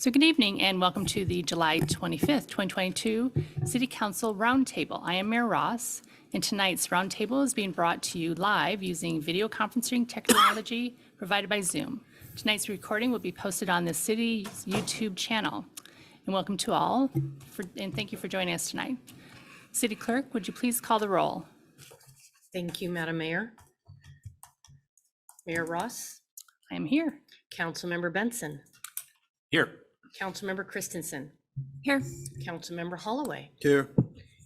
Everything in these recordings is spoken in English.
So good evening and welcome to the July 25th, 2022 City Council Roundtable. I am Mayor Ross, and tonight's roundtable is being brought to you live using video conferencing technology provided by Zoom. Tonight's recording will be posted on the city's YouTube channel. And welcome to all, and thank you for joining us tonight. City Clerk, would you please call the roll? Thank you, Madam Mayor. Mayor Ross. I am here. Councilmember Benson. Here. Councilmember Christensen. Here. Councilmember Holloway. Here.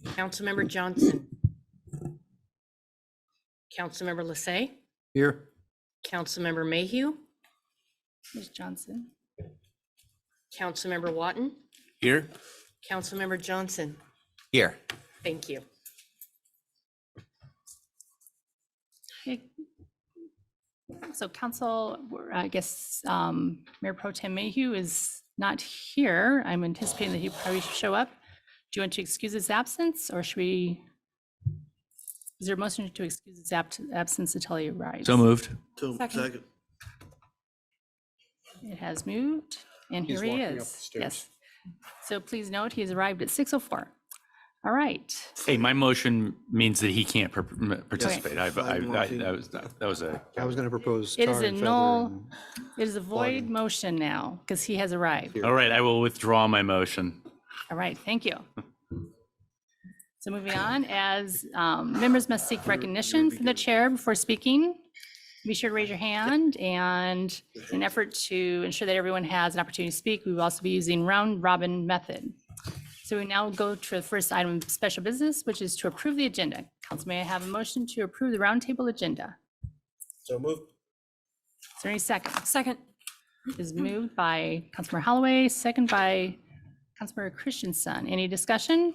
Councilmember Johnson. Councilmember Lassay. Here. Councilmember Mayhew. Ms. Johnson. Councilmember Watton. Here. Councilmember Johnson. Here. Thank you. Okay. So Council, I guess Mayor Pro Tem Mayhew is not here. I'm anticipating that he probably should show up. Do you want to excuse his absence, or should we? Is there a motion to excuse his absence until he arrives? So moved. Second. It has moved, and He's here he walking up is. the stairs. Yes. So please note he has arrived at 6:04. All right. Hey, my motion means that he can't participate. That was a. I was going to propose. It is tar a and null. feather and- It is a void motion now because he has arrived. All right, I will withdraw my motion. All right, thank you. So moving on, as members must seek recognition from the chair before speaking. Be sure to raise your hand, and in an effort to ensure that everyone has an opportunity to speak, we will also be using round robin method. So we now go to the first item of special business, which is to approve the agenda. Council, may I have a motion to approve the roundtable agenda? So moved. Is there any second? Second. Is moved by Councilmember Holloway, second by Councilmember Christensen. Any discussion?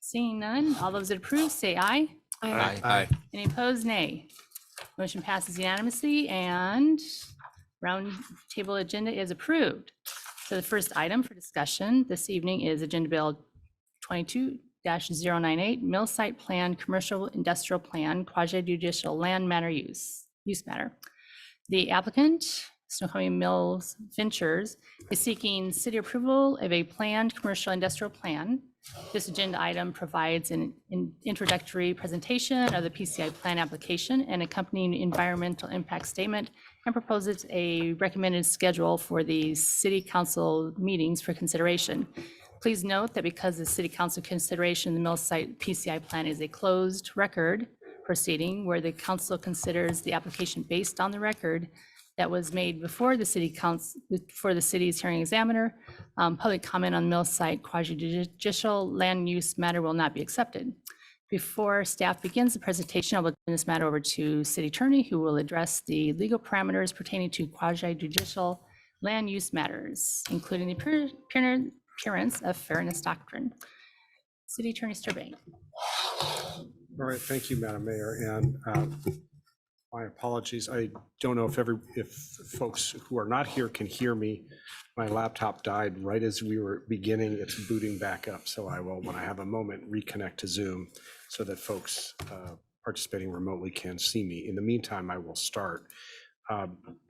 Seeing none, all those that approve, say aye. Aye. Any opposed, nay. Motion passes unanimously and round table agenda is approved. So the first item for discussion this evening is Agenda Bill 22-098, Mill Site Plan, Commercial Industrial Plan, Quasi Judicial Land Matter Use Matter. The applicant, Snoqualmie Mills Ventures, is seeking city approval of a planned commercial industrial plan. This agenda item provides an introductory presentation of the PCI plan application and accompanying environmental impact statement, and proposes a recommended schedule for the city council meetings for consideration. Please note that because the city council consideration, the mill site PCI plan is a closed record proceeding where the council considers the application based on the record that was made before the city council, before the city's hearing examiner. Public comment on mill site quasi-judicial land use matter will not be accepted. Before staff begins the presentation, I will turn this matter over to city attorney, who will address the legal parameters pertaining to quasi-judicial land use matters, including the appearance of fairness doctrine. City Attorney Sturbank. All right, thank you, Madam Mayor, and my apologies. I don't know if folks who are not here can hear me. My laptop died right as we were beginning its booting back up, so I will, when I have a moment, reconnect to Zoom so that folks participating remotely can see me. In the meantime, I will start.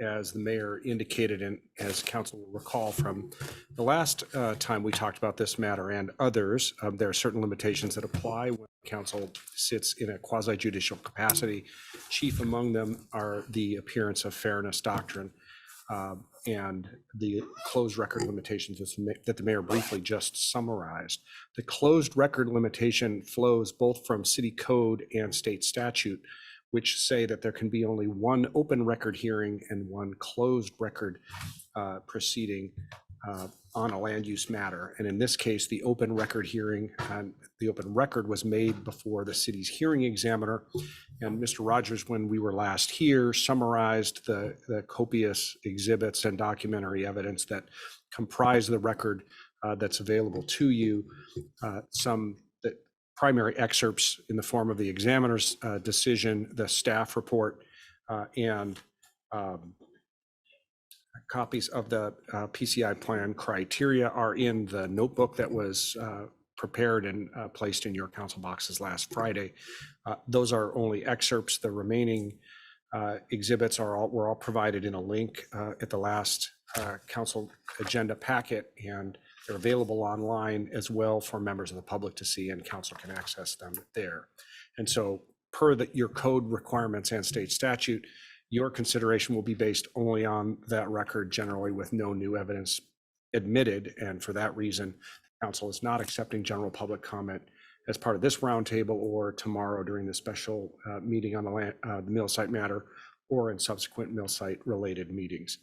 As the mayor indicated, and as council will recall from the last time we talked about this matter and others, there are certain limitations that apply when council sits in a quasi-judicial capacity. Chief among them are the appearance of fairness doctrine and the closed record limitations that the mayor briefly just summarized. The closed record limitation flows both from city code and state statute, which say that there can be only one open record hearing and one closed record proceeding on a land use matter. And in this case, the open record hearing and the open record was made before the city's hearing examiner. And Mr. Rogers, when we were last here, summarized the copious exhibits and documentary evidence that comprise the record that's available to you. Some primary excerpts in the form of the examiner's decision, the staff report, and copies of the PCI plan criteria are in the notebook that was prepared and placed in your council boxes last Friday. Those are only excerpts. The remaining exhibits were all provided in a link at the last council agenda packet, and they're available online as well for members of the public to see, and council can access them there. And so per your code requirements and state statute, your consideration will be based only on that record, generally with no new evidence admitted. And for that reason, council is not accepting general public comment as part of this roundtable or tomorrow during the special meeting on the mill site matter or in subsequent mill site related meetings.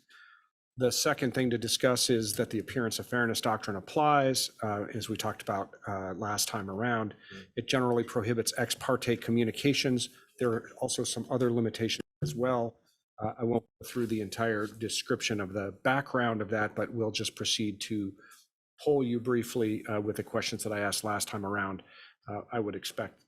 The second thing to discuss is that the appearance of fairness doctrine applies, as we talked about last time around. It generally prohibits ex parte communications. There are also some other limitations as well. I won't go through the entire description of the background of that, but we'll just proceed to poll you briefly with the questions that I asked last time around. I would expect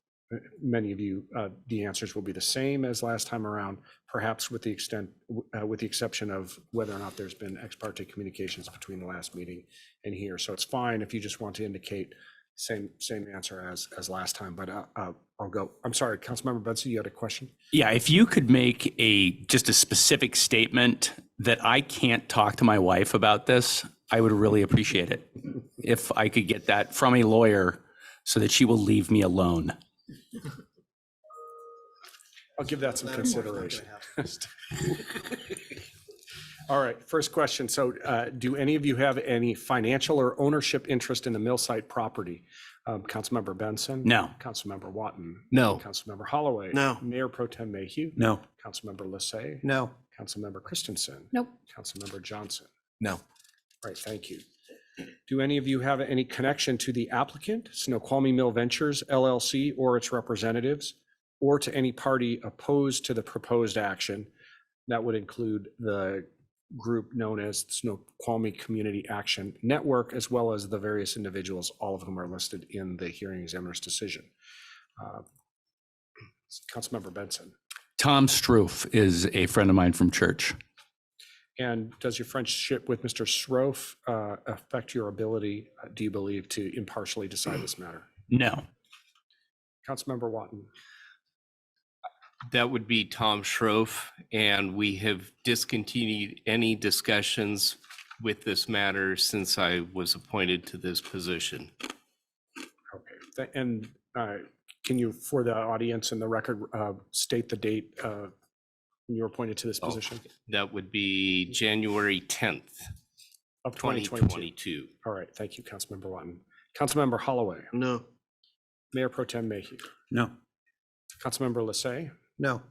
many of you, the answers will be the same as last time around, perhaps with the exception of whether or not there's been ex parte communications between the last meeting and here. So it's fine if you just want to indicate same answer as last time, but I'll go. I'm sorry, Councilmember Benson, you had a question? Yeah, if you could make just a specific statement that I can't talk to my wife about this, I would really appreciate it. If I could get that from a lawyer so that she will leave me alone. I'll give that some consideration. All right, first question. So do any of you have any financial or ownership interest in the mill site property? Councilmember Benson? No. Councilmember Watton? No. Councilmember Holloway? No. Mayor Pro Tem Mayhew? No. Councilmember Lissay? No. Councilmember Christensen? Nope. Councilmember Johnson? No. All right, thank you. Do any of you have any connection to the applicant, Snoqualmie Mill Ventures LLC, or its representatives, or to any party opposed to the proposed action? That would include the group known as Snoqualmie Community Action Network, as well as the various individuals, all of whom are listed in the hearing examiner's decision. Councilmember Benson. Tom Stroof is a friend of mine from church. And does your friendship with Mr. Srofe affect your ability, do you believe, to impartially decide this matter? No. Councilmember Watton. That would be Tom Schroff, and we have discontinued any discussions with this matter since I was appointed to this position. Okay, and can you, for the audience and the record, state the date when you were appointed to this position? That would be January 10th, Of 2022. All right, thank you, Councilmember Watton. Councilmember Holloway. No. Mayor Pro Tem Mayhew. No. Councilmember Lissay. No.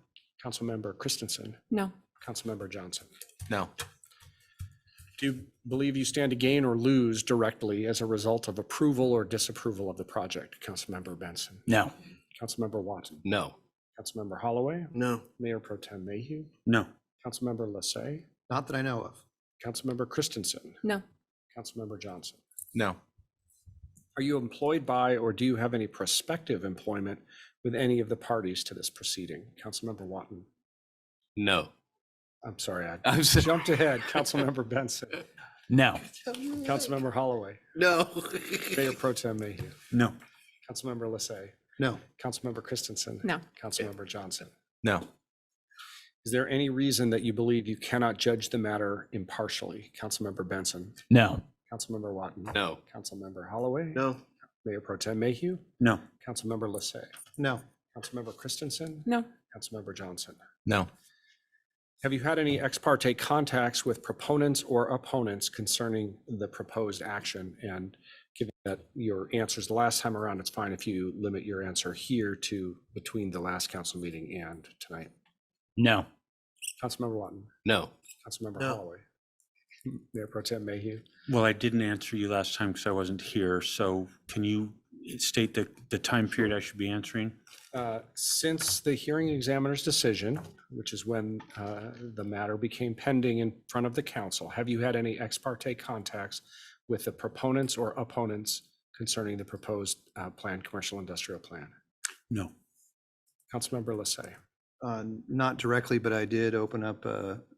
Councilmember Christensen. No. Councilmember Johnson. No. Do you believe you stand to gain or lose directly as a result of approval or disapproval of the project? Councilmember Benson. No. Councilmember Watton. No. Councilmember Holloway. No. Mayor Pro Tem Mayhew. No. Councilmember Lissay. Not that I know of. Councilmember Christensen. No. Councilmember Johnson. No. Are you employed by or do you have any prospective employment with any of the parties to this proceeding? Councilmember Watton. No. I'm sorry, I I'm sorry. jumped ahead. Councilmember Benson. No. Councilmember Holloway. No. Mayor Pro Tem Mayhew. No. Councilmember Lissay. No. Councilmember Christensen. No. Councilmember Johnson. No. Is there any reason that you believe you cannot judge the matter impartially? Councilmember Benson. No. Councilmember Watton. No. Councilmember Holloway. No. Mayor Pro Tem Mayhew. No. Councilmember Lissay. No. Councilmember Christensen. No. Councilmember Johnson. No. Have you had any ex parte contacts with proponents or opponents concerning the proposed action? And given that your answers the last time around, it's fine if you limit your answer here to between the last council meeting and tonight. No. Councilmember Watton. No. Councilmember No. Holloway. Mayor Pro Tem Mayhew. Well, I didn't answer you last time because I wasn't here. So can you state the time period I should be answering? Since the hearing examiner's decision, which is when the matter became pending in front of the council, have you had any ex parte contacts with the proponents or opponents concerning the proposed planned commercial industrial plan? No. Councilmember Lissay. Not directly, but I did open up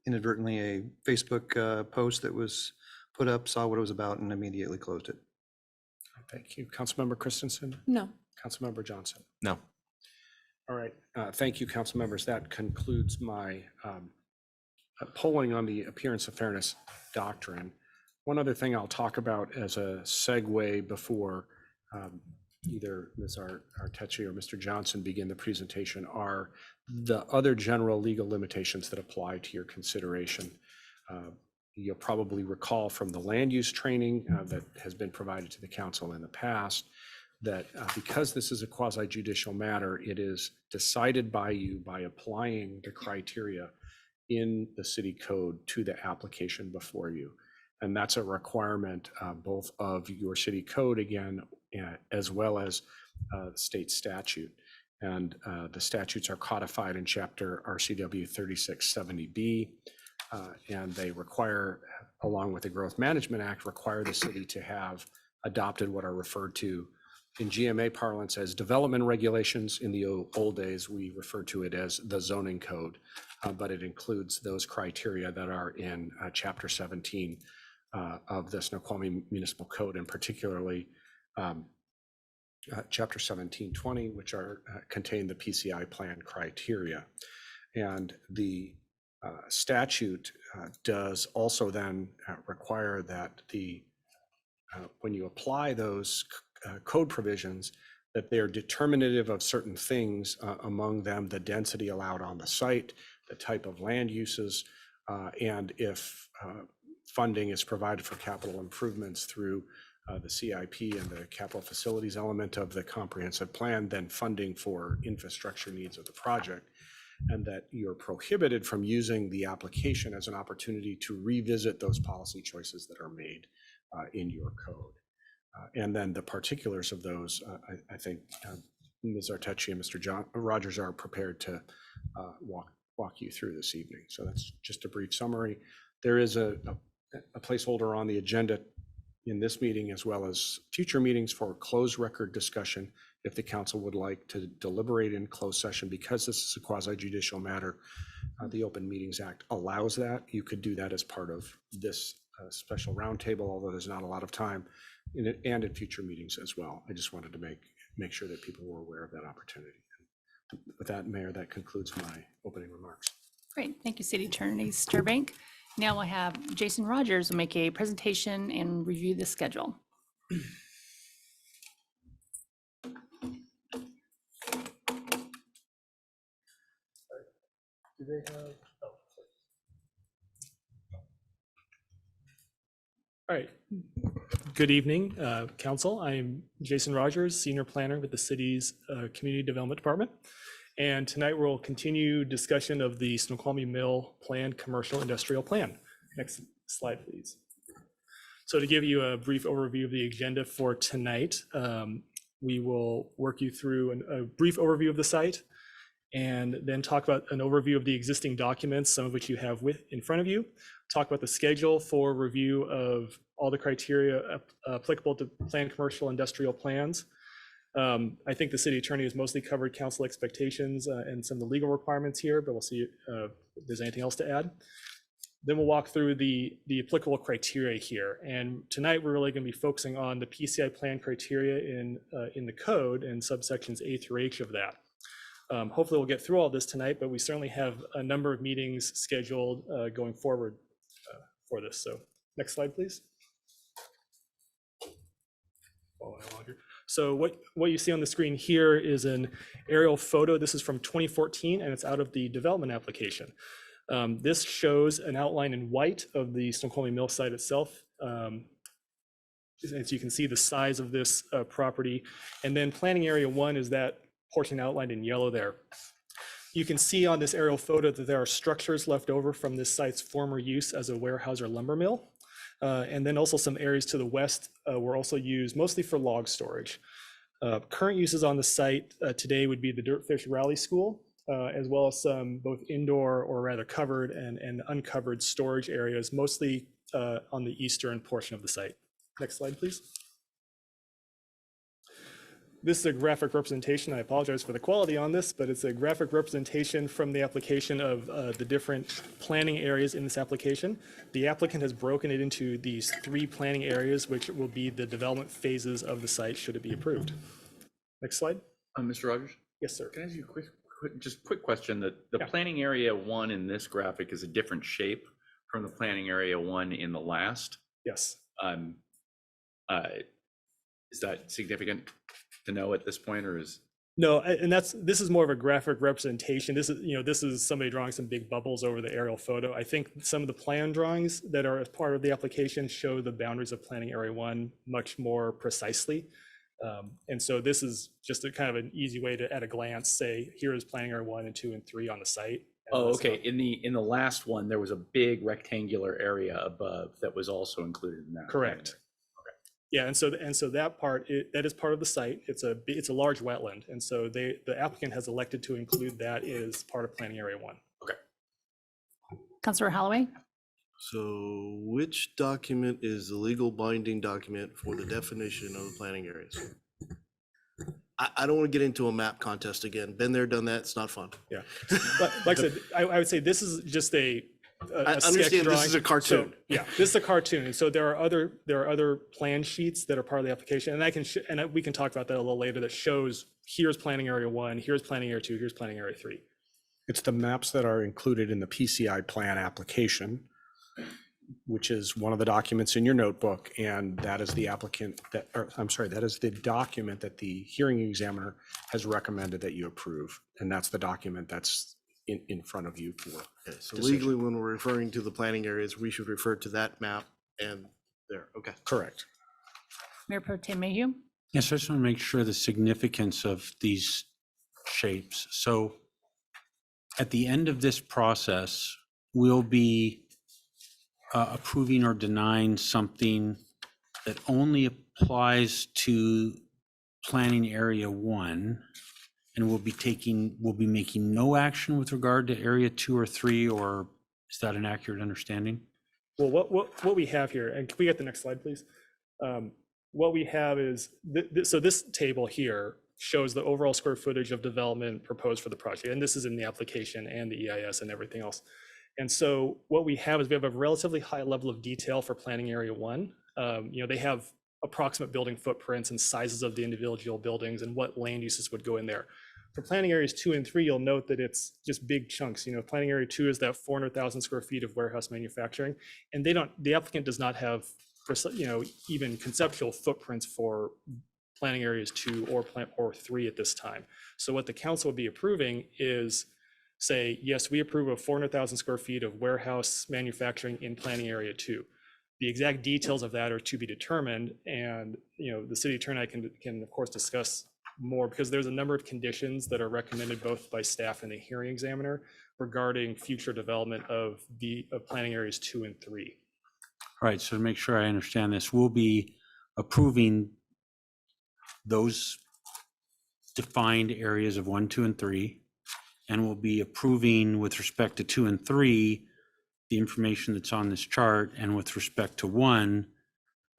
inadvertently a Facebook post that was put up, saw what it was about, and immediately closed it. Thank you. Councilmember Christensen. No. Councilmember Johnson. No. All right. Thank you, council members. That concludes my polling on the appearance of fairness doctrine. One other thing I'll talk about as a segue before either Ms. Arteche or Mr. Johnson begin the presentation are the other general legal limitations that apply to your consideration. You'll probably recall from the land use training that has been provided to the council in the past that because this is a quasi-judicial matter, it is decided by you by applying the criteria in the city code to the application before you. And that's a requirement both of your city code, again, as well as state statute. And the statutes are codified in chapter RCW 3670B. And they require, along with the Growth Management Act, require the city to have adopted what are referred to in GMA parlance as development regulations. In the old days, we referred to it as the zoning code, but it includes those criteria that are in chapter 17 of the Snoqualmie Municipal Code, and particularly chapter 1720, which are contain the PCI plan criteria. And the statute does also then require that when you apply those code provisions, that they're determinative of certain things, among them the density allowed on the site, the type of land uses, and if funding is provided for capital improvements through the CIP and the capital facilities element of the comprehensive plan, then funding for infrastructure needs of the project, and that you're prohibited from using the application as an opportunity to revisit those policy choices that are made in your code. And then the particulars of those, I think Ms. Arteche and Mr. Rogers are prepared to walk you through this evening. So that's just a brief summary. There is a placeholder on the agenda in this meeting as well as future meetings for closed record discussion if the council would like to deliberate in closed session. Because this is a quasi-judicial matter, the Open Meetings Act allows that. You could do that as part of this special roundtable, although there's not a lot of time in it, and in future meetings as well. I just wanted to make sure that people were aware of that opportunity. With that, Mayor, that concludes my opening remarks. Great, thank you, City Attorney Sturbank. Now we'll have Jason Rogers will make a presentation and review the schedule. Do they have? Oh, all right. Good evening, Council. I'm Jason Rogers, Senior Planner with the city's Community Development Department. And tonight we'll continue discussion of the Snoqualmie Mill Planned Commercial Industrial Plan. Next slide, please. So to give you a brief overview of the agenda for tonight, we will work you through a brief overview of the site, and then talk about an overview of the existing documents, some of which you have in front of you, talk about the schedule for review of all the criteria applicable to planned commercial industrial plans. I think the city attorney has mostly covered council expectations and some of the legal requirements here, but we'll see if there's anything else to add. Then we'll walk through the applicable criteria here. And tonight we're really going to be focusing on the PCI plan criteria in the code and subsections A through H of that. Hopefully we'll get through all this tonight, but we certainly have a number of meetings scheduled going forward for this. So next slide, please. So what you see on the screen here is an aerial photo. This is from 2014, and it's out of the development application. This shows an outline in white of the Snoqualmie Mill site itself. As you can see, the size of this property. And then planning area 1 is that portion outlined in yellow there. You can see on this aerial photo that there are structures left over from this site's former use as a warehouse or lumber mill. And then also some areas to the west were also used mostly for log storage. Current uses on the site today would be the Dirtfish Rally School, as well as some both indoor or rather covered and uncovered storage areas, mostly on the eastern portion of the site. Next slide, please. This is a graphic representation. I apologize for the quality on this, but it's a graphic representation from the application of the different planning areas in this application. The applicant has broken it into these 3 planning areas, which will be the development phases of the site should it be approved. Next slide. Mr. Rogers? Yes, sir. Can I ask you a quick Just quick question, the Yeah. planning area one in this graphic is a different shape from the planning area one in the last. Yes. Um, Is that significant to know at this point, or is? No, and this is more of a graphic representation. This is somebody drawing some big bubbles over the aerial photo. I think some of the plan drawings that are as part of the application show the boundaries of planning area one much more precisely. And so this is just a kind of an easy way to, at a glance, say, here is planning area 1 and 2 and 3 on the site. And Oh, that's okay. not- In the last one, there was a big rectangular area above that was also included in that. Correct. Yeah, and so that part, that is part of the site. It's a large wetland, and so the applicant has elected to include that as part of planning area 1. Councilor Holloway? So which document is the legal binding document for the definition of the planning areas? I don't want to get into a map contest again. Been there, done that. It's not fun. Yeah, but like I said, I would say this is just a I sketch understand this drawing. is a cartoon. So, yeah, this is a cartoon. And so there are other plan sheets that are part of the application, and we can talk about that a little later, that shows here's planning area 1, here's planning area 2, here's planning area 3. It's the maps that are included in the PCI plan application, which is one of the documents in your notebook, and that is the applicant that, or I'm sorry, that is the document that the hearing examiner has recommended that you approve. And that's the document that's in front of you for. Okay, so decision. legally, when we're referring to the planning areas, we should refer to that map and there. Okay. Correct. Mayor Pro Tem Mayhew? Yes, I just want to make sure the significance of these shapes. So at the end of this process, we'll be approving or denying something that only applies to planning area 1, and we'll be making no action with regard to area 2 or 3, or is that an accurate understanding? Well, what we have here, and can we get the next slide, please? What we have is, so this table here shows the overall square footage of development proposed for the project, and this is in the application and the EIS and everything else. And so what we have is we have a relatively high level of detail for planning area 1. They have approximate building footprints and sizes of the individual buildings and what land uses would go in there. For planning areas 2 and 3, you'll note that it's just big chunks. Planning area 2 is that 400,000 square feet of warehouse manufacturing, and the applicant does not have, even conceptual footprints for planning areas 2 or 3 at this time. So what the council would be approving is, say, yes, we approve of 400,000 square feet of warehouse manufacturing in planning area 2. The exact details of that are to be determined, and the city attorney can of course discuss more, because there's a number of conditions that are recommended both by staff and the hearing examiner regarding future development of planning areas 2 and 3. All right, so to make sure I understand this, we'll be approving those defined areas of 1, 2, and 3, and we'll be approving with respect to 2 and 3, the information that's on this chart, and with respect to 1,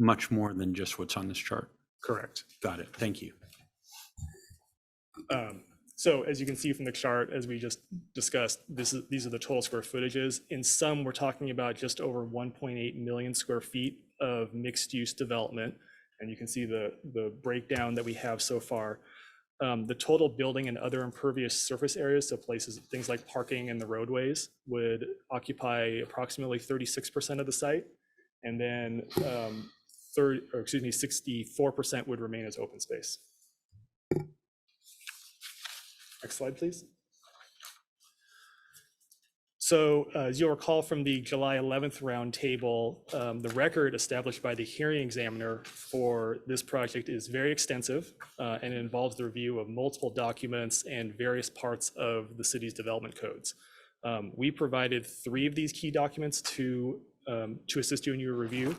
much more than just what's on this chart. Correct. Got it. Thank you. So as you can see from the chart, as we just discussed, these are the total square footages. In sum, we're talking about just over 1.8 million square feet of mixed use development. And you can see the breakdown that we have so far. The total building and other impervious surface areas, so things like parking and the roadways, would occupy approximately 36% of the site. And then 64% would remain as open space. Next slide, please. So as you'll recall from the July 11th roundtable, the record established by the hearing examiner for this project is very extensive, and it involves the review of multiple documents and various parts of the city's development codes. We provided 3 of these key documents to assist you in your review.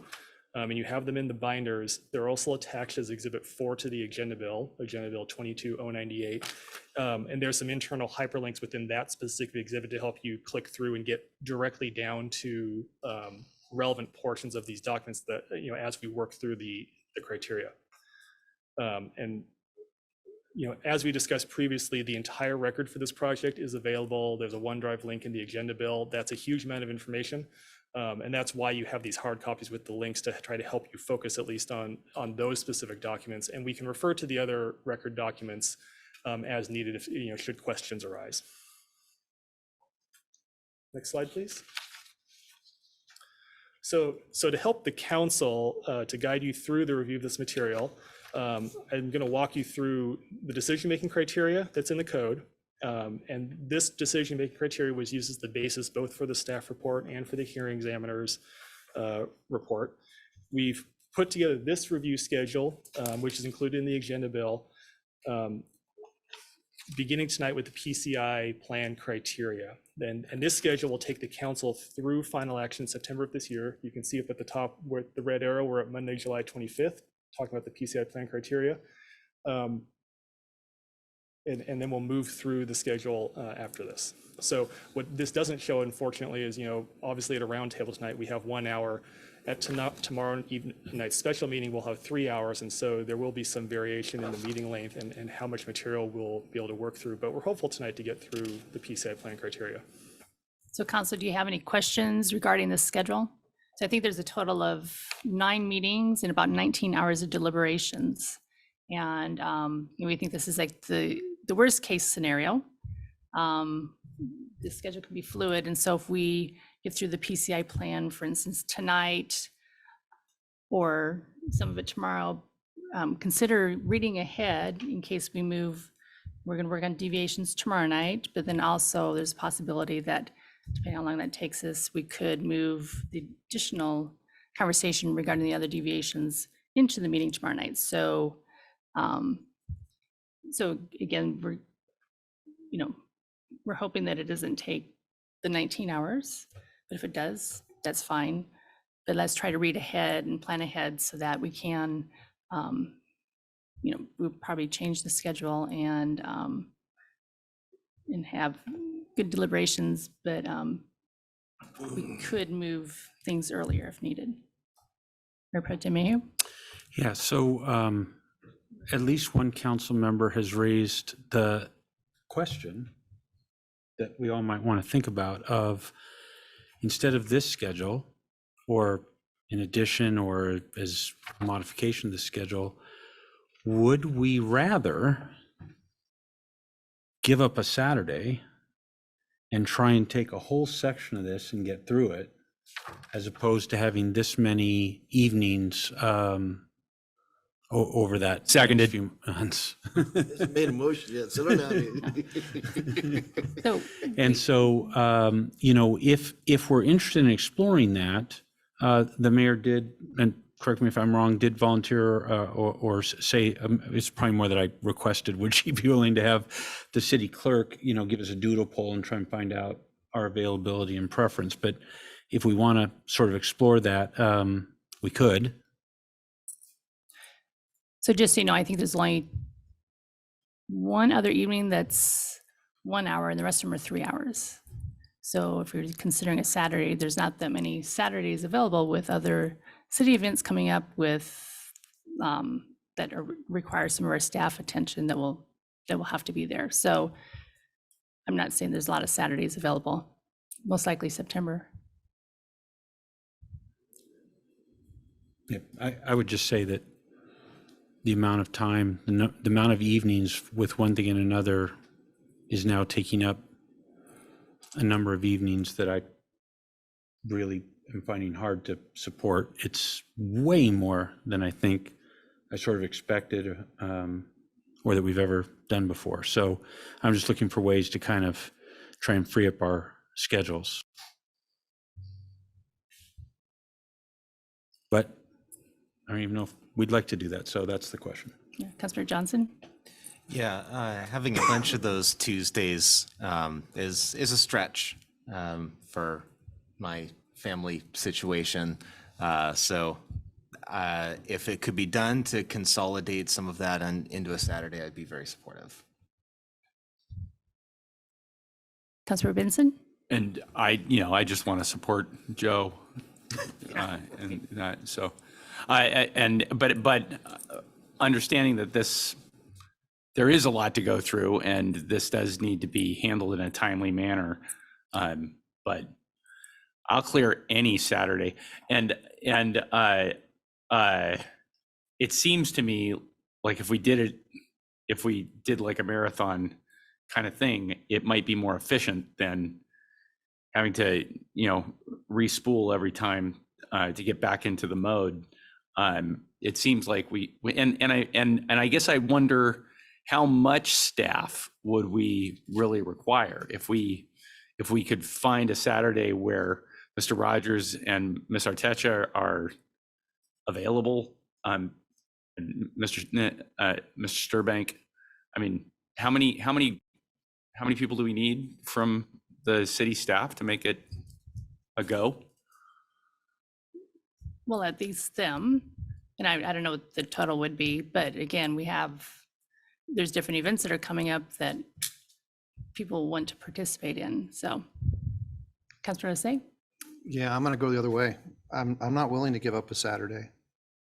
And you have them in the binders. They're also attached as Exhibit 4 to the Agenda Bill 22098. And there's some internal hyperlinks within that specific exhibit to help you click through and get directly down to relevant portions of these documents that, as we work through the criteria. As we discussed previously, the entire record for this project is available. There's a OneDrive link in the Agenda Bill. That's a huge amount of information. And that's why you have these hard copies with the links to try to help you focus at least on those specific documents. And we can refer to the other record documents as needed if, should questions arise. Next slide, please. So to help the council, to guide you through the review of this material, I'm going to walk you through the decision-making criteria that's in the code. And this decision-making criteria was used as the basis both for the staff report and for the hearing examiner's report. We've put together this review schedule, which is included in the agenda bill, beginning tonight with the PCI plan criteria. And this schedule will take the council through final action in September of this year. You can see up at the top where the red arrow, we're at Monday, July 25th, talking about the PCI plan criteria. And then we'll move through the schedule after this. So what this doesn't show, unfortunately, is, obviously at a roundtable tonight, we have 1 hour. At tomorrow night's special meeting, we'll have 3 hours. And so there will be some variation in the meeting length and how much material we'll be able to work through. But we're hopeful tonight to get through the PCI plan criteria. So Council, do you have any questions regarding this schedule? So I think there's a total of 9 meetings and about 19 hours of deliberations. And we think this is like the worst case scenario. The schedule can be fluid. And so if we get through the PCI plan, for instance, tonight, or some of it tomorrow, consider reading ahead in case we move. We're going to work on deviations tomorrow night, but then also there's a possibility that depending on how long that takes us, we could move the additional conversation regarding the other deviations into the meeting tomorrow night. So, so again, we're hoping that it doesn't take the 19 hours, but if it does, that's fine. But let's try to read ahead and plan ahead so that we can, we'll probably change the schedule and have good deliberations, but we could move things earlier if needed. Mayor Pro Tem Mayhew? Yeah, so at least one council member has raised the question that we all might want to think about of, instead of this schedule, or in addition or as a modification of the schedule, would we rather give up a Saturday and try and take a whole section of this and get through it, as opposed to having this many evenings over that Seconded. few months? Hasn't made a motion yet, so don't So And so, if we're interested in exploring that, the mayor did, and correct me if I'm wrong, did volunteer or say, it's probably more that I requested, would she be willing to have the city clerk, give us a doodle poll and try and find out our availability and preference? But if we want to sort of explore that, we could. So just so you know, I think there's only one other evening that's 1 hour and the rest of them are 3 hours. So if you're considering a Saturday, there's not that many Saturdays available with other city events coming up with that require some of our staff attention that will have to be there. So I'm not saying there's a lot of Saturdays available, most likely September. Yeah, I would just say that the amount of time, the amount of evenings with one thing and another is now taking up a number of evenings that I really am finding hard to support. It's way more than I think I sort of expected or that we've ever done before. So I'm just looking for ways to kind of try and free up our schedules. But I don't even know if we'd like to do that. So that's the question. Yeah, Councilor Johnson? Yeah, having a bunch of those Tuesdays is a stretch for my family situation. So if it could be done to consolidate some of that into a Saturday, I'd be very supportive. Councilor Benson? And I just want to support Joe. And that, so but understanding that there is a lot to go through and this does need to be handled in a timely manner. But I'll clear any Saturday. And it seems to me like if we did it if we did like a marathon kind of thing, it might be more efficient than having to, re-spool every time to get back into the mode. It seems like I guess I wonder how much staff would we really require if we could find a Saturday where Mr. Rogers and Ms. Artecha are available, and Mr. Sturbank. I mean, how many people do we need from the city staff to make it a go? Well, at least them, and I don't know what the total would be, but again, there's different events that are coming up that people want to participate in, so. Councilor Say? Yeah, I'm going to go the other way. I'm not willing to give up a Saturday.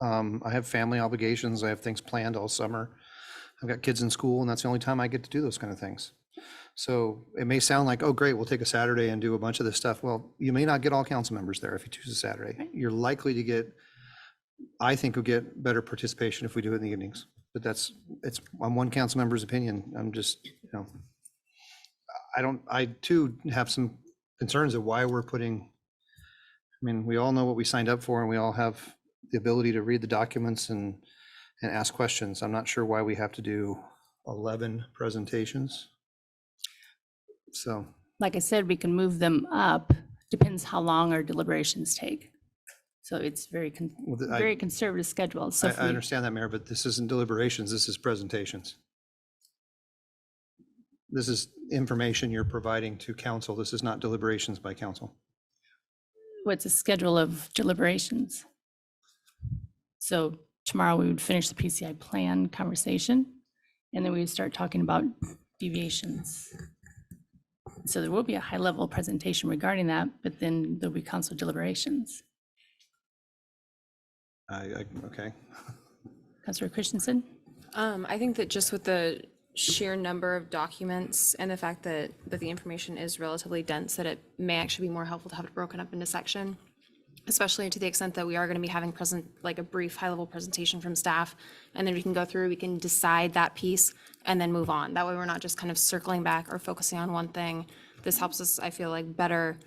I have family obligations. I have things planned all summer. I've got kids in school, and that's the only time I get to do those kind of things. So it may sound like, oh, great, we'll take a Saturday and do a bunch of this stuff. Well, you may not get all council members there if you choose a Saturday. You're likely to get, I think we'll get better participation if we do it in the evenings. But I'm one council member's opinion. I'm just, I too have some concerns of why we're putting, we all know what we signed up for, and we all have the ability to read the documents and ask questions. I'm not sure why we have to do 11 presentations. So, Like I said, we can move them up, depends how long our deliberations take. So it's very conservative schedule. So I understand that, Mayor, but this isn't deliberations, this is presentations. This is information you're providing to council. This is not deliberations by council. what's a schedule of deliberations? So tomorrow we would finish the PCI plan conversation, and then we would start talking about deviations. So there will be a high-level presentation regarding that, but then there'll be council deliberations. Okay. Councilor Christensen? I think that just with the sheer number of documents and the fact that the information is relatively dense, that it may actually be more helpful to have it broken up into section, especially to the extent that we are going to be having like a brief high-level presentation from staff, and then we can go through, we can decide that piece and then move on. That way we're not just kind of circling back or focusing on one thing. This helps us, I feel like, better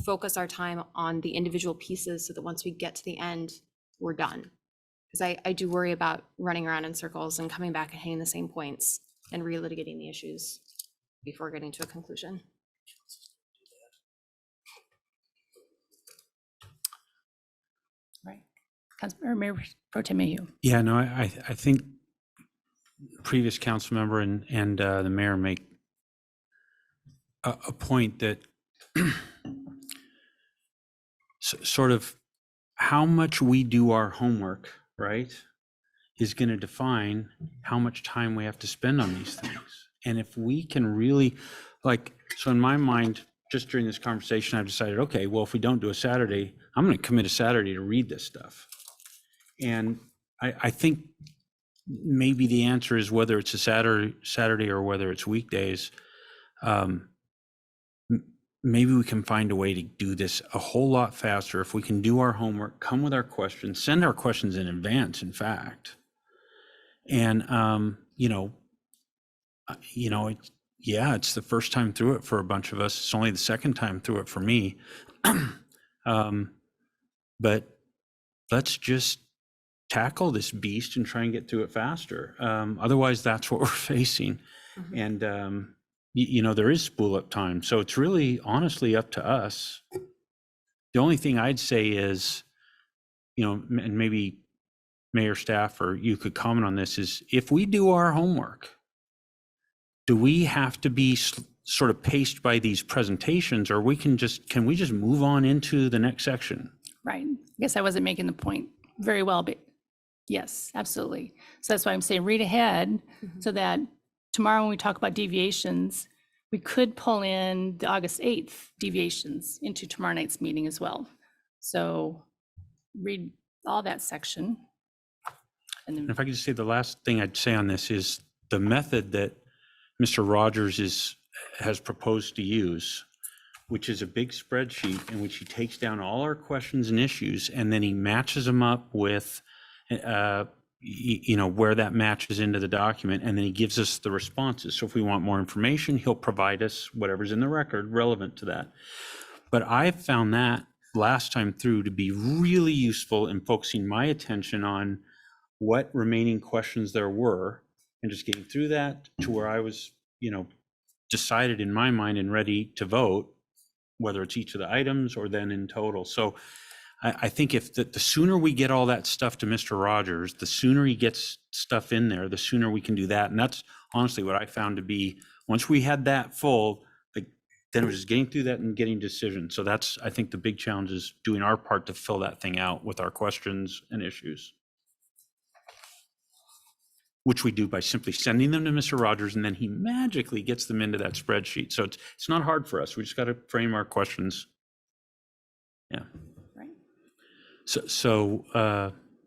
focus our time on the individual pieces so that once we get to the end, we're done. Because I do worry about running around in circles and coming back and hitting the same points and relitigating the issues before getting to a conclusion. Right. Councilor Mayor Pro Tem Mayhew. Yeah, no, I think previous council member and the mayor make a point that sort of how much we do our homework, right, is going to define how much time we have to spend on these things. And if we can really, like, so in my mind, just during this conversation, I've decided, okay, well, if we don't do a Saturday, I'm going to commit a Saturday to read this stuff. And I think maybe the answer is whether it's a Saturday or whether it's weekdays. Maybe we can find a way to do this a whole lot faster if we can do our homework, come with our questions, send our questions in advance, in fact. And, it's the first time through it for a bunch of us. It's only the second time through it for me. But let's just tackle this beast and try and get through it faster. Otherwise, that's what we're facing. Mm-hmm. And, there is spool up time. So it's really honestly up to us. The only thing I'd say is, and maybe mayor, staff, or you could comment on this, is if we do our homework, do we have to be sort of paced by these presentations, or can we just move on into the next section? Right. I guess I wasn't making the point very well, but yes, absolutely. So that's why I'm saying read ahead, so that tomorrow when we talk about deviations, we could pull in the August 8th deviations into tomorrow night's meeting as well. So read all that section. And then, And if I could just say, the last thing I'd say on this is the method that Mr. Rogers has proposed to use, which is a big spreadsheet in which he takes down all our questions and issues, and then he matches them up with you know, where that matches into the document, and then he gives us the responses. So if we want more information, he'll provide us whatever's in the record relevant to that. But I found that last time through to be really useful in focusing my attention on what remaining questions there were and just getting through that to where I was, you know, decided in my mind and ready to vote, whether it's each of the items or then in total. So I think if the sooner we get all that stuff to Mr. Rogers, the sooner he gets stuff in there, the sooner we can do that. And that's honestly what I found to be, once we had that full, like, then it was just getting through that and getting decisions. So that's, I think the big challenge is doing our part to fill that thing out with our questions and issues, which we do by simply sending them to Mr. Rogers, and then he magically gets them into that spreadsheet. So it's not hard for us. We just got to frame our questions. Yeah. Right. So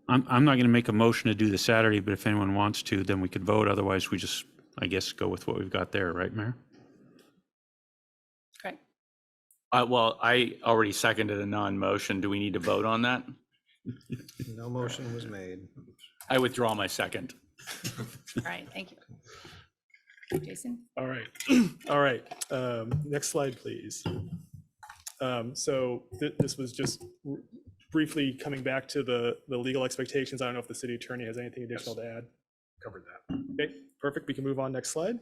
I'm not going to make a motion to do the Saturday, but if anyone wants to, then we could vote. Otherwise, we just, I guess, go with what we've got there, right, Mayor? Correct. Well, I already seconded a non-motion. Do we need to vote on that? No motion was made. I withdraw my second. All right, thank you. Jason? All right, all right. Next slide, please. So this was just briefly coming back to the legal expectations. I don't know if the city attorney has anything additional to add. Covered that. Okay, perfect. We can move on. Next slide.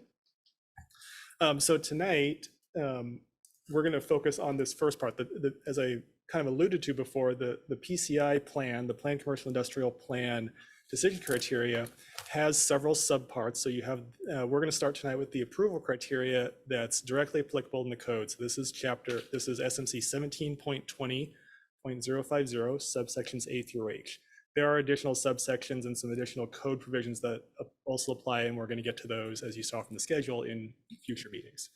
So tonight, we're going to focus on this first part. As I kind of alluded to before, the PCI plan, the Planned Commercial Industrial Plan decision criteria, has several subparts. So you have, we're going to start tonight with the approval criteria that's directly applicable in the code. So this is SMC 17.20.050, subsections A through H. There are additional subsections and some additional code provisions that also apply, and we're going to get to those, as you saw from the schedule, in future meetings.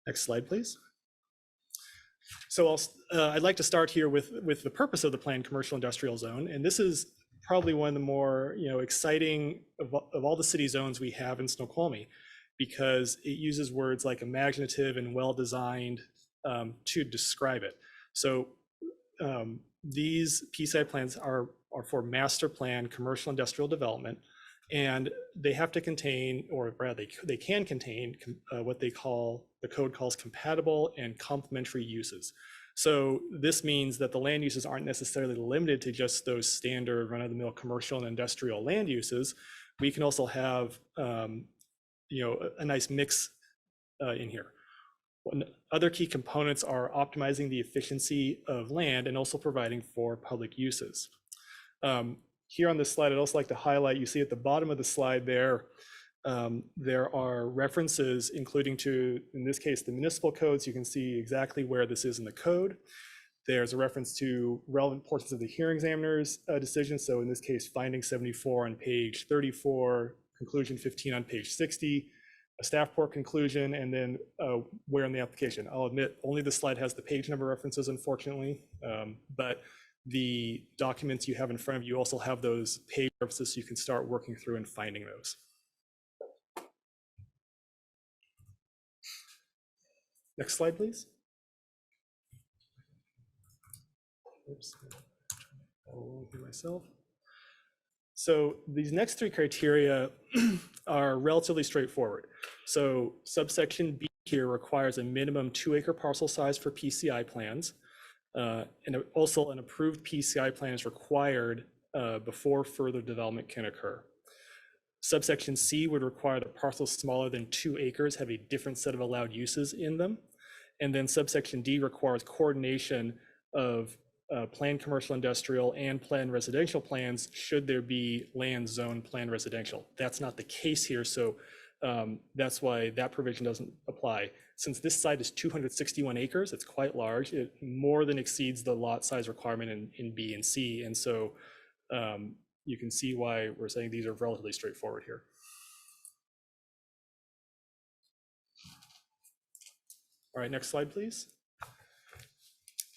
Next slide, please. So I'd like to start here with the purpose of the Planned Commercial Industrial Zone, and this is probably one of the more exciting of all the city zones we have in Snoqualmie, because it uses words like imaginative and well-designed to describe it. So these PCI plans are for master plan commercial industrial development, and they have to contain, or rather they can contain what the code calls compatible and complementary uses. So this means that the land uses aren't necessarily limited to just those standard run-of-the-mill commercial and industrial land uses. We can also have a nice mix in here. Other key components are optimizing the efficiency of land and also providing for public uses. Here on this slide, I'd also like to highlight, you see at the bottom of the slide there, there are references including to, in this case, the municipal codes. You can see exactly where this is in the code. There's a reference to relevant portions of the hearing examiner's decision. So in this case, finding 74 on page 34, conclusion 15 on page 60, a staff report conclusion, and then where in the application. I'll admit only the slide has the page number references, unfortunately, but the documents you have in front of you also have those page references, so you can start working through and finding those. Next slide, please. Oops. I'll do myself. So these next three criteria are relatively straightforward. So subsection B here requires a minimum 2-acre parcel size for PCI plans. And also an approved PCI plan is required before further development can occur. Subsection C would require that parcels smaller than 2 acres have a different set of allowed uses in them. And then subsection D requires coordination of planned commercial industrial and planned residential plans should there be land zone planned residential. That's not the case here, so that's why that provision doesn't apply. Since this site is 261 acres, it's quite large. It more than exceeds the lot size requirement in B and C, and so you can see why we're saying these are relatively straightforward here. All right, next slide, please.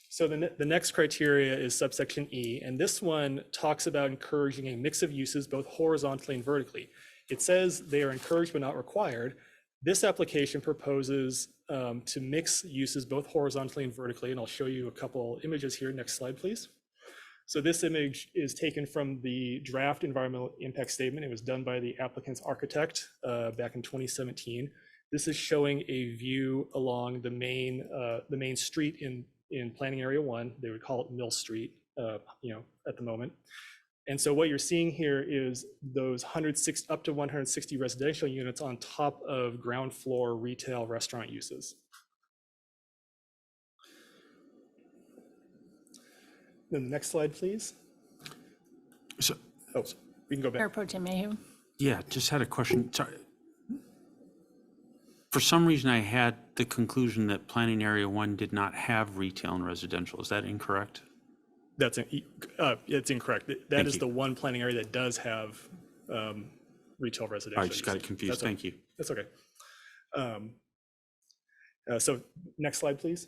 So the next criteria is subsection E, and this one talks about encouraging a mix of uses both horizontally and vertically. It says they are encouraged but not required. This application proposes to mix uses both horizontally and vertically, and I'll show you a couple images here. Next slide, please. So this image is taken from the draft environmental impact statement. It was done by the applicant's architect back in 2017. This is showing a view along the main street in Planning Area 1. They would call it Mill Street, at the moment. And so what you're seeing here is those up to 160 residential units on top of ground floor retail restaurant uses. Then the next slide, please. So, Oh, we can go Mayor back. Pro Tem Mayhew. yeah, just had a question. Sorry. For some reason, I had the conclusion that Planning Area 1 did not have retail and residential. Is that incorrect? It's incorrect. That Thank is you. the one planning area that does have retail residential. I just got it uses. confused. That's Thank you. That's okay. So next slide, please.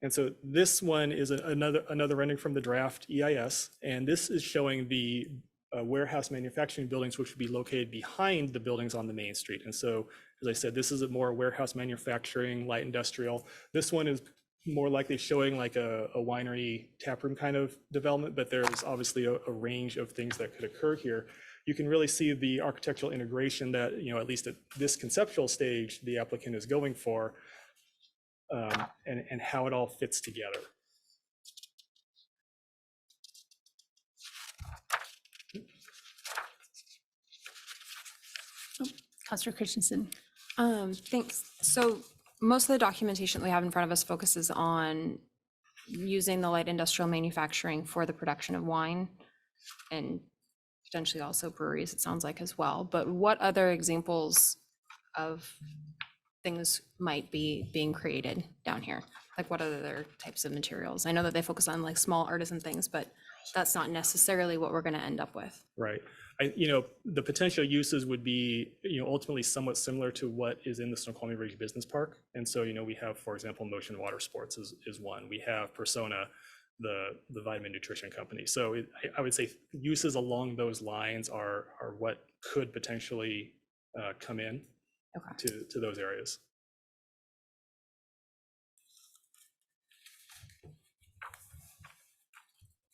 And so this one is another rendering from the draft EIS, and this is showing the warehouse manufacturing buildings, which would be located behind the buildings on the main street. And so, as I said, this is a more warehouse manufacturing, light industrial. This one is more likely showing like a winery taproom kind of development, but there's obviously a range of things that could occur here. You can really see the architectural integration that, at least at this conceptual stage, the applicant is going for, and how it all fits together. Councilor Christensen. Thanks. So most of the documentation that we have in front of us focuses on using the light industrial manufacturing for the production of wine and potentially also breweries, it sounds like, as well. But what other examples of things might be being created down here? Like what other types of materials? I know that they focus on like small artisan things, but that's not necessarily what we're going to end up with. Right. The potential uses would be, ultimately somewhat similar to what is in the Snoqualmie Ridge Business Park. And so, we have, for example, Motion Water Sports is one. We have Persona, the vitamin nutrition company. So I would say uses along those lines are what could potentially come in to those areas.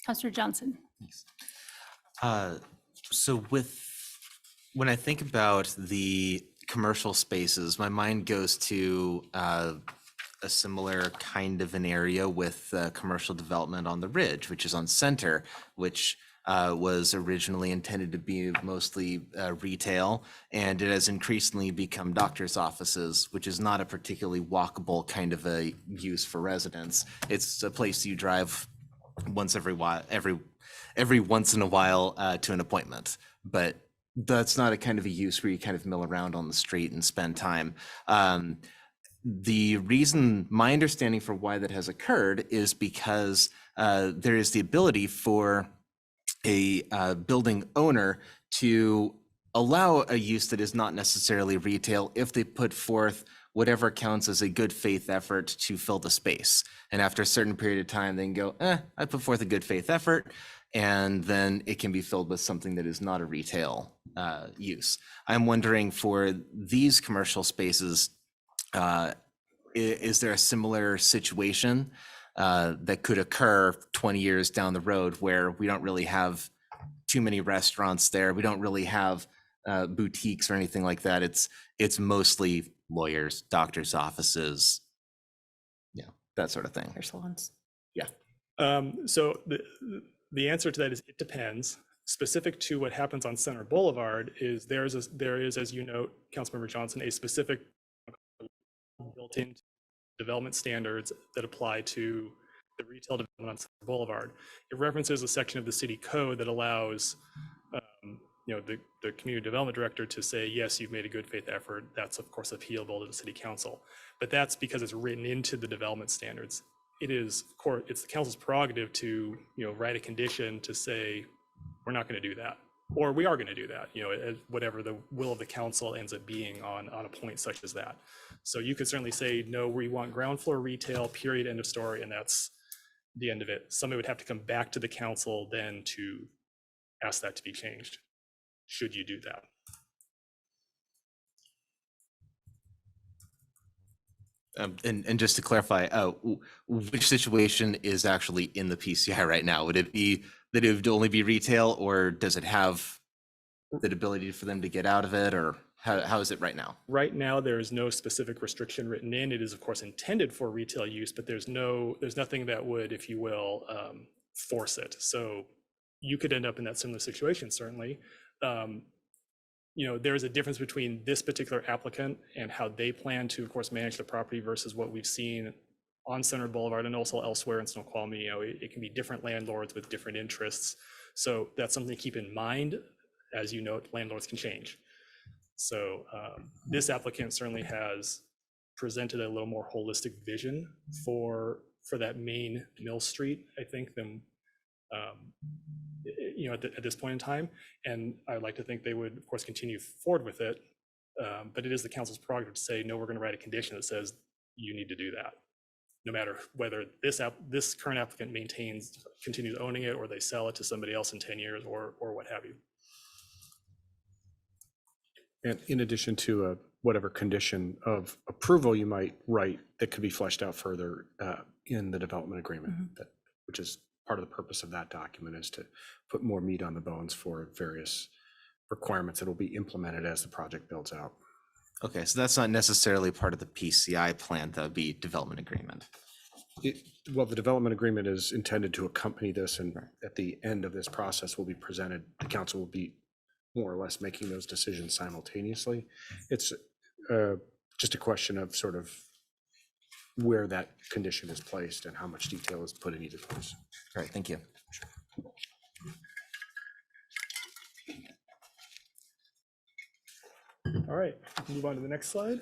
Councilor Johnson. So when I think about the commercial spaces, my mind goes to a similar kind of an area with commercial development on the Ridge, which is on Center, which was originally intended to be mostly retail, and it has increasingly become doctor's offices, which is not a particularly walkable kind of a use for residents. It's a place you drive once every once in a while to an appointment, but that's not a kind of a use where you kind of mill around on the street and spend time. The reason, my understanding for why that has occurred is because there is the ability for a building owner to allow a use that is not necessarily retail if they put forth whatever counts as a good faith effort to fill the space. And after a certain period of time, they can go, I put forth a good faith effort, and then it can be filled with something that is not a retail use. I'm wondering for these commercial spaces, is there a similar situation that could occur 20 years down the road where we don't really have too many restaurants there? We don't really have boutiques or anything like that. It's mostly lawyers, doctors' offices, that sort of thing. Hair salons. Yeah. So the answer to that is it depends. Specific to what happens on Center Boulevard is there is, as you note, Councilmember Johnson, a specific built-in development standards that apply to the retail development on Center Boulevard. It references a section of the city code that allows the community development director to say, yes, you've made a good faith effort. That's of course appealable to the city council, but that's because it's written into the development standards. It's the council's prerogative to write a condition to say we're not going to do that, or we are going to do that. Whatever the will of the council ends up being on a point such as that. So you could certainly say no, we want ground floor retail. Period. End of story. And that's the end of it. Somebody would have to come back to the council then to ask that to be changed. Should you do that? And just to clarify, which situation is actually in the PCI right now? Would it be that it would only be retail, or does it have the ability for them to get out of it, or how is it right now? Right now, there is no specific restriction written in. It is, of course, intended for retail use, but there's nothing that would, if you will, force it. So you could end up in that similar situation, certainly. There's a difference between this particular applicant and how they plan to, of course, manage the property versus what we've seen on Center Boulevard and also elsewhere in Snoqualmie. It can be different landlords with different interests. So that's something to keep in mind. As you note, landlords can change. So this applicant certainly has presented a little more holistic vision for that main Mill Street, I think, than at this point in time. And I'd like to think they would, of course, continue forward with it. But it is the council's prerogative to say, no, we're going to write a condition that says you need to do that, no matter whether this current applicant continues owning it, or they sell it to somebody else in 10 years, or what have you. And in addition to whatever condition of approval you might write that could be fleshed out further in the development agreement, which is part of the purpose of that document, is to put more meat on the bones for various requirements that will be implemented as the project builds out. Okay, so that's not necessarily part of the PCI plan, that would be development agreement. Well, the development agreement is intended to accompany this, and at the end of this process will be presented, the council will be more or less making those decisions simultaneously. It's just a question of sort of where that condition is placed and how much detail is put in either place. All right, thank you. All right, move on to the next slide.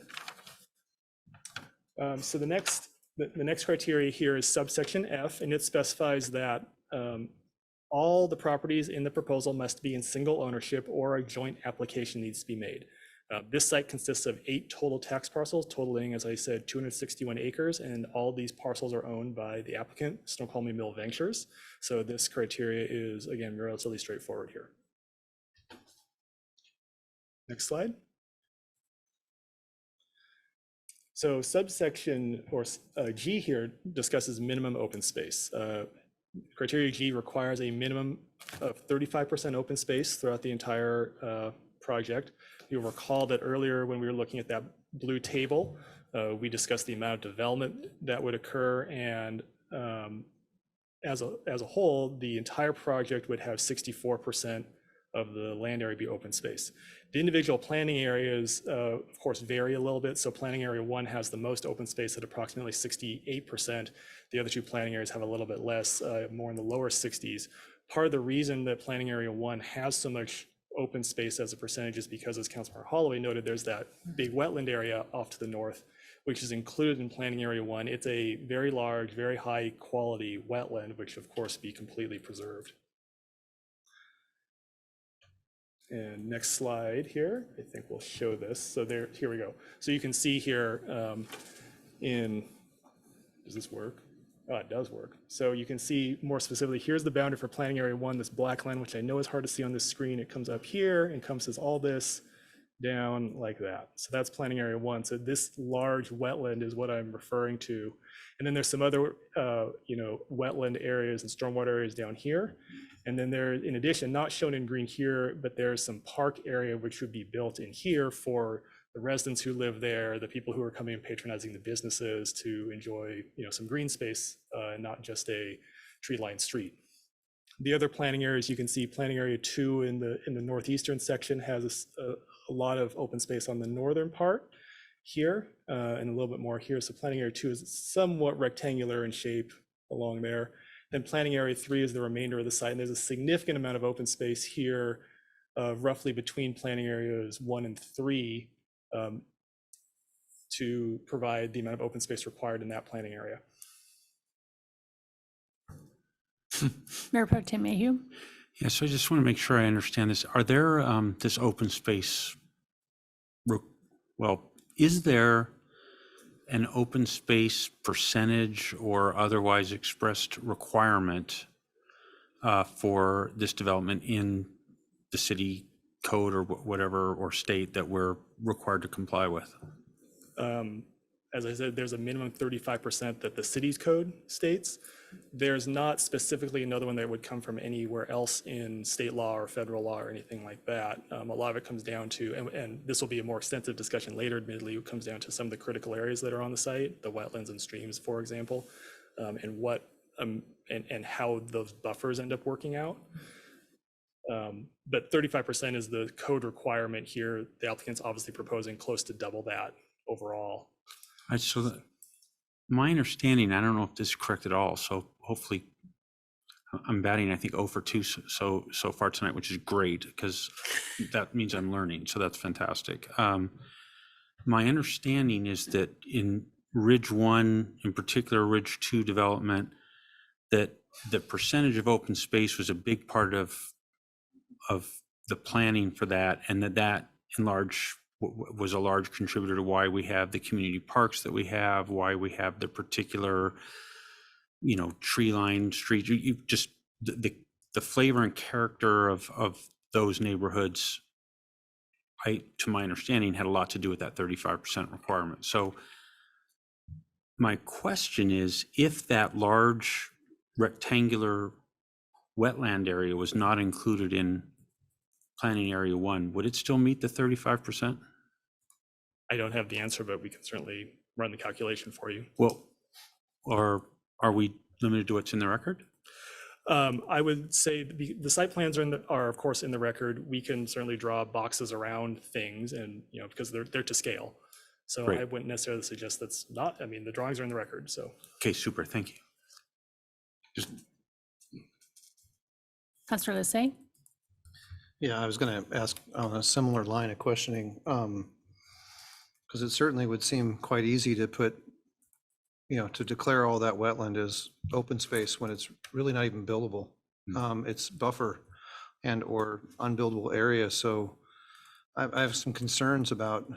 So the next criteria here is subsection F, and it specifies that all the properties in the proposal must be in single ownership, or a joint application needs to be made. This site consists of 8 total tax parcels, totaling, as I said, 261 acres, and all these parcels are owned by the applicant, Snoqualmie Mill Ventures. So this criteria is, again, relatively straightforward here. Next slide. So subsection G here discusses minimum open space. Criteria G requires a minimum of 35% open space throughout the entire project. You'll recall that earlier when we were looking at that blue table, we discussed the amount of development that would occur, and as a whole, the entire project would have 64% of the land area be open space. The individual planning areas, of course, vary a little bit. So planning area 1 has the most open space at approximately 68%. The other 2 planning areas have a little bit less, more in the lower 60s. Part of the reason that planning area 1 has so much open space as a percentage is because, as Councilmember Holloway noted, there's that big wetland area off to the north, which is included in planning area 1. It's a very large, very high quality wetland, which of course be completely preserved. And next slide here, I think we'll show this. So here we go. So you can see here does this work? Oh, it does work. So you can see more specifically, here's the boundary for planning area 1, this black line, which I know is hard to see on this screen. It comes up here, encompasses all this down like that. So that's planning area 1. So this large wetland is what I'm referring to. And then there's some other, wetland areas and stormwater areas down here. And then there, in addition, not shown in green here, but there's some park area which would be built in here for the residents who live there, the people who are coming and patronizing the businesses to enjoy, some green space, and not just a tree-lined street. The other planning areas, you can see planning area 2 in the northeastern section has a lot of open space on the northern part here, and a little bit more here. So planning area 2 is somewhat rectangular in shape along there. Then planning area 3 is the remainder of the site, and there's a significant amount of open space here, roughly between planning areas 1 and 3, to provide the amount of open space required in that planning area. Mayor Pro Tem Mayhew. Yeah, so I just want to make sure I understand this. Are there this open space, is there an open space percentage or otherwise expressed requirement for this development in the city code or whatever, or state that we're required to comply with? as I said, there's a minimum 35% that the city's code states. There's not specifically another one that would come from anywhere else in state law or federal law or anything like that. A lot of it comes down to, and this will be a more extensive discussion later, admittedly, it comes down to some of the critical areas that are on the site, the wetlands and streams, for example, and what and how those buffers end up working out. But 35% is the code requirement here. The applicant's obviously proposing close to double that overall. My understanding, I don't know if this is correct at all, so hopefully I'm batting, I think 0 for 2 so far tonight, which is great because that means I'm learning. So that's fantastic. My understanding is that in Ridge 1, in particular Ridge 2 development, that the percentage of open space was a big part of the planning for that, and that in large was a large contributor to why we have the community parks that we have, why we have the particular, tree-lined streets. You just the flavor and character of those neighborhoods, to my understanding, had a lot to do with that 35% requirement. So my question is, if that large rectangular wetland area was not included in planning area 1, would it still meet the 35%? I don't have the answer, but we can certainly run the calculation for you. Well, or are we limited to what's in the record? I would say the site plans are of course in the record. We can certainly draw boxes around things, and because they're to scale. So Great. I wouldn't necessarily suggest that's not. I mean, the drawings are in the record. So Okay, super. Thank you. Councillor Lissay? Yeah, I was going to ask on a similar line of questioning, because it certainly would seem quite easy to put, to declare all that wetland as open space when it's really not even buildable. It's buffer and or unbuildable area. So I have some concerns about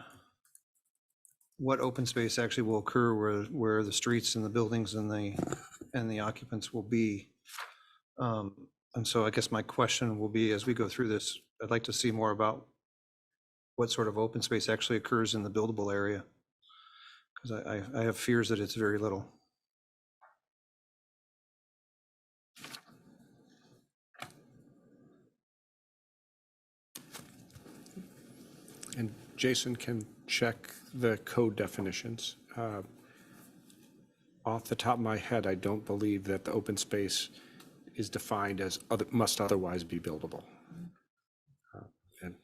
what open space actually will occur where the streets and the buildings and the occupants will be. And so I guess my question will be, as we go through this, I'd like to see more about what sort of open space actually occurs in the buildable area, because I have fears that it's very little. And Jason can check the code definitions. Off the top of my head, I don't believe that the open space is defined as must otherwise be buildable. And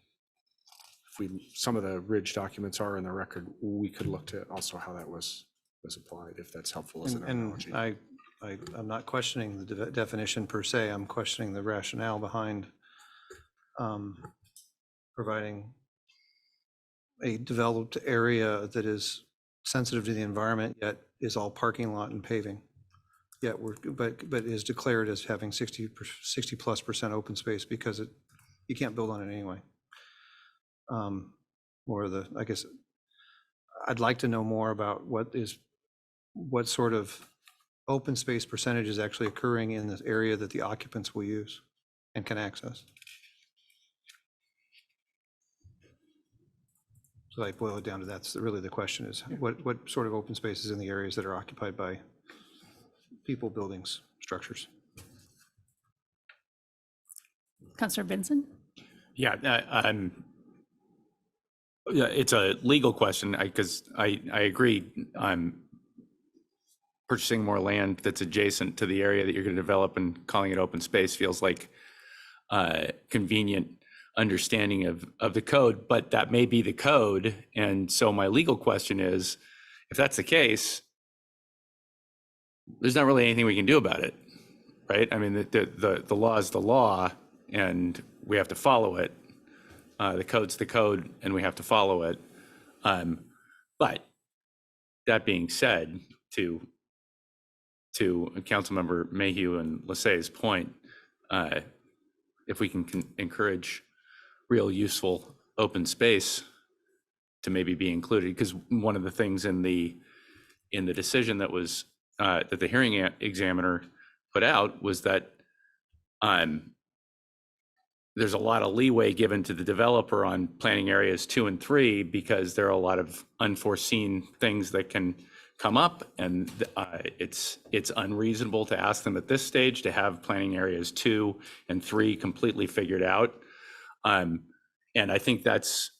some of the Ridge documents are in the record, we could look to also how that was applied, if that's helpful as an analogy. And I'm not questioning the definition per se. I'm questioning the rationale behind providing a developed area that is sensitive to the environment, yet is all parking lot and paving. Yet but is declared as having 60+% open space because you can't build on it anyway. I guess I'd like to know more about what sort of open space percentage is actually occurring in this area that the occupants will use and can access. So I boil it down to that's really the question is what sort of open space is in the areas that are occupied by people, buildings, structures. Councillor Benson? Yeah, it's a legal question because I agree. I'm purchasing more land that's adjacent to the area that you're going to develop, and calling it open space feels like convenient understanding of the code, but that may be the code. And so my legal question is, if that's the case, there's not really anything we can do about it, right? I mean, the law is the law, and we have to follow it. The code's the code, and we have to follow it. But that being said, to Councilmember Mayhew and Lissay's point, if we can encourage real useful open space to maybe be included, because one of the things in the decision that was that the hearing examiner put out was that there's a lot of leeway given to the developer on planning areas 2 and 3 because there are a lot of unforeseen things that can come up, and it's unreasonable to ask them at this stage to have planning areas 2 and 3 completely figured out. And I think that's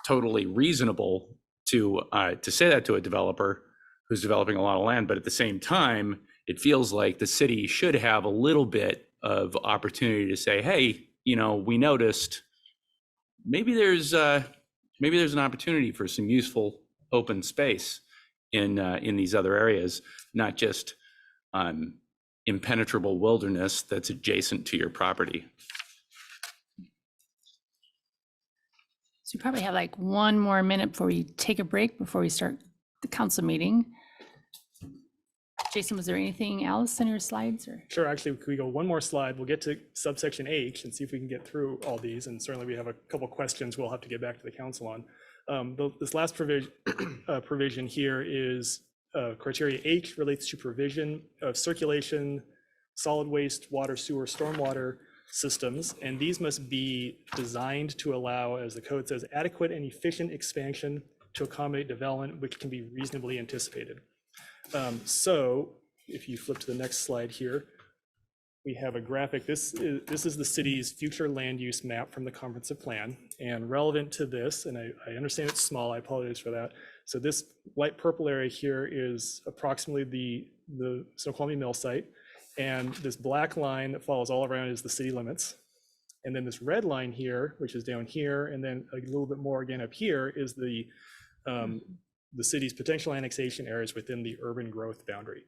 totally reasonable to say that to a developer who's developing a lot of land, but at the same time, it feels like the city should have a little bit of opportunity to say, hey, you know, we noticed maybe there's an opportunity for some useful open space in these other areas, not just impenetrable wilderness that's adjacent to your property. So we probably have like 1 more minute before we take a break, before we start the council meeting. Jason, was there anything else on your slides or? Sure, actually, could we go one more slide? We'll get to subsection H and see if we can get through all these. And certainly we have a couple questions we'll have to get back to the council on. This last provision here is criteria H relates to provision of circulation, solid waste, water, sewer, stormwater systems. And these must be designed to allow, as the code says, adequate and efficient expansion to accommodate development which can be reasonably anticipated. So if you flip to the next slide here, we have a graphic. This is the city's future land use map from the comprehensive plan, and relevant to this, and I understand it's small, I apologize for that. So this light purple area here is approximately the Snoqualmie mill site, and this black line that follows all around is the city limits. And then this red line here, which is down here, and then a little bit more again up here, is the city's potential annexation areas within the urban growth boundary.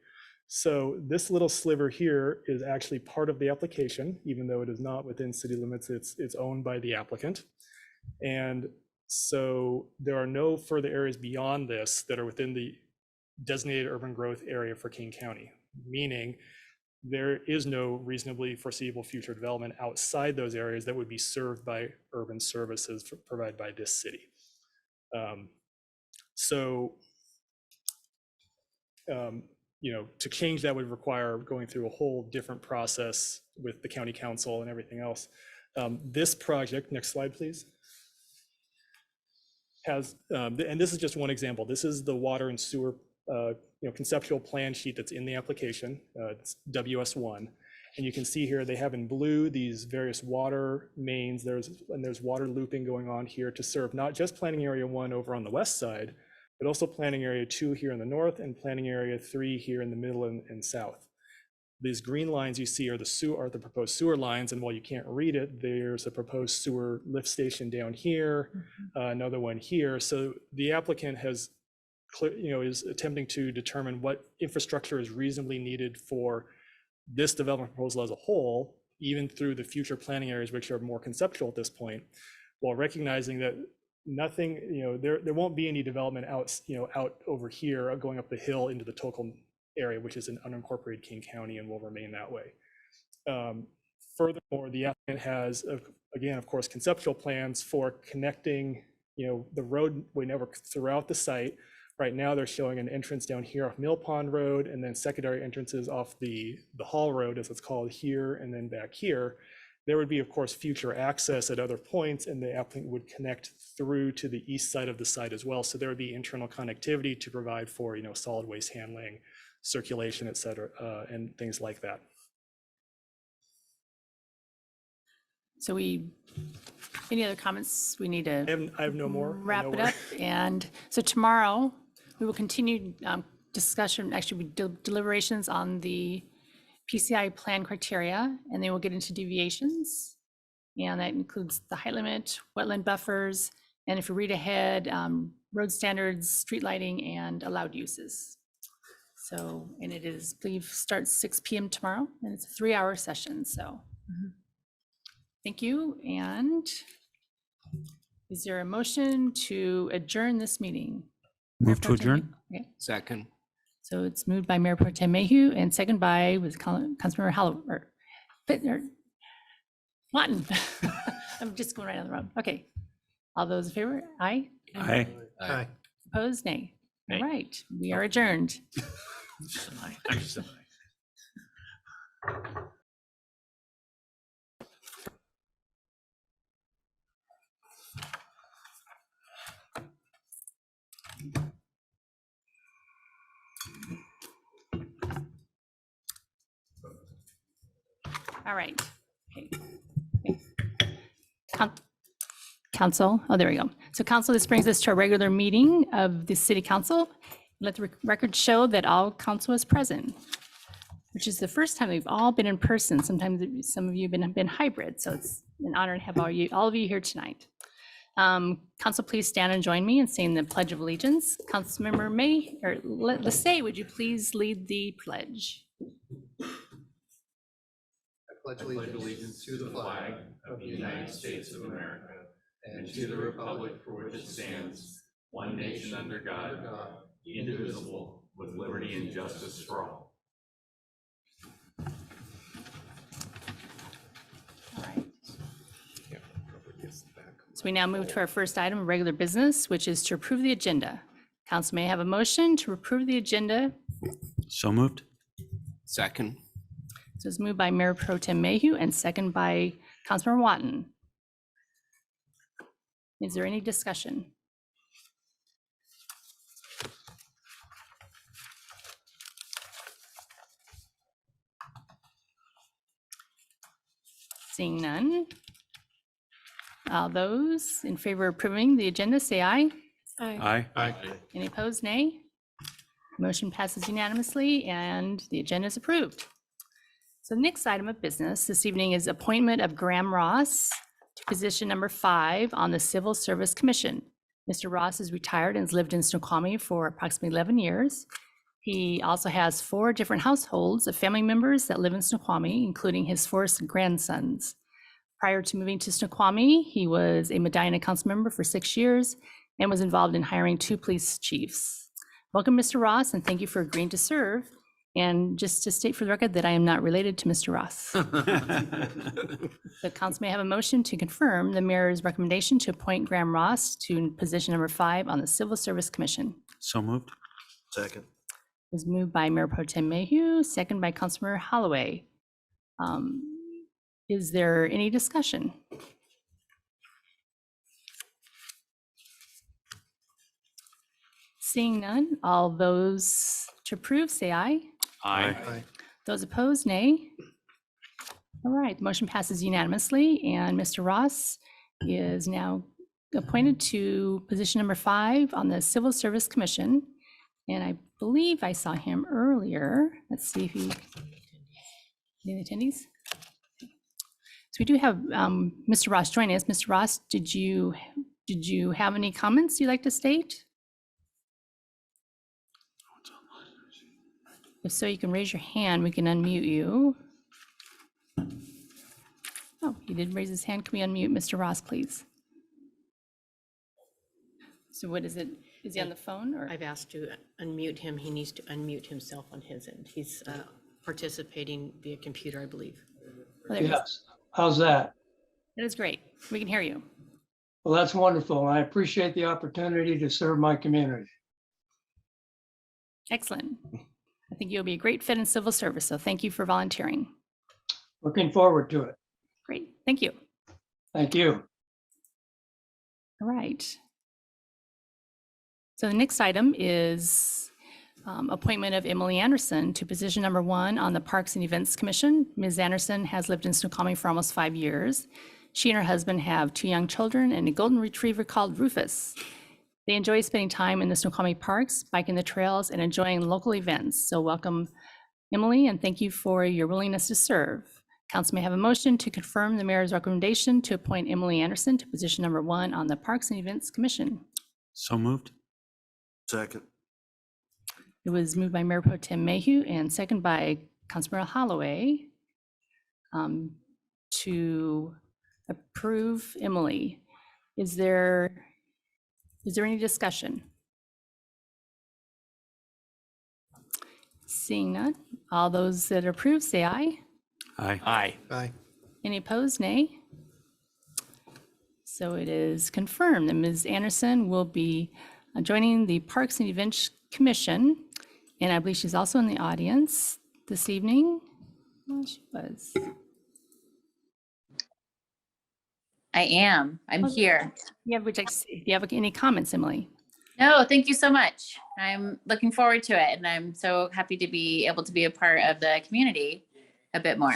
So this little sliver here is actually part of the application, even though it is not within city limits, it's owned by the applicant. And so there are no further areas beyond this that are within the designated urban growth area for King County, meaning there is no reasonably foreseeable future development outside those areas that would be served by urban services provided by this city. You know, to change that would require going through a whole different process with the county council and everything else. This project, next slide, please, has, and this is just one example. This is the water and sewer conceptual plan sheet that's in the application. It's WS1. And you can see here they have in blue these various water mains. There's water looping going on here to serve not just planning area 1 over on the west side, but also planning area 2 here in the north and planning area 3 here in the middle and south. These green lines you see are the proposed sewer lines, and while you can't read it, there's a proposed sewer lift station down here, another one here. So the applicant has is attempting to determine what infrastructure is reasonably needed for this development proposal as a whole, even through the future planning areas, which are more conceptual at this point, while recognizing that nothing, there won't be any development out over here going up the hill into the Tocqueville area, which is an unincorporated King County and will remain that way. Furthermore, the applicant has, again, of course, conceptual plans for connecting, the roadway network throughout the site. Right now, they're showing an entrance down here off Mill Pond Road, and then secondary entrances off the Hall Road, as it's called, here, and then back here. There would be, of course, future access at other points, and the applicant would connect through to the east side of the site as well. So there would be internal connectivity to provide for, solid waste handling, circulation, et cetera, and things like that. So any other comments? We need to I have no more. wrap it up. And so tomorrow we will continue discussion, actually deliberations on the PCI plan criteria, and then we'll get into deviations. And that includes the height limit, wetland buffers, and if you read ahead, road standards, street lighting, and allowed uses. So, and it is, I believe, starts 6 p.m. tomorrow, and it's a 3-hour session, so. Thank you, and is there a motion to adjourn this meeting? Move to adjourn. Okay, Second. so it's moved by Mayor Pro Tem Mayhew and second by Councilmember Lawton. I'm just going right on the road. Okay, all those in favor? Aye. Aye. Aye. Opposed? Nay. All Nay. right, we are adjourned. All right. Okay. Okay. Council, oh, there we go. So council, this brings us to our regular meeting of the city council. Let the record show that all council is present, which is the first time we've all been in person. Sometimes some of you have been hybrid, so it's an honor to have all of you here tonight. Council, please stand and join me in saying the Pledge of Allegiance. Councilmember May, or Lissay, would you please lead the pledge? I pledge allegiance to the flag of the United States of America and to the republic for which it stands, one nation under God, indivisible, with liberty and justice for all. All right. So we now move to our first item of regular business, which is to approve the agenda. Council may I have a motion to approve the agenda. So moved. Second. So it's moved by Mayor Pro Tem Mayhew and second by Councilmember Watton. Is there any discussion? Seeing none. All those in favor of approving the agenda, say aye. Aye. Any opposed, nay? Motion passes unanimously and the agenda is approved. So the next item of business this evening is appointment of Graham Ross to position number 5 on the Civil Service Commission. Mr. Ross is retired and has lived in Snoqualmie for approximately 11 years. He also has 4 different households of family members that live in Snoqualmie, including his 4 grandsons. Prior to moving to Snoqualmie, he was a Medina council member for 6 years and was involved in hiring 2 police chiefs. Welcome, Mr. Ross, and thank you for agreeing to serve. And just to state for the record that I am not related to Mr. Ross. The council may have a motion to confirm the mayor's recommendation to appoint Graham Ross to position number 5 on the Civil Service Commission. So moved. Second. It was moved by Mayor Pro Tem Mayhew, second by Councilmember Holloway. Is there any discussion? Seeing none, all those to approve, say aye. Aye. Those opposed, nay. All right, the motion passes unanimously, and Mr. Ross is now appointed to position number 5 on the Civil Service Commission. And I believe I saw him earlier. Let's see if he, any attendees? So we do have Mr. Ross joining us. Mr. Ross, did you have any comments you'd like to state? If so, you can raise your hand. We can unmute you. Oh, he did raise his hand. Can we unmute Mr. Ross, please? So what is it? Is he on the phone or? I've asked to unmute him. He needs to unmute himself on his end. He's participating via computer, I believe. Oh, there he is. Yes, how's that? That is great. We can hear you. Well, that's wonderful. I appreciate the opportunity to serve my community. Excellent. I think you'll be a great fit in civil service, so thank you for volunteering. Looking forward to it. Great, thank you. Thank you. All right. So the next item is appointment of Emily Anderson to position number 1 on the Parks and Events Commission. Ms. Anderson has lived in Snoqualmie for almost 5 years. She and her husband have 2 young children and a golden retriever called Rufus. They enjoy spending time in the Snoqualmie parks, biking the trails, and enjoying local events. So welcome, Emily, and thank you for your willingness to serve. Council may have a motion to confirm the mayor's recommendation to appoint Emily Anderson to position number 1 on the Parks and Events Commission. So moved. Second. It was moved by Mayor Pro Tem Mayhew and second by Councilmember Holloway to approve Emily. Is there any discussion? Seeing none, all those that approve, say aye. Aye. Aye. Any opposed, nay? So it is confirmed that Ms. Anderson will be joining the Parks and Events Commission, and I believe she's also in the audience this evening. Well, she was. I am. I'm here. Yeah, do you have any comments, Emily? No, thank you so much. I'm looking forward to it, and I'm so happy to be able to be a part of the community a bit more.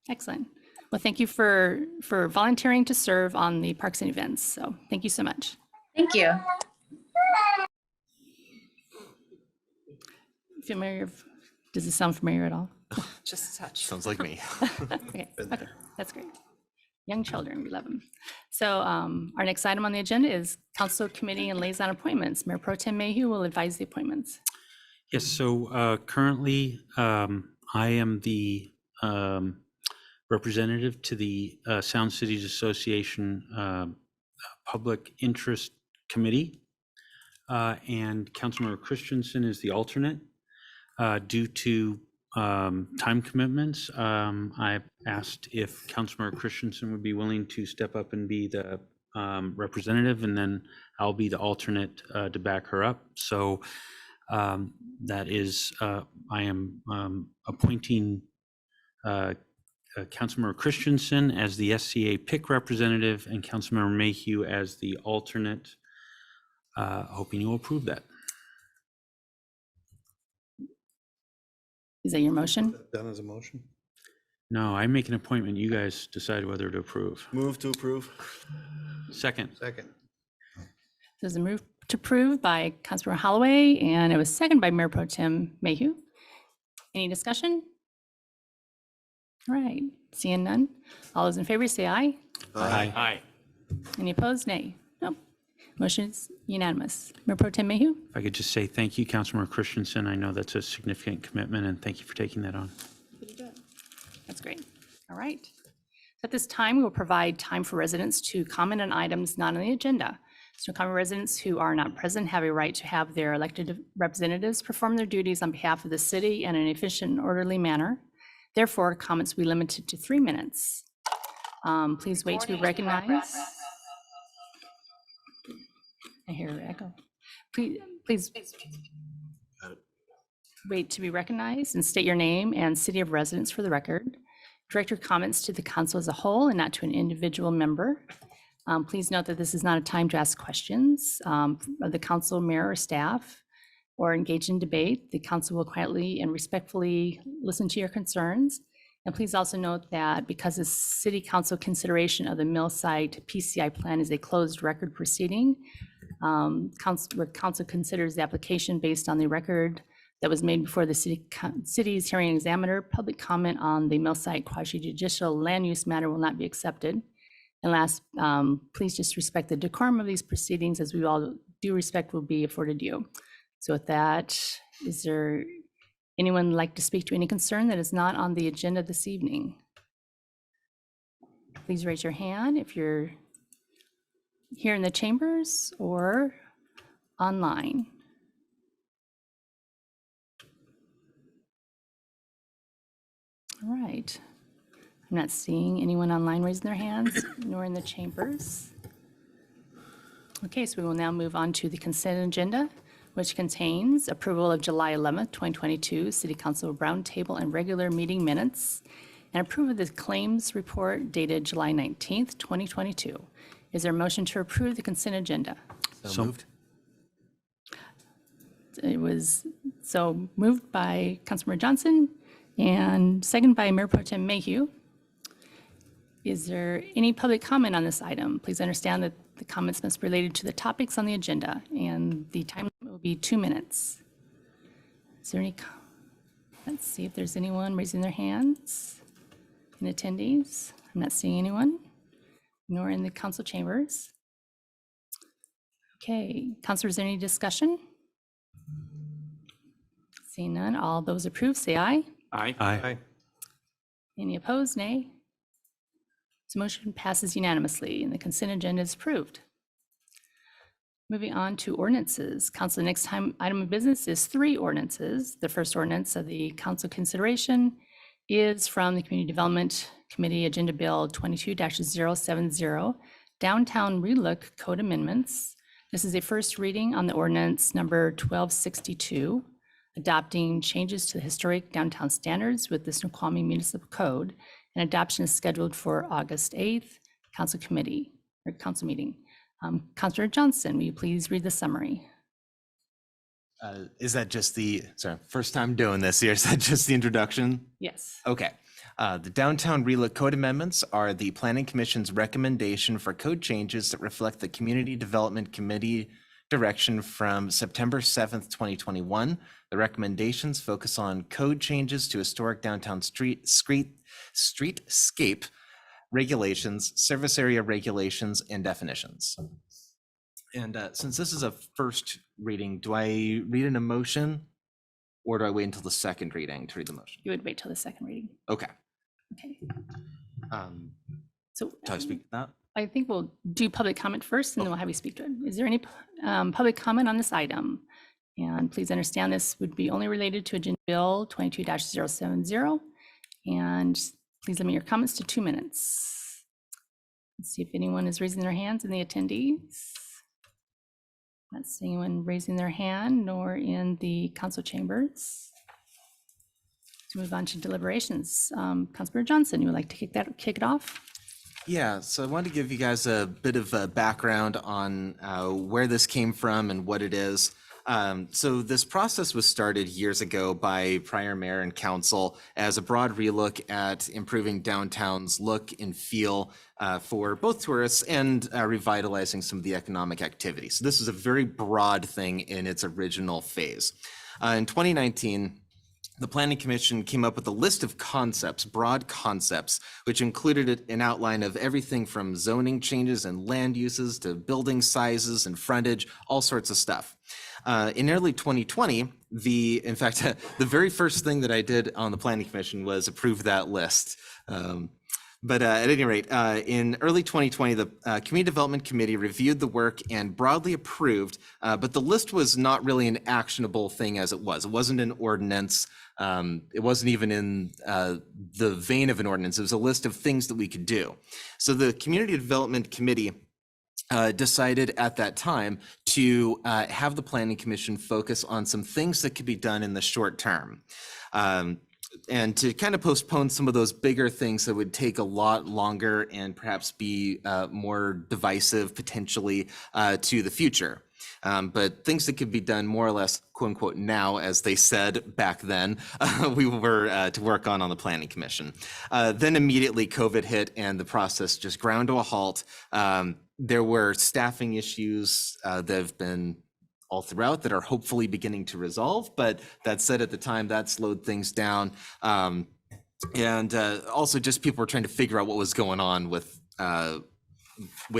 Excellent. Well, thank you for volunteering to serve on the Parks and Events. So thank you so much. Thank you. Familiar? Does it sound familiar at all? Just a touch. Sounds like me. Okay, okay, that's great. Young children, we love them. So our next item on the agenda is council committee and liaison appointments. Mayor Pro Tem Mayhew will advise the appointments. Yes, so currently I am the representative to the Sound Cities Association Public Interest Committee, and Councilmember Christensen is the alternate. Due to time commitments, I asked if Councilmember Christensen would be willing to step up and be the representative, and then I'll be the alternate to back her up. So that is, I am appointing Councilmember Christensen as the SCA PIC representative and Councilmember Mayhew as the alternate. Hoping you will approve that. Is that your motion? Done as a motion? No, I make an appointment. You guys decide whether to approve. Move to approve. Second. Second. There's a move to approve by Councilmember Holloway, and it was seconded by Mayor Pro Tem Mayhew. Any discussion? All right, seeing none. All those in favor say aye. Aye. Aye. Any opposed? Nay. No. Motion is unanimous. Mayor Pro Tem Mayhew? If I could just say thank you, Councilmember Christensen. I know that's a significant commitment, and thank you for taking that on. That's great. All right. At this time, we will provide time for residents to comment on items not on the agenda. Snoqualmie residents who are not present have a right to have their elected representatives perform their duties on behalf of the city in an efficient and orderly manner. Therefore, comments will be limited to 3 minutes. Please wait to be recognized. I hear an echo. Please wait to be recognized and state your name and city of residence for the record. Direct your comments to the council as a whole and not to an individual member. Please note that this is not a time to ask questions of the council, mayor, or staff, or engage in debate. The council will quietly and respectfully listen to your concerns. And please also note that because the city council consideration of the mill site PCI plan is a closed record proceeding, where council considers the application based on the record that was made before the city's hearing examiner, public comment on the mill site quasi-judicial land use matter will not be accepted. And last, please just respect the decorum of these proceedings, as we all due respect will be afforded you. So with that, is there anyone like to speak to any concern that is not on the agenda this evening? Please raise your hand if you're here in the chambers or online. All right. I'm not seeing anyone online raising their hands, nor in the chambers. Okay, so we will now move on to the consent agenda, which contains approval of July 11th, 2022 City Council Roundtable and regular meeting minutes, and approval of the claims report dated July 19th, 2022. Is there a motion to approve the consent agenda? So moved. It was so moved by Councilmember Johnson and seconded by Mayor Pro Tem Mayhew. Is there any public comment on this item? Please understand that the comments must be related to the topics on the agenda, and the time will be 2 minutes. Is there any, let's see if there's anyone raising their hands in attendees. I'm not seeing anyone, nor in the council chambers. Okay, councilors, any discussion? Seeing none, all those approved, say aye. Aye. Aye. Any opposed, nay? So motion passes unanimously and the consent agenda is approved. Moving on to ordinances. Council, the next item of business is 3 ordinances. The first ordinance of the council consideration is from the Community Development Committee Agenda Bill 22-070, Downtown Relook Code Amendments. This is a first reading on the ordinance number 1262, adopting changes to the historic downtown standards with the Snoqualmie Municipal Code. And adoption is scheduled for August 8th, council committee or council meeting. Councilor Johnson, will you please read the summary? Is that just the, sorry, first time doing this here, is that just the introduction? Yes. Okay. The downtown Relook code amendments are the Planning Commission's recommendation for code changes that reflect the Community Development Committee direction from September 7th, 2021. The recommendations focus on code changes to historic downtown streetscape regulations, service area regulations, and definitions. And since this is a first reading, do I read an motion or do I wait until the second reading to read the motion? You would wait till the second reading. Okay. Okay. Do So I speak to that? I think we'll do public comment first, and then we'll have you speak to it. Is there any public comment on this item? And please understand this would be only related to Agenda Bill 22-070. And please limit your comments to 2 minutes. Let's see if anyone is raising their hands in the attendees. Not seeing anyone raising their hand nor in the council chambers. Let's move on to deliberations. Councilmember Johnson, you would like to kick it off? Yeah, so I wanted to give you guys a bit of a background on where this came from and what it is. So this process was started years ago by prior mayor and council as a broad relook at improving downtown's look and feel for both tourists and revitalizing some of the economic activity. So this is a very broad thing in its original phase. In 2019, the Planning Commission came up with a list of concepts, broad concepts, which included an outline of everything from zoning changes and land uses to building sizes and frontage, all sorts of stuff. In early 2020, in fact, the very first thing that I did on the Planning Commission was approve that list. But at any rate, in early 2020, the Community Development Committee reviewed the work and broadly approved, but the list was not really an actionable thing as it was. It wasn't an ordinance. It wasn't even in the vein of an ordinance. It was a list of things that we could do. So the Community Development Committee decided at that time to have the Planning Commission focus on some things that could be done in the short term. And to kind of postpone some of those bigger things that would take a lot longer and perhaps be more divisive potentially to the future. But things that could be done more or less, quote unquote, now, as they said back then, we were to work on the Planning Commission. Then immediately COVID hit and the process just ground to a halt. There were staffing issues that have been all throughout that are hopefully beginning to resolve. But that said, at the time, that slowed things down. And also just people were trying to figure out what was going on with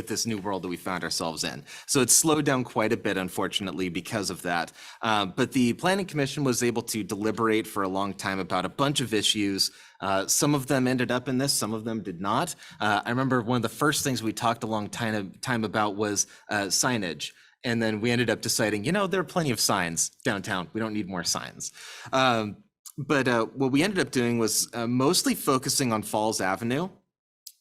this new world that we found ourselves in. So it slowed down quite a bit, unfortunately, because of that. But the Planning Commission was able to deliberate for a long time about a bunch of issues. Some of them ended up in this, some of them did not. I remember one of the first things we talked a long time about was signage. And then we ended up deciding, there are plenty of signs downtown. We don't need more signs. But what we ended up doing was mostly focusing on Falls Avenue,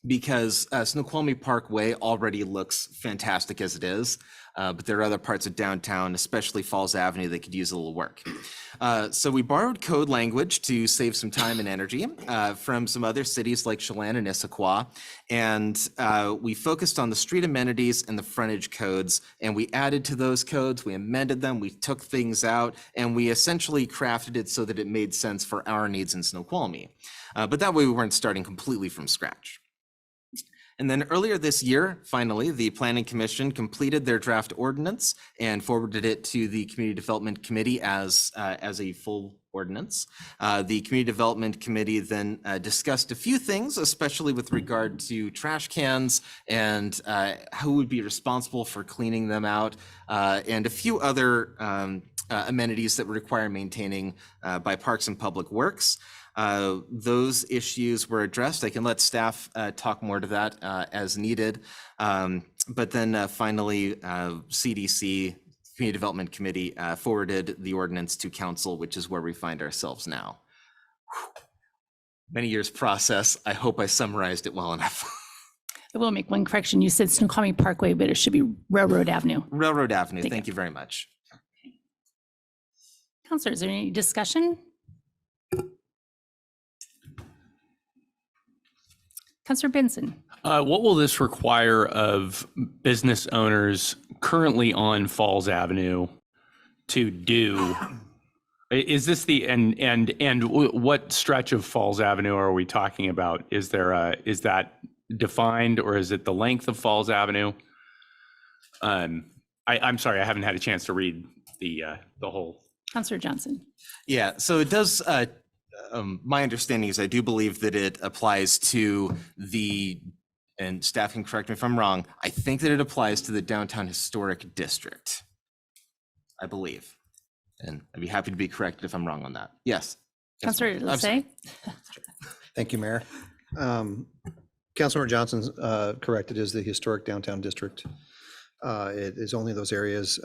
because Snoqualmie Parkway already looks fantastic as it is, but there are other parts of downtown, especially Falls Avenue, that could use a little work. So we borrowed code language to save some time and energy from some other cities like Chelan and Issaquah, and we focused on the street amenities and the frontage codes, and we added to those codes, we amended them, we took things out, and we essentially crafted it so that it made sense for our needs in Snoqualmie. But that way we weren't starting completely from scratch. And then earlier this year, finally, the Planning Commission completed their draft ordinance and forwarded it to the Community Development Committee as a full ordinance. The Community Development Committee then discussed a few things, especially with regard to trash cans and who would be responsible for cleaning them out, and a few other amenities that require maintaining by Parks and Public Works. Those issues were addressed. I can let staff talk more to that as needed. But then finally, CDC, Community Development Committee, forwarded the ordinance to council, which is where we find ourselves now. Many years process. I hope I summarized it well enough. I will make one correction. You said Snoqualmie Parkway, but it should be Railroad Avenue. Railroad Avenue. Thank you very much. Counselor, is there any discussion? Councilor Benson. What will this require of business owners currently on Falls Avenue to do Is this the, what stretch of Falls Avenue are we talking about? Is that defined, or is it the length of Falls Avenue? I'm sorry, I haven't had a chance to read the whole. Counselor Johnson. Yeah, so it does, my understanding is I do believe that it applies to and staff can correct me if I'm wrong, I think that it applies to the downtown historic district, I believe. And I'd be happy to be corrected if I'm wrong on that. Yes. Counselor I'm sorry. Lissay. Thank you, Mayor. Councilmember Johnson's correct. It is the historic downtown district. It is only those areas.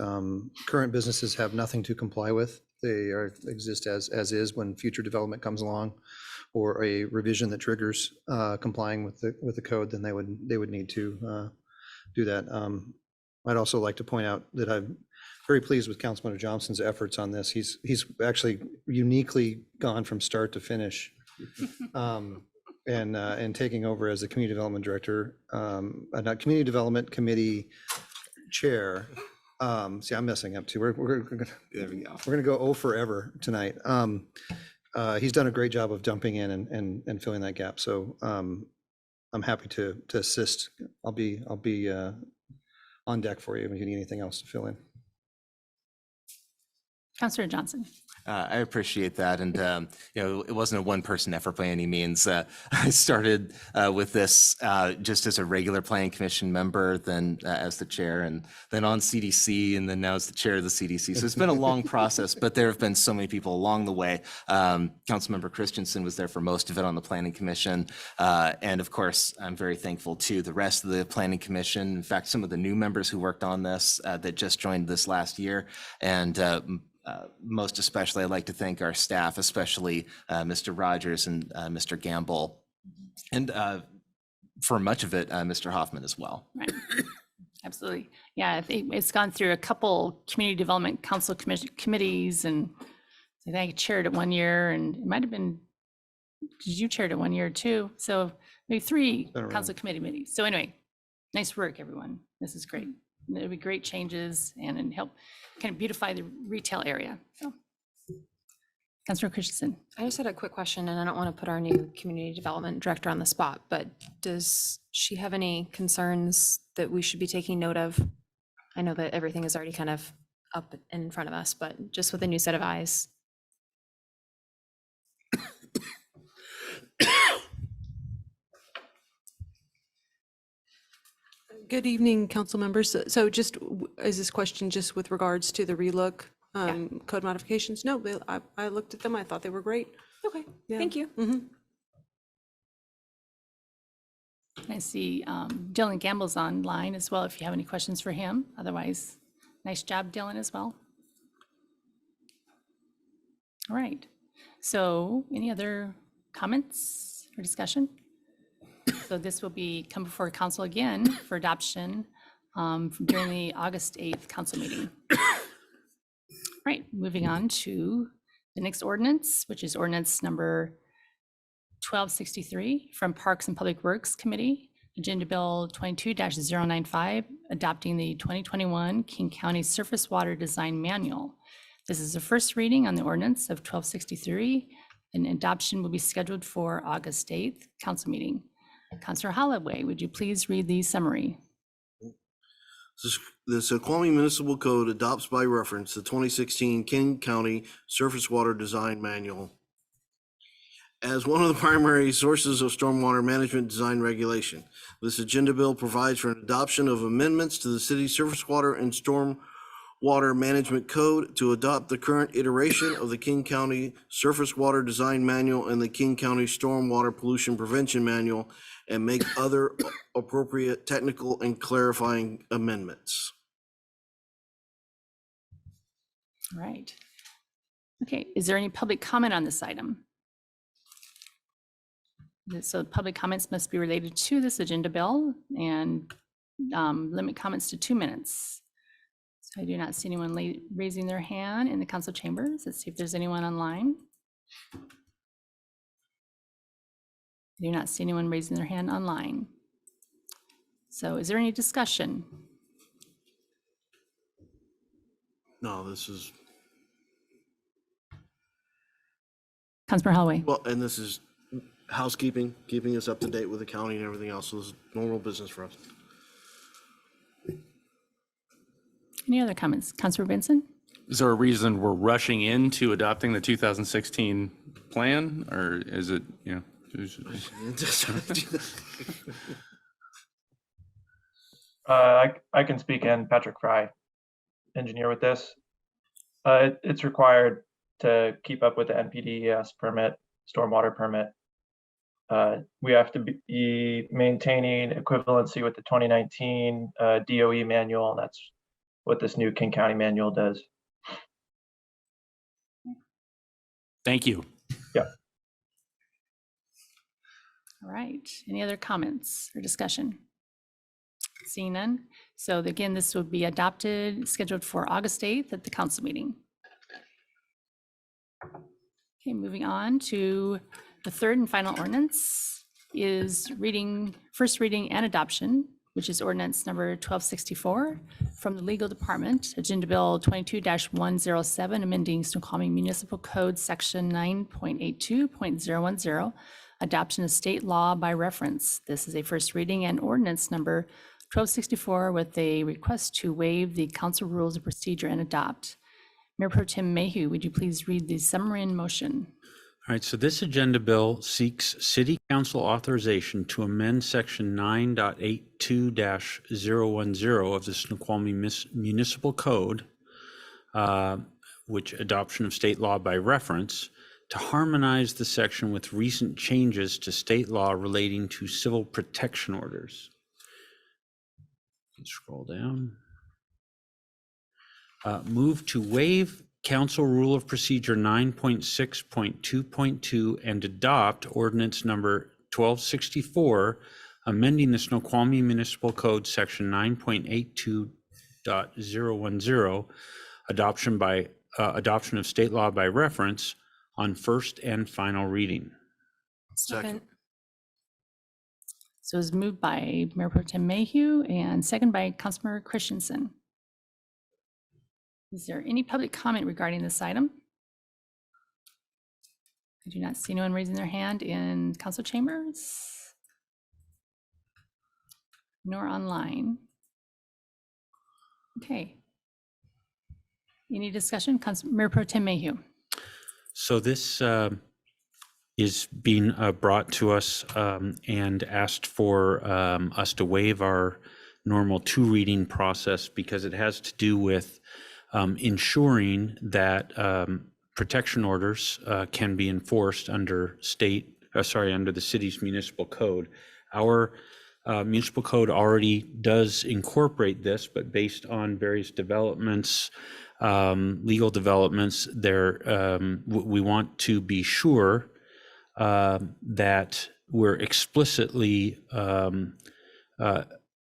Current businesses have nothing to comply with. They exist as is. When future development comes along or a revision that triggers complying with the code, then they would need to do that. I'd also like to point out that I'm very pleased with Councilmember Johnson's efforts on this. He's actually uniquely gone from start to finish. And taking over as the community development director, not community development committee chair. See, I'm messing up too. We're gonna go oh forever tonight. He's done a great job of jumping in and filling that gap. So I'm happy to assist. I'll be on deck for you if you need anything else to fill in. Counselor Johnson. I appreciate that. And, it wasn't a one-person effort by any means. I started with this just as a regular planning commission member, then as the chair, and then on CDC, and then now as the chair of the CDC. So it's been a long process, but there have been so many people along the way. Councilmember Christensen was there for most of it on the planning commission. And of course, I'm very thankful to the rest of the planning commission. In fact, some of the new members who worked on this that just joined this last year. And most especially, I'd like to thank our staff, especially Mr. Rogers and Mr. Gamble, and for much of it, Mr. Hoffman as well. Right. Absolutely. Yeah, I think it's gone through a couple community development council committees, and I think I chaired it one year, and it might have been, because you chaired it one year too. So maybe 3 council committee meetings. So anyway, nice work, everyone. This is great. There'll be great changes and help kind of beautify the retail area. So, Councilor Christensen. I just had a quick question, and I don't want to put our new community development director on the spot, but does she have any concerns that we should be taking note of? I know that everything is already kind of up in front of us, but just with a new set of eyes. Good evening, council members. So just, is this question just with regards to the Relook code modifications? No, I looked at them. I thought they were great. Okay, Yeah. thank you. I see Dylan Gamble's online as well, if you have any questions for him. Otherwise, nice job, Dylan, as well. All right. So any other comments or discussion? So this will come before council again for adoption during the August 8th council meeting. Right, moving on to the next ordinance, which is ordinance number 1263 from Parks and Public Works Committee, Agenda Bill 22-095, adopting the 2021 King County Surface Water Design Manual. This is the first reading on the ordinance of 1263, and adoption will be scheduled for August 8th council meeting. Councilor Holloway, would you please read the summary? The Snoqualmie Municipal Code adopts by reference the 2016 King County Surface Water Design Manual as one of the primary sources of stormwater management design regulation. This agenda bill provides for an adoption of amendments to the city's surface water and stormwater management code to adopt the current iteration of the King County Surface Water Design Manual and the King County Stormwater Pollution Prevention Manual, and make other appropriate technical and clarifying amendments. All right. Okay, is there any public comment on this item? So public comments must be related to this agenda bill, and limit comments to 2 minutes. So I do not see anyone raising their hand in the council chambers. Let's see if there's anyone online. I do not see anyone raising their hand online. So is there any discussion? No, this is, Councilmember Holloway. Well, and this is housekeeping, keeping us up to date with accounting and everything else. So this is normal business for us. Any other comments? Councilmember Benson? Is there a reason we're rushing into adopting the 2016 plan, or is it, you know? I can speak in. Patrick Fry, engineer with this. It's required to keep up with the NPDES permit, stormwater permit. We have to be maintaining equivalency with the 2019 DOE manual, and that's what this new King County manual does. Thank you. Yeah. All right. Any other comments or discussion? Seeing none. So again, this would be adopted, scheduled for August 8th at the council meeting. Okay, moving on to the third and final ordinance is first reading and adoption, which is ordinance number 1264 from the legal department, Agenda Bill 22-107, amending Snoqualmie Municipal Code Section 9.82.010, adoption of state law by reference. This is a first reading and ordinance number 1264 with a request to waive the council rules of procedure and adopt. Mayor Pro Tem Mayhew, would you please read the summary and motion? All right, so this agenda bill seeks city council authorization to amend section 9.82-010 of the Snoqualmie Municipal Code, which adoption of state law by reference, to harmonize the section with recent changes to state law relating to civil protection orders. Scroll down. Move to waive Council Rule of Procedure 9.6.2.2 and adopt ordinance number 1264, amending the Snoqualmie Municipal Code Section 9.82.010, adoption of state law by reference on first and final reading. Second. So it's moved by Mayor Pro Tem Mayhew and second by Councilmember Christensen. Is there any public comment regarding this item? I do not see anyone raising their hand in council chambers, nor online. Okay. Any discussion? Mayor Pro Tem Mayhew. So this is being brought to us and asked for us to waive our normal two-reading process because it has to do with ensuring that protection orders can be enforced under under the city's municipal code. Our municipal code already does incorporate this, but based on various developments, legal developments, we want to be sure that we're explicitly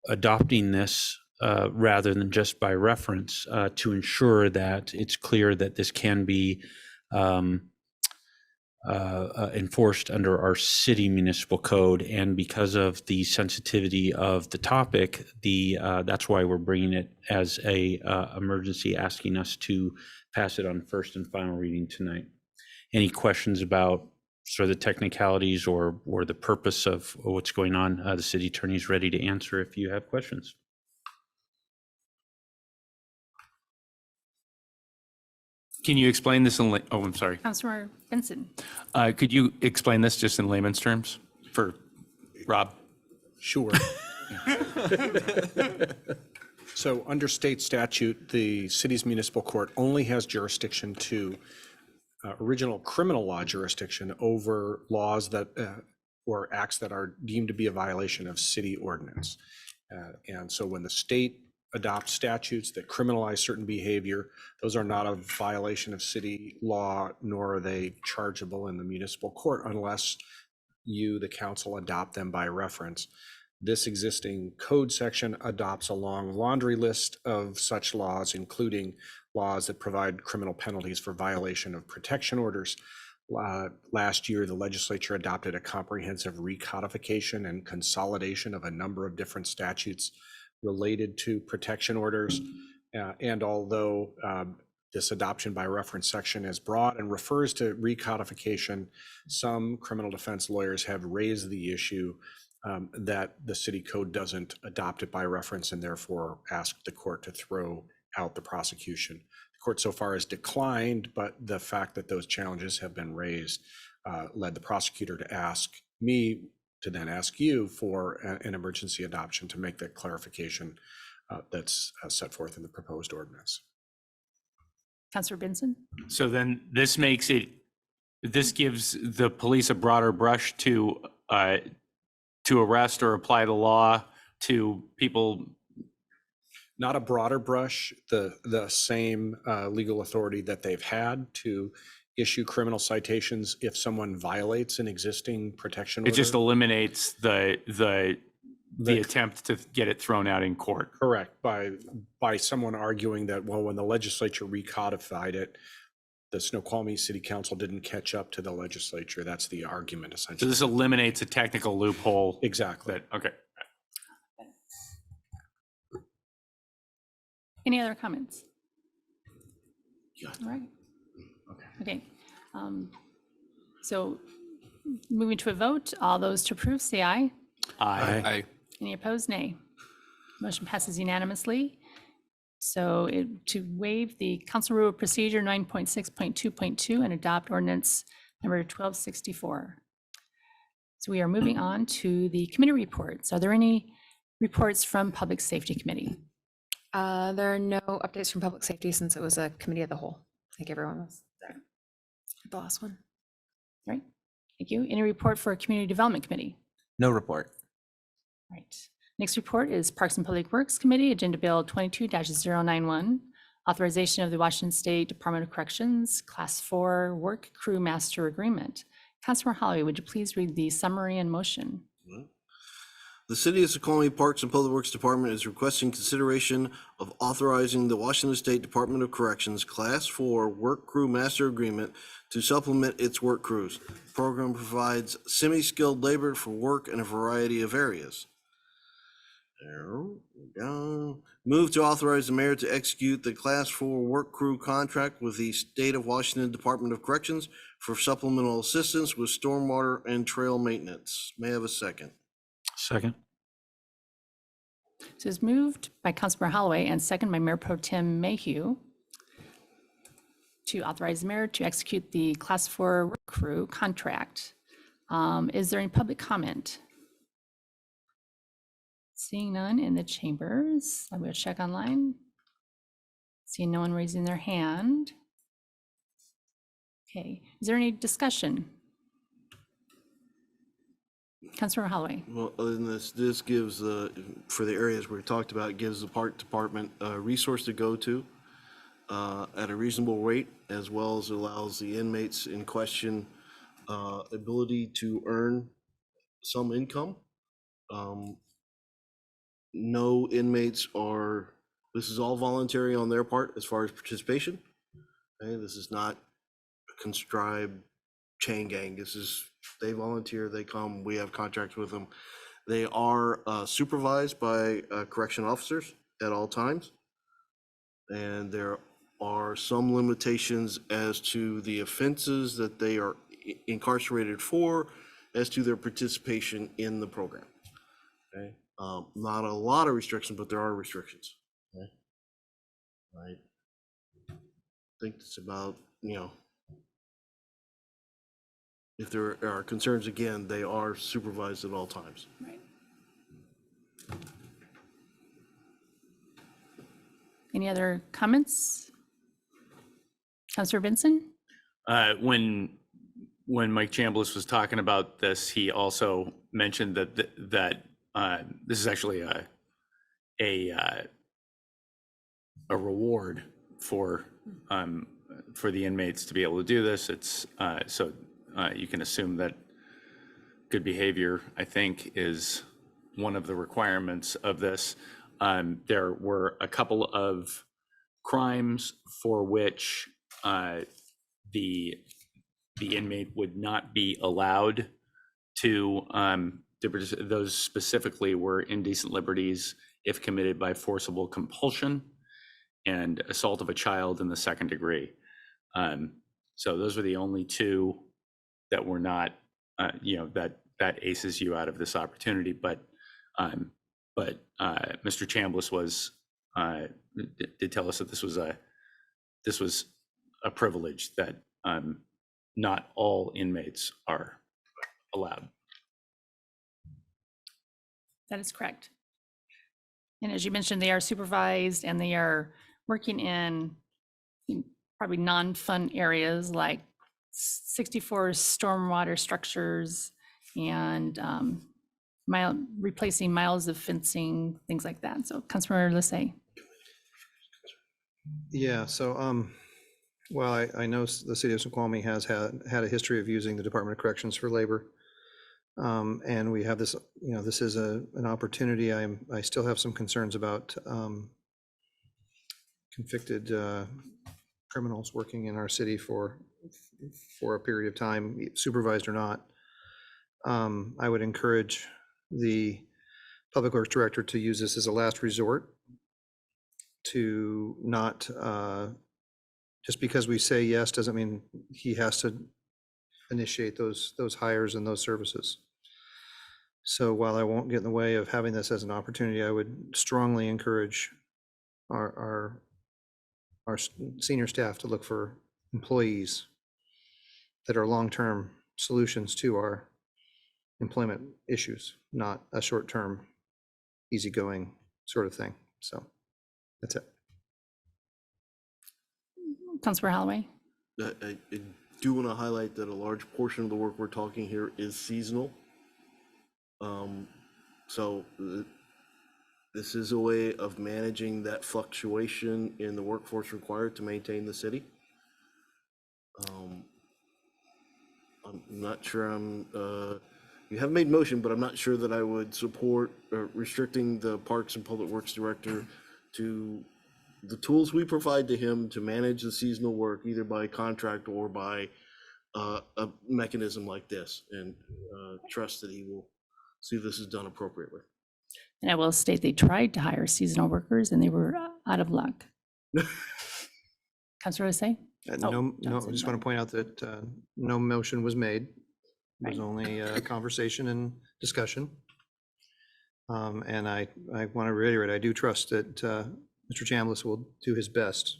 adopting this rather than just by reference to ensure that it's clear that this can be enforced under our city municipal code. And because of the sensitivity of the topic, that's why we're bringing it as a emergency, asking us to pass it on first and final reading tonight. Any questions about sort of the technicalities or the purpose of what's going on? The city attorney is ready to answer if you have questions. Can you explain this in, oh, I'm sorry. Councilmember Benson. Could you explain this just in layman's terms for Rob? Sure. So under state statute, the city's municipal court only has jurisdiction to original criminal law jurisdiction over laws that or acts that are deemed to be a violation of city ordinance. And so when the state adopts statutes that criminalize certain behavior, those are not a violation of city law, nor are they chargeable in the municipal court unless you, the council, adopt them by reference. This existing code section adopts a long laundry list of such laws, including laws that provide criminal penalties for violation of protection orders. Last year, the legislature adopted a comprehensive recodification and consolidation of a number of different statutes related to protection orders. And although this adoption by reference section is broad and refers to recodification. Some criminal defense lawyers have raised the issue that the city code doesn't adopt it by reference and therefore asked the court to throw out the prosecution. The court so far has declined, but the fact that those challenges have been raised led the prosecutor to ask me to then ask you for an emergency adoption to make that clarification that's set forth in the proposed ordinance. Councillor Benson? So then this gives the police a broader brush to arrest or apply the law to people. Not a broader brush, the same legal authority that they've had to issue criminal citations if someone violates an existing protection order. It just eliminates the attempt to get it thrown out in court. Correct, by someone arguing that, well, when the legislature recodified it, the Snoqualmie City Council didn't catch up to the legislature. That's the argument, So essentially. this eliminates a technical loophole. Exactly. Okay. Any other comments? All right. Okay. So moving to a vote, all those to approve, say aye. Aye. Any opposed, nay. Motion passes unanimously. So to waive the council rule of procedure 9.6.2.2 and adopt ordinance number 1264. So we are moving on to the committee reports. Are there any reports from Public Safety Committee? There are no updates from public safety since it was a committee of the whole. I think everyone was there. The last one. All right, thank you. Any report for Community Development Committee? No report. Right. Next report is Parks and Public Works Committee, Agenda Bill 22-091, authorization of the Washington State Department of Corrections Class 4 Work Crew Master Agreement. Councilor Holloway, would you please read the summary and motion? The City of Snoqualmie Parks and Public Works Department is requesting consideration of authorizing the Washington State Department of Corrections Class 4 Work Crew Master Agreement to supplement its work crews. The program provides semi-skilled labor for work in a variety of areas. There we go. Move to authorize the mayor to execute the Class 4 work crew contract with the State of Washington Department of Corrections for supplemental assistance with stormwater and trail maintenance. May I have a second? Second. So it's moved by Councilor Holloway and second by Mayor Pro Tem Mayhew to authorize the mayor to execute the Class 4 work crew contract. Is there any public comment? Seeing none in the chambers, I'm going to check online. Seeing no one raising their hand. Okay, is there any discussion? Councilor Holloway. Well, other than this gives for the areas we talked about, it gives the park department a resource to go to at a reasonable rate, as well as allows the inmates in question ability to earn some income. No inmates this is all voluntary on their part as far as participation. Okay, this is not a conscribed chain gang. This is, they volunteer, they come, we have contracts with them. They are supervised by correction officers at all times. And there are some limitations as to the offenses that they are incarcerated for, as to their participation in the program. Okay, not a lot of restrictions, but there are restrictions. Okay, right. I think it's about, if there are concerns, again, they are supervised at all times. Right. Any other comments? Councilor Benson? When Mike Chambliss was talking about this, he also mentioned that this is actually a reward for the inmates to be able to do this. It's so you can assume that good behavior, I think, is one of the requirements of this. There were a couple of crimes for which the inmate would not be allowed to, those specifically were indecent liberties if committed by forcible compulsion and assault of a child in the second degree. So those were the only two that were not, that aces you out of this opportunity. But Mr. Chambliss did tell us that this was a privilege that not all inmates are allowed. That is correct. And as you mentioned, they are supervised and they are working in probably non-fun areas like 64 stormwater structures and replacing miles of fencing, things like that. So Councilmember Lissay. Yeah, so, well, I know the city of Snoqualmie has had a history of using the Department of Corrections for labor. And we have this, this is an opportunity. I still have some concerns about convicted criminals working in our city for a period of time, supervised or not. I would encourage the Public Works Director to use this as a last resort, to not, just because we say yes doesn't mean he has to initiate those hires and those services. So while I won't get in the way of having this as an opportunity, I would strongly encourage our senior staff to look for employees that are long-term solutions to our employment issues, not a short-term, easygoing sort of thing. So that's it. Councilor Holloway. I do want to highlight that a large portion of the work we're talking here is seasonal. So this is a way of managing that fluctuation in the workforce required to maintain the city. I'm not sure you have made motion, but I'm not sure that I would support restricting the Parks and Public Works Director to the tools we provide to him to manage the seasonal work, either by contract or by a mechanism like this, and trust that he will see this is done appropriately. And I will state they tried to hire seasonal workers and they were out of luck. Councilor Lissay? No, I just want to point out that no motion was made. It was only a conversation and discussion. And I want to reiterate, I do trust that Mr. Chambliss will do his best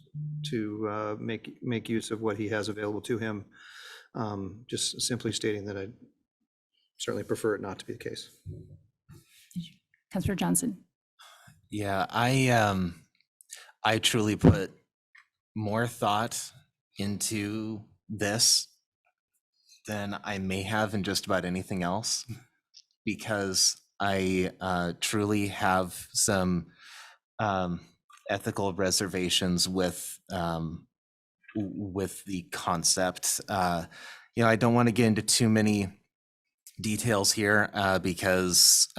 to make use of what he has available to him. Just simply stating that I certainly prefer it not to be the case. Councilor Johnson. Yeah, I truly put more thought into this than I may have in just about anything else, because I truly have some ethical reservations with the concept. I don't want to get into too many details here because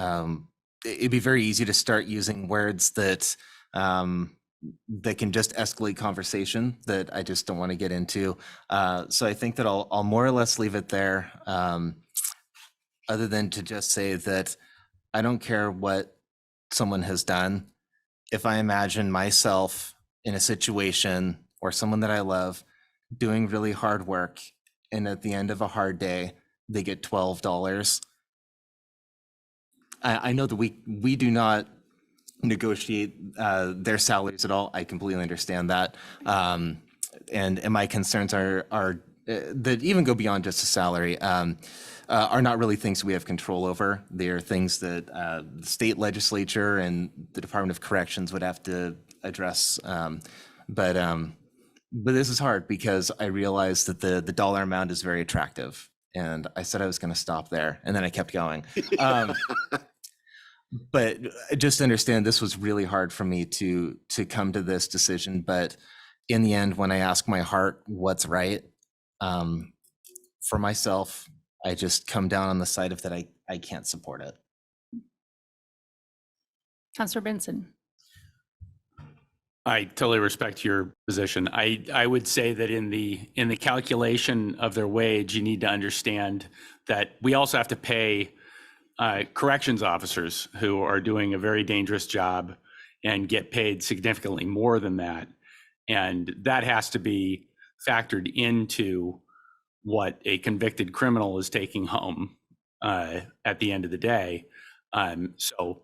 it'd be very easy to start using words that can just escalate conversation that I just don't want to get into. So I think that I'll more or less leave it there, other than to just say that I don't care what someone has done. If I imagine myself in a situation or someone that I love doing really hard work, and at the end of a hard day, they get $12. I know that we do not negotiate their salaries at all. I completely understand that. And my concerns are that even go beyond just a salary, are not really things we have control over. They are things that the state legislature and the Department of Corrections would have to address. But this is hard because I realized that the dollar amount is very attractive. And I said I was going to stop there, and then I kept going. But just understand, this was really hard for me to come to this decision. But in the end, when I ask my heart what's right, for myself, I just come down on the side of that I can't support it. Councilor Benson. I totally respect your position. I would say that in the calculation of their wage, you need to understand that we also have to pay corrections officers who are doing a very dangerous job and get paid significantly more than that. And that has to be factored into what a convicted criminal is taking home at the end of the day. So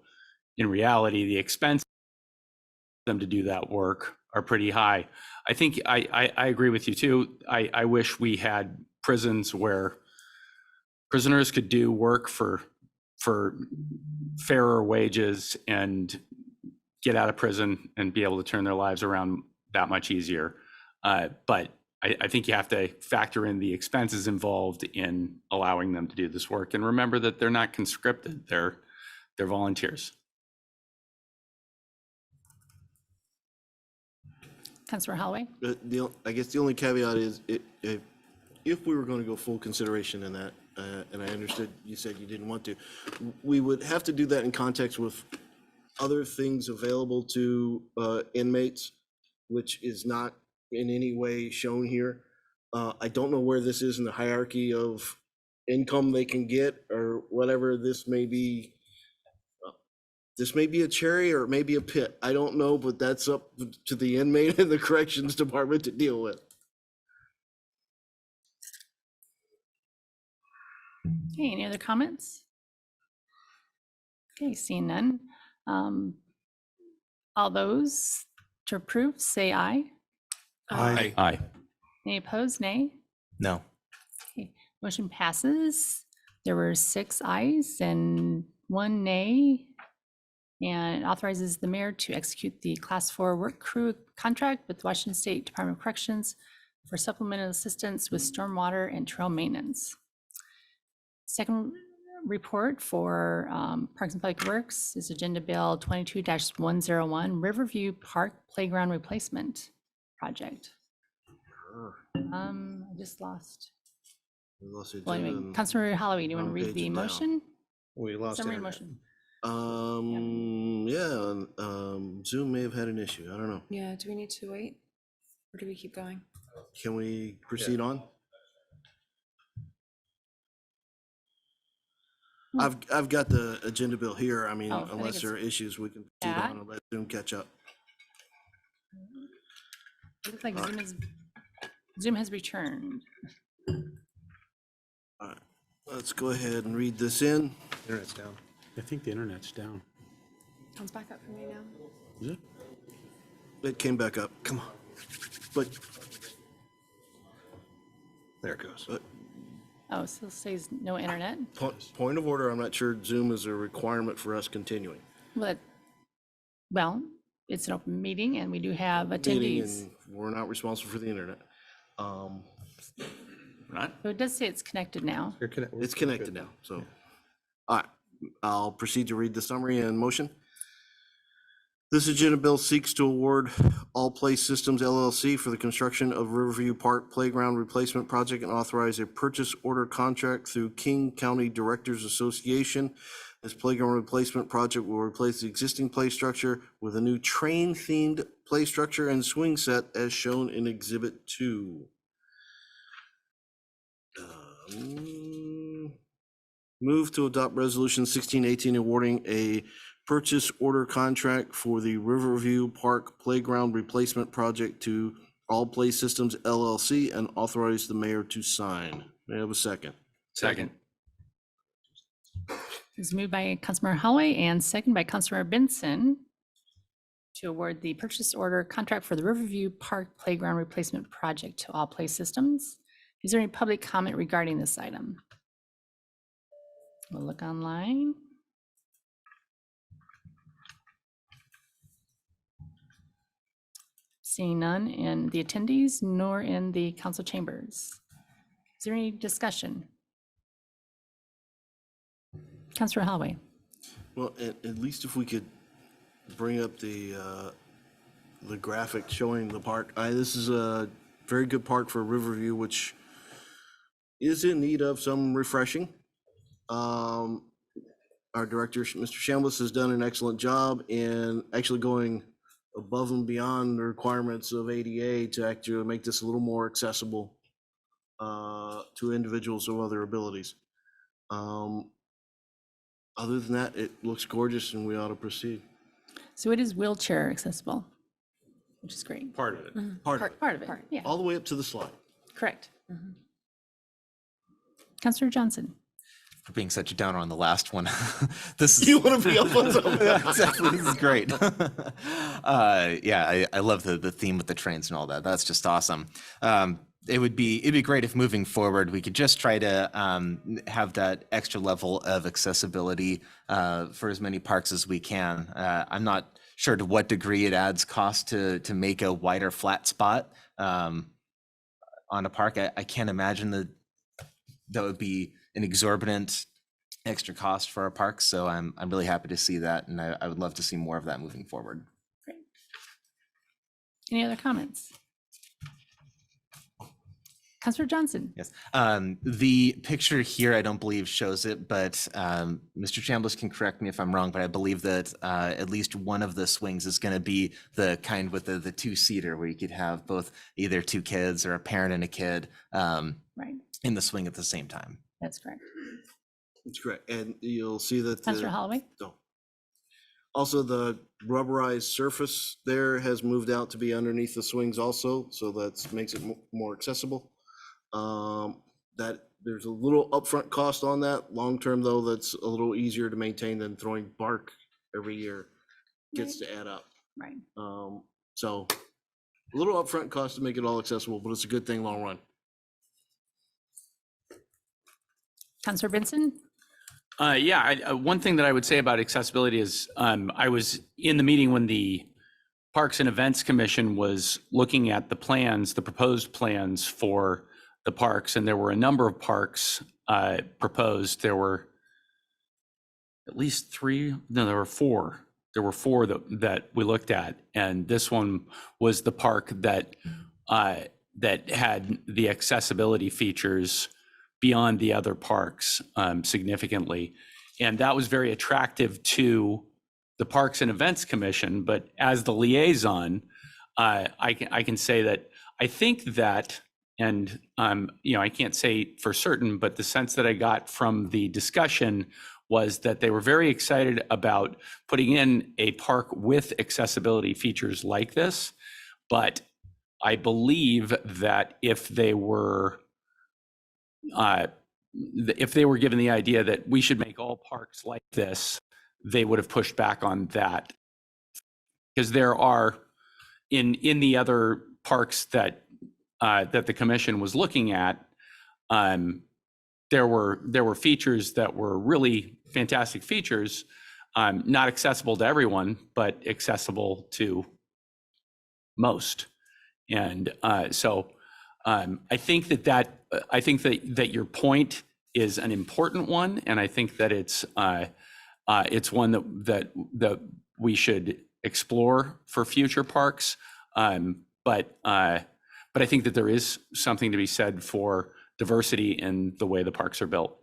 in reality, the expense them to do that work are pretty high. I think I agree with you too. I wish we had prisons where prisoners could do work for fairer wages and get out of prison and be able to turn their lives around that much easier. But I think you have to factor in the expenses involved in allowing them to do this work. And remember that they're not conscripted, they're volunteers. Councilor Holloway? I guess the only caveat is if we were going to go full consideration in that, and I understood you said you didn't want to, we would have to do that in context with other things available to inmates, which is not in any way shown here. I don't know where this is in the hierarchy of income they can get or whatever. This may be a cherry or it may be a pit. I don't know, but that's up to the inmate and the corrections department to deal with. Okay, any other comments? Okay, seeing none. All those to approve, say aye. Aye. Aye. Any opposed, nay? No. Okay, motion passes. There were 6 ayes and 1 nay. And it authorizes the mayor to execute the Class 4 work crew contract with Washington State Department of Corrections for supplemental assistance with stormwater and trail maintenance. Second report for Parks and Public Works is Agenda Bill 22-101, Riverview Park Playground Replacement Project. I just lost. Well, anyway, Councilor Holloway, do you want to read the motion? We lost Summary internet. motion. Zoom may have had an issue. I don't know. Yeah, do we need to wait? Or do we keep going? Can we proceed on? I've got the agenda bill here. I mean, Oh, I think unless there are it's issues, we can proceed that. on and let Zoom catch up. It looks like Zoom has returned. All right, let's go ahead and read this in. Internet's down. I think the internet's down. Comes back up for me now. Is it? It came back up. Come on. But There it goes. Oh, so it says no internet. point of order, I'm not sure Zoom is a requirement for us continuing. Well, it's an open meeting and we do have Meeting, attendees. and we're not responsible for the internet. Right? So it does say it's connected now. It's connected now, so. All right, I'll proceed to read the summary and motion. This agenda bill seeks to award All Place Systems LLC for the construction of Riverview Park Playground Replacement Project and authorize a purchase order contract through King County Directors Association. This playground replacement project will replace the existing play structure with a new train-themed play structure and swing set as shown in Exhibit 2. Move to adopt Resolution 1618 awarding a purchase order contract for the Riverview Park Playground Replacement Project to All Play Systems LLC and authorize the mayor to sign. May I have a second? Second. It's moved by Councilmember Holloway and second by Councilmember Benson to award the purchase order contract for the Riverview Park Playground Replacement Project to All Play Systems. Is there any public comment regarding this item? We'll look online. Seeing none in the attendees nor in the council chambers. Is there any discussion? Councilor Holloway. Well, at least if we could bring up the graphic showing the park. This is a very good park for Riverview, which is in need of some refreshing. Our director, Mr. Chambliss, has done an excellent job in actually going above and beyond the requirements of ADA to actually make this a little more accessible to individuals of other abilities. Other than that, it looks gorgeous and we ought to proceed. So it is wheelchair accessible, which is great. Part of it. Part of it, yeah, All the way up to the slide. correct. Councillor Johnson. For being such a downer on the last one. This is. You want to be up on something? Yeah, exactly. This is great. Yeah, I love the theme with the trains and all that. That's just awesome. It'd be great if moving forward we could just try to have that extra level of accessibility for as many parks as we can. I'm not sure to what degree it adds cost to make a wider flat spot on a park. I can't imagine that would be an exorbitant extra cost for our parks. So I'm really happy to see that, and I would love to see more of that moving forward. Great. Any other comments? Councillor Johnson. Yes. The picture here, I don't believe shows it, but Mr. Chambliss can correct me if I'm wrong, but I believe that at least one of the swings is going to be the kind with the two-seater where you could have both either two kids or a parent and a kid Right, in the swing at the same time. that's correct. That's correct. And you'll see that. Councillor Holloway. No. Also, the rubberized surface there has moved out to be underneath the swings also, so that makes it more accessible. That there's a little upfront cost on that. Long term, though, that's a little easier to maintain than throwing bark every year. Gets to add up. Right. So a little upfront cost to make it all accessible, but it's a good thing long run. Councillor Benson. Yeah, one thing that I would say about accessibility is I was in the meeting when the Parks and Events Commission was looking at the plans, the proposed plans for the parks, and there were a number of parks proposed. There were at least three, no, there were four. There were four that we looked at, and this one was the park that that had the accessibility features beyond the other parks significantly. And that was very attractive to the Parks and Events Commission. But as the liaison, I can say that I think that, and I can't say for certain, but the sense that I got from the discussion was that they were very excited about putting in a park with accessibility features like this. But I believe that if they were given the idea that we should make all parks like this, they would have pushed back on that. Because there are, in the other parks that the commission was looking at, there were features that were really fantastic features, not accessible to everyone, but accessible to most. And so I think that your point is an important one, and I think that it's one that we should explore for future parks. But I think that there is something to be said for diversity in the way the parks are built.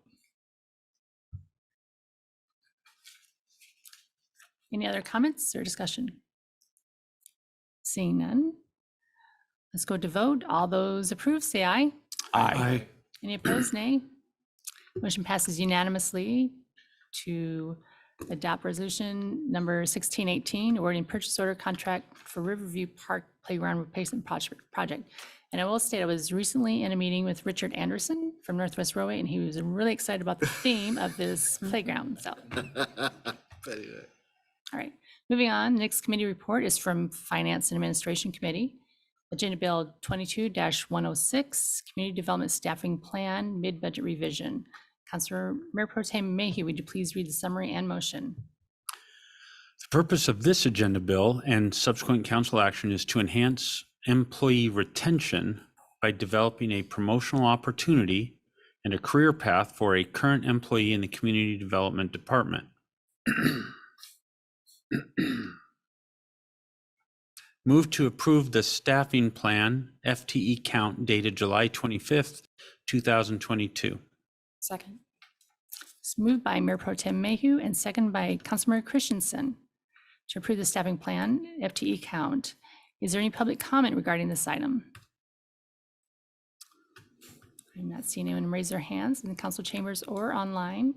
Any other comments or discussion? Seeing none. Let's go to vote. All those approved, say aye. Aye. Any opposed, nay? Motion passes unanimously to adopt resolution number 1618, awarding purchase order contract for Riverview Park Playground Replacement Project. And I will state, I was recently in a meeting with Richard Anderson from Northwest Railway, and he was really excited about the theme of this playground, so. All right, moving on, next committee report is from Finance and Administration Committee. Agenda Bill 22-106, Community Development Staffing Plan, Mid-Budget Revision. Councilor Mayor Pro Tem Mayhew, would you please read the summary and motion? The purpose of this agenda bill and subsequent council action is to enhance employee retention by developing a promotional opportunity and a career path for a current employee in the Community Development Department. Move to approve the staffing plan FTE count dated July 25th, 2022. Second. It's moved by Mayor Pro Tem Mayhew and second by Councilmember Christensen to approve the staffing plan FTE count. Is there any public comment regarding this item? I'm not seeing anyone raise their hands in the council chambers or online.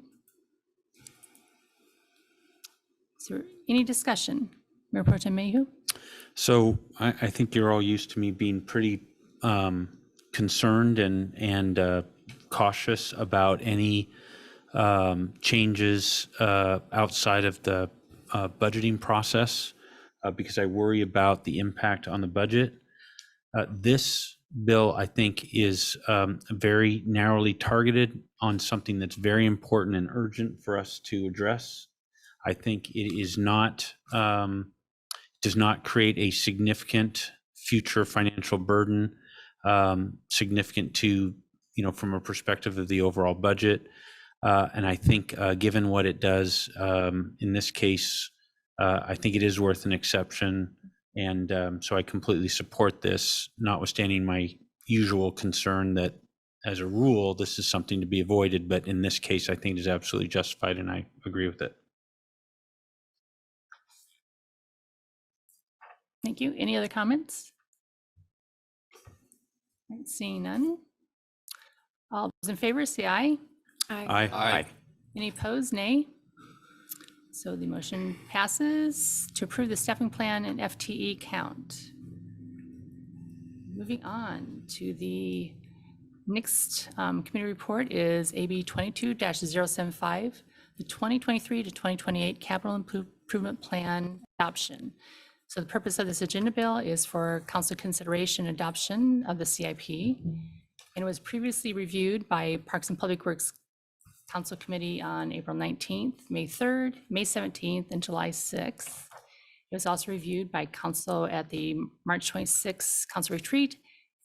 Is there any discussion? Mayor Pro Tem Mayhew? So I think you're all used to me being pretty concerned and cautious about any changes outside of the budgeting process because I worry about the impact on the budget. This bill, I think, is very narrowly targeted on something that's very important and urgent for us to address. I think it is not does not create a significant future financial burden, significant to, from a perspective of the overall budget. And I think given what it does in this case, I think it is worth an exception. And so I completely support this, notwithstanding my usual concern that as a rule, this is something to be avoided. But in this case, I think it is absolutely justified, and I agree with it. Thank you. Any other comments? All right, seeing none. All those in favor, say aye. Aye. Any opposed, nay? So the motion passes to approve the staffing plan and FTE count. Moving on to the next committee report is AB 22-075, the 2023 to 2028 Capital Improvement Plan adoption. So the purpose of this agenda bill is for council consideration and adoption of the CIP. And it was previously reviewed by Parks and Public Works Council Committee on April 19th, May 3rd, May 17th, and July 6th. It was also reviewed by council at the March 26th council retreat,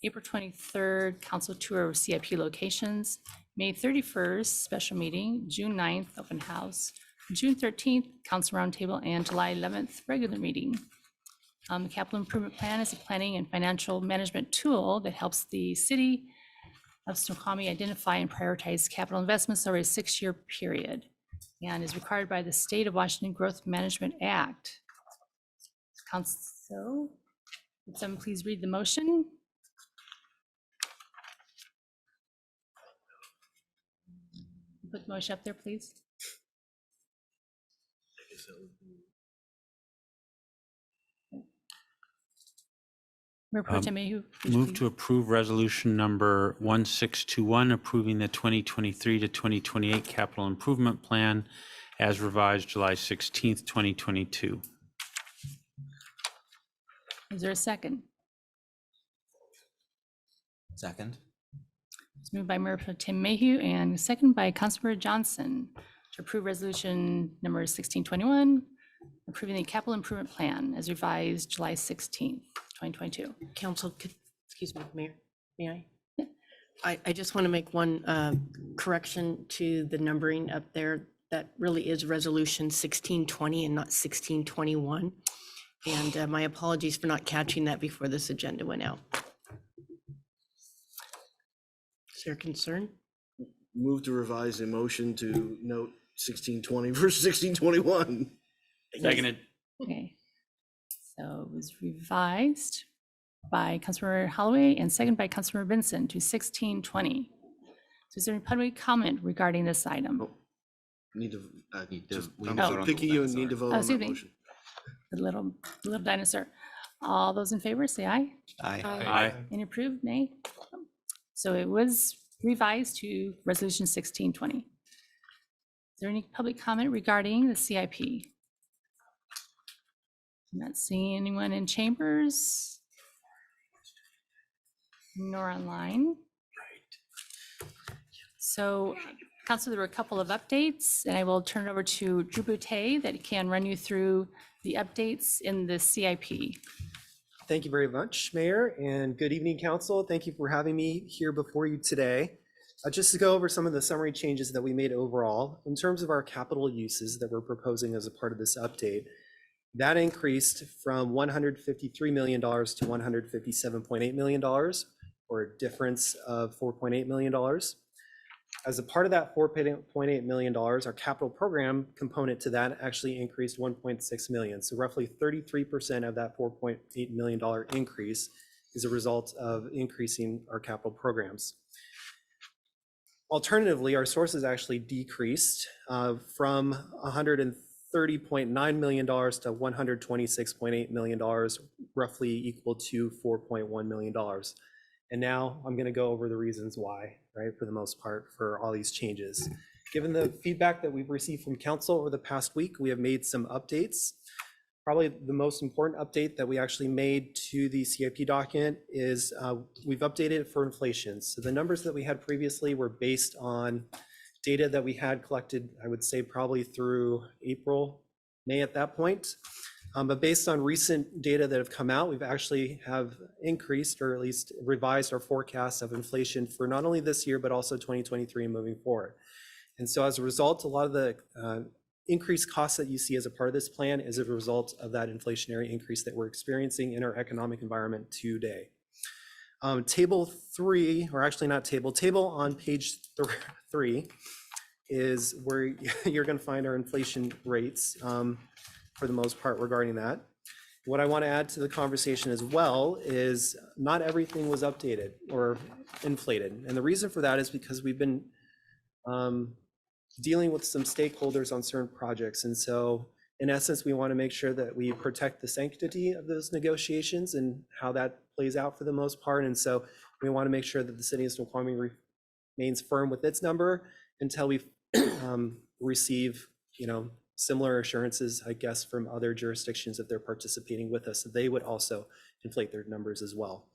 April 23rd council tour of CIP locations, May 31st special meeting, June 9th open house, June 13th council roundtable, and July 11th regular meeting. The Capital Improvement Plan is a planning and financial management tool that helps the city of Snoqualmie identify and prioritize capital investments over a 6-year period and is required by the State of Washington Growth Management Act. So, would someone please read the motion? Put the motion up there, please. Mayor Pro Tem Mayhew, would you Move please? to approve resolution number 1621, approving the 2023 to 2028 capital improvement plan as revised July 16th, 2022. Is there a second? Second. It's moved by Mayor Pro Tem Mayhew and second by Councilmember Johnson to approve resolution number 1621, approving the capital improvement plan as revised July 16th, 2022. Council, excuse me, Mayor, may I? I just want to make one correction to the numbering up there. That really is resolution 1620 and not 1621. And my apologies for not catching that before this agenda went out. Is there concern? Move to revise a motion to note 1620 versus 1621. Seconded. Okay, so it was revised by Councilmember Holloway and second by Councilmember Benson to 1620. So is there any public comment regarding this item? Need to, just, we I'm need to so vote on picky the you and need to vote on excuse that me. motion. The little dinosaur. All those in favor, say aye. Aye. Any approved, nay? So it was revised to resolution 1620. Is there any public comment regarding the CIP? I'm not seeing anyone in chambers nor online. So, Council, there were a couple of updates, and I will turn it over to Drew Boutte that can run you through the updates in the CIP. Thank you very much, Mayor, and good evening, Council. Thank you for having me here before you today. Just to go over some of the summary changes that we made overall, in terms of our capital uses that we're proposing as a part of this update, that increased from $153 million to $157.8 million, or a difference of $4.8 million. As a part of that $4.8 million, our capital program component to that actually increased $1.6 million. So roughly 33% of that $4.8 million increase is a result of increasing our capital programs. Alternatively, our sources actually decreased from $130 $30.9 million to $126.8 million, roughly equal to $4.1 million. And now I'm going to go over the reasons why, right, for the most part, for all these changes. Given the feedback that we've received from council over the past week, we have made some updates. Probably the most important update that we actually made to the CIP document is we've updated it for inflation. So the numbers that we had previously were based on data that we had collected, I would say probably through April, May at that point. But based on recent data that have come out, we've actually have increased or at least revised our forecast of inflation for not only this year, but also 2023 and moving forward. And so as a result, a lot of the increased costs that you see as a part of this plan is a result of that inflationary increase that we're experiencing in our economic environment today. Table 3, or actually not table on page 3 is where you're going to find our inflation rates for the most part regarding that. What I want to add to the conversation as well is not everything was updated or inflated. And the reason for that is because we've been dealing with some stakeholders on certain projects. And so in essence, we want to make sure that we protect the sanctity of those negotiations and how that plays out for the most part. And so we want to make sure that the city of Snoqualmie remains firm with its number until we receive, similar assurances, I guess, from other jurisdictions that they're participating with us, that they would also inflate their numbers as well.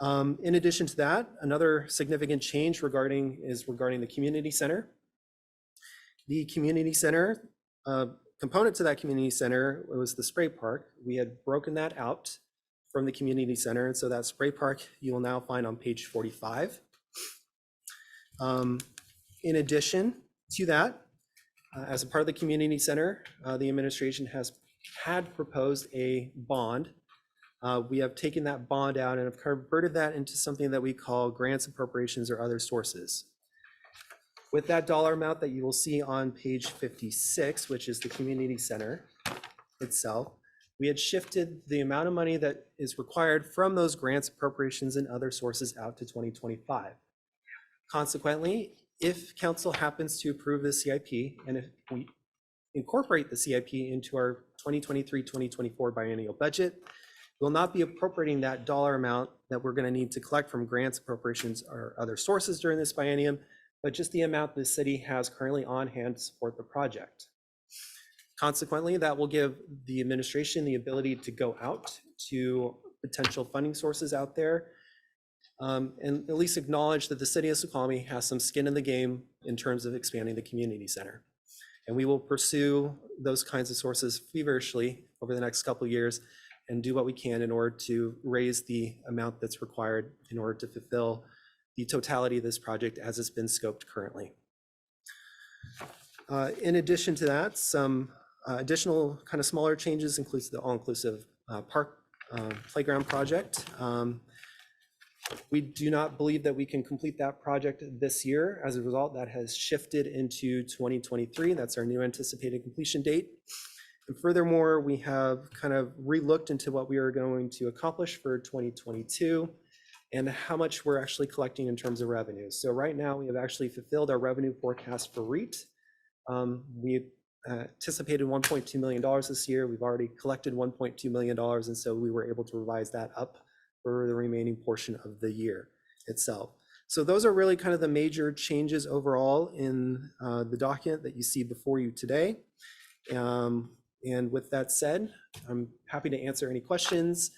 In addition to that, another significant change regarding the community center. The community center, component to that community center was the spray park. We had broken that out from the community center. And so that spray park you will now find on page 45. In addition to that, as a part of the community center, the administration had proposed a bond. We have taken that bond out and have converted that into something that we call grants, appropriations, or other sources. With that dollar amount that you will see on page 56, which is the community center itself, we had shifted the amount of money that is required from those grants, appropriations, and other sources out to 2025. Consequently, if council happens to approve the CIP, and if we incorporate the CIP into our 2023-2024 biennial budget, we'll not be appropriating that dollar amount that we're going to need to collect from grants, appropriations, or other sources during this biennium, but just the amount the city has currently on hand to support the project. Consequently, that will give the administration the ability to go out to potential funding sources out there and at least acknowledge that the city of Snoqualmie has some skin in the game in terms of expanding the community center. And we will pursue those kinds of sources feverishly over the next couple of years and do what we can in order to raise the amount that's required in order to fulfill the totality of this project as it's been scoped currently. In addition to that, some additional kind of smaller changes includes the all-inclusive park playground project. We do not believe that we can complete that project this year. As a result, that has shifted into 2023. That's our new anticipated completion date. And furthermore, we have kind of relooked into what we are going to accomplish for 2022 and how much we're actually collecting in terms of revenue. So right now, we have actually fulfilled our revenue forecast for REIT. We anticipated $1.2 million this year. We've already collected $1.2 million, and so we were able to revise that up for the remaining portion of the year itself. So those are really kind of the major changes overall in the document that you see before you today. And with that said, I'm happy to answer any questions.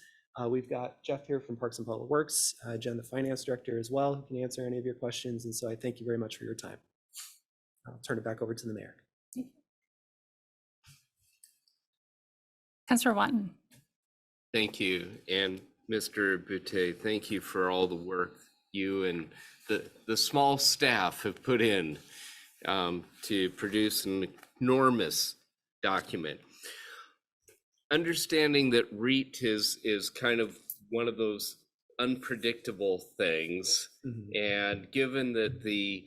We've got Jeff here from Parks and Public Works, Jen, the finance director as well, who can answer any of your questions. And so I thank you very much for your time. I'll turn it back over to the mayor. Councilor Watton. Thank you. And Mr. Boutte, thank you for all the work you and the small staff have put in to produce an enormous document. Understanding that REIT is kind of one of those unpredictable things, and given that the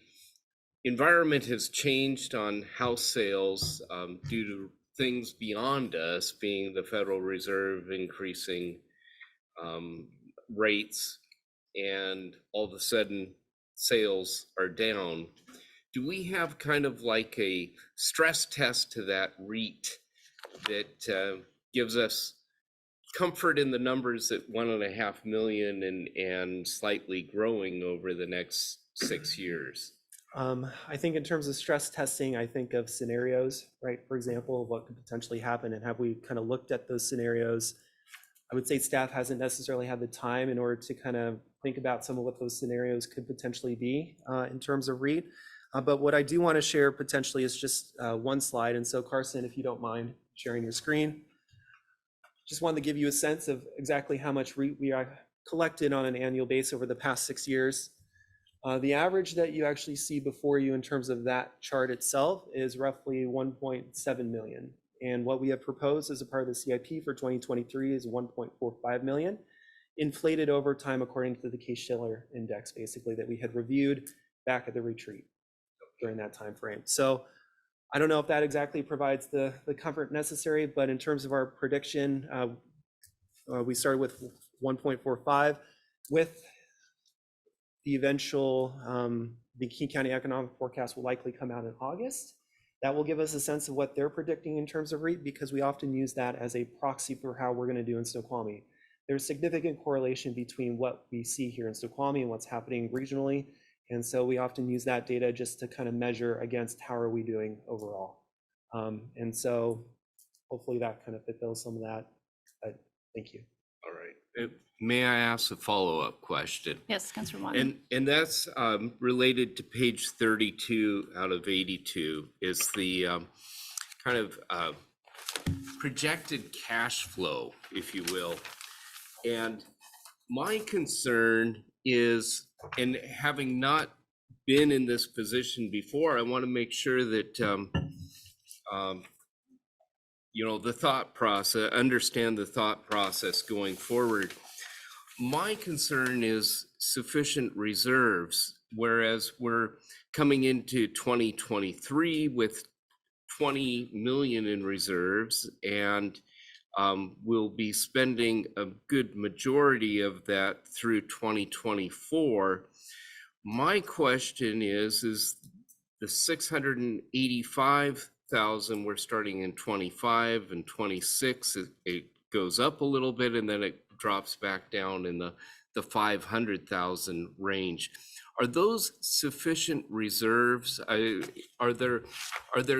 environment has changed on house sales due to things beyond us, being the Federal Reserve increasing rates, and all of a sudden sales are down, do we have kind of like a stress test to that REIT that gives us comfort in the numbers at 1.5 million and slightly growing over the next 6 years? I think in terms of stress testing, I think of scenarios, right? For example, what could potentially happen, and have we kind of looked at those scenarios? I would say staff hasn't necessarily had the time in order to kind of think about some of what those scenarios could potentially be in terms of REIT. But what I do want to share potentially is just one slide. And so Carson, if you don't mind sharing your screen, just wanted to give you a sense of exactly how much REIT we are collected on an annual basis over the past 6 years. The average that you actually see before you in terms of that chart itself is roughly 1.7 million. And what we have proposed as a part of the CIP for 2023 is 1.45 million, inflated over time according to the Case-Shiller index, basically, that we had reviewed back at the retreat during that time frame. So I don't know if that exactly provides the comfort necessary, but in terms of our prediction, we started with 1.45 with the eventual, the King County Economic Forecast will likely come out in August. That will give us a sense of what they're predicting in terms of REIT, because we often use that as a proxy for how we're going to do in Snoqualmie. There's significant correlation between what we see here in Snoqualmie and what's happening regionally. And so we often use that data just to kind of measure against how are we doing overall. And so hopefully that kind of fulfills some of that. But thank you. All right. May I ask a follow-up question? Yes, Councilor Wong. And that's related to page 32 out of 82 is the kind of projected cash flow, if you will. And my concern is, and having not been in this position before, I want to make sure that you know, the thought process, understand the thought process going forward. My concern is sufficient reserves, whereas we're coming into 2023 with 20 million in reserves, and we'll be spending a good majority of that through 2024. My question is the 685,000 we're starting in 25 and 26, it goes up a little bit and then it drops back down in the 500,000 range. Are those sufficient reserves? Are there